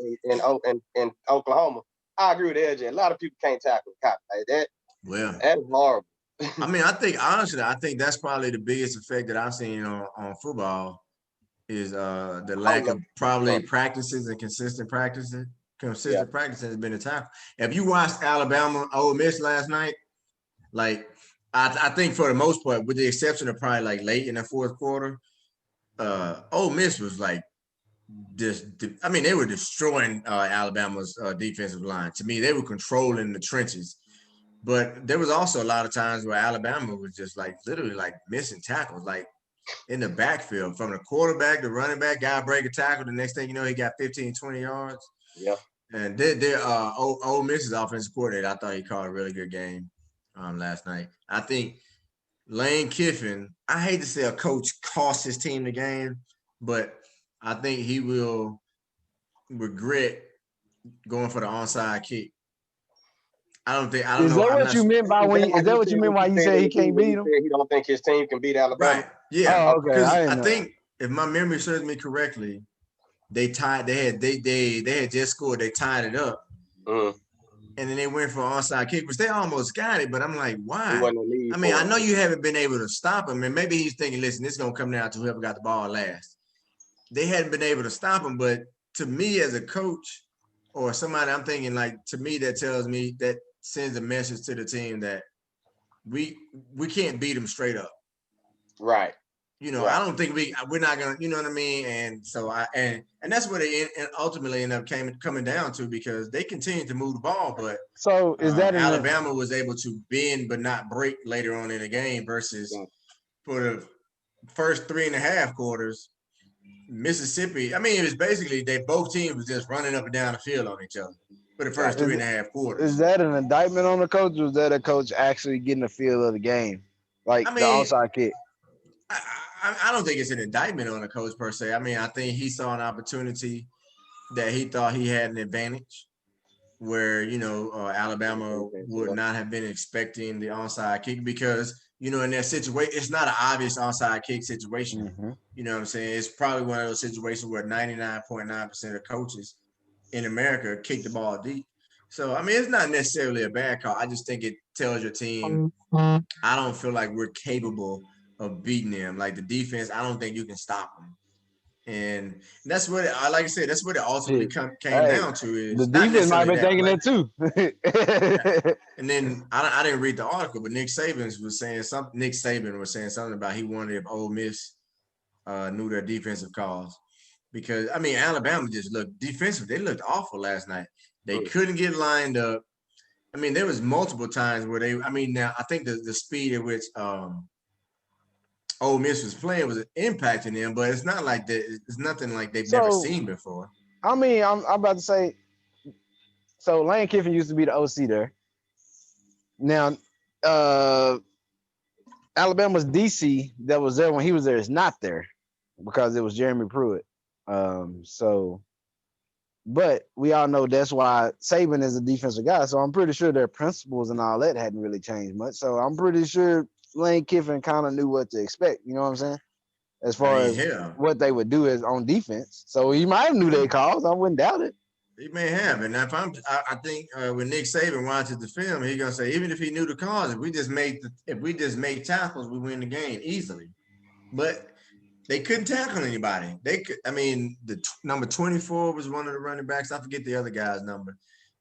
B: and Oklahoma. I agree with LJ. A lot of people can't tackle cop like that.
A: Well,
B: that's horrible.
A: I mean, I think that's probably the biggest effect that I've seen on football is the lack of probably practices and consistent practicing. Practicing has been a tackle. If you watched Alabama Ole Miss last night, like I think for the most part, with the exception of probably like late in the fourth quarter, Ole Miss was like they were destroying Alabama's defensive line. To me, they were controlling the trenches. But there was also a lot of times where Alabama was just like literally like missing tackles, like in the backfield from the quarterback, the running back, guy break a tackle. The next thing you know, he got 15, 20 yards.
B: Yeah.
A: And Ole Miss's offensive coordinator, I thought he called a really good game last night. I think Lane Kiffin, I hate to say a coach cost his team the game, but I think he will regret going for the onside kick. I don't know.
D: Is that what you meant by when? Is that what you meant why you said he can't beat him?
B: He don't think his team can beat Alabama.
A: Right. Yeah.
D: Oh, okay.
A: Because I think if my memory serves me correctly, they had just scored. They tied it up. And then they went for an onside kick, which they almost got it. But I'm like, why? I mean, I know you haven't been able to stop him, and maybe he's thinking, listen, this is gonna come down to whoever got the ball last. They hadn't been able to stop him, but to me as a coach or somebody, I'm thinking like, to me, that tells me, that sends a message to the team that we can't beat them straight up.
B: Right.
A: You know, right. I don't think we're not gonna, you know what I mean? And so and that's what they ultimately end up coming down to, because they continued to move the ball, but
D: so is that
A: Alabama was able to bend but not break later on in the game, versus for the first 3.5 quarters, Mississippi. I mean, it was basically both teams was just running up and down the field on each other for the first 3.5 quarters.
D: Is that an indictment on the coach, or is that a coach actually getting the feel of the game, like the onside kick?
A: I don't think it's an indictment on the coach per se. I mean, I think he saw an opportunity that he thought he had an advantage, where, you know, Alabama would not have been expecting the onside kick, because, you know, in that situation, it's not an obvious onside kick situation. You know what I'm saying? It's probably one of those situations where 99.9% of coaches in America kick the ball deep. So, I mean, it's not necessarily a bad call. I just think it tells your team, I don't feel like we're capable of beating them. Like the defense, I don't think you can stop them. And that's what like I said, that's what it ultimately came down to. Is
D: the defense might be thinking that too.
A: And then I didn't read the article, but Nick Saban was saying something about he wondered if Ole Miss knew their defensive calls, because I mean, Alabama just looked defensive. They looked awful last night. They couldn't get lined up. I mean, there was multiple times where now I think the speed at which Ole Miss was playing was impacting them, but it's not like that. It's nothing like they've never seen before.
D: I mean, I'm about to say, so Lane Kiffin used to be the OC there. Now, Alabama's DC that was there when he was there is not there, because it was Jeremy Pruitt. But we all know that's why Saban is a defensive guy. So I'm pretty sure their principles and all that hadn't really changed much. So I'm pretty sure Lane Kiffin kind of knew what to expect. You know what I'm saying? As far as what they would do is on defense. So he might have knew their calls. I wouldn't doubt it.
A: He may have. And I think when Nick Saban watches the film, he's gonna say, even if he knew the calls, if we just made tackles, we win the game easily. But they couldn't tackle anybody. I mean, the number 24 was one of the running backs. I forget the other guy's number.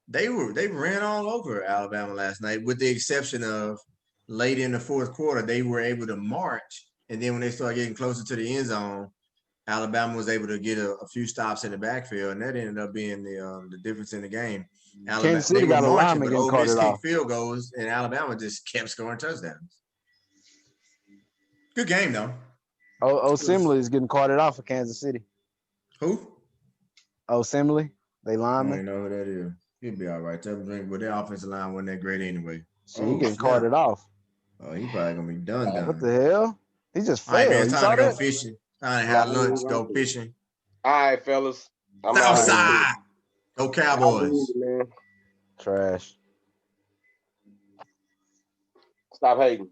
A: They ran all over Alabama last night, with the exception of late in the fourth quarter, they were able to march. And then when they started getting closer to the end zone, Alabama was able to get a few stops in the backfield, and that ended up being the difference in the game.
D: Kansas City got a lineman getting carted off.
A: Field goals, and Alabama just kept scoring touchdowns. Good game though.
D: Osemele is getting carted off for Kansas City.
A: Who?
D: Osemele, they lineman.
A: I don't know who that is. He'll be all right. But their offensive line wasn't that great anyway.
D: So he getting carted off.
A: Oh, he probably gonna be done.
D: What the hell? He just failed.
A: All right, man, time to go fishing. Time to have lunch, go fishing.
B: All right, fellas.
A: Southside. Go Cowboys.
D: Trash.
B: Stop hating.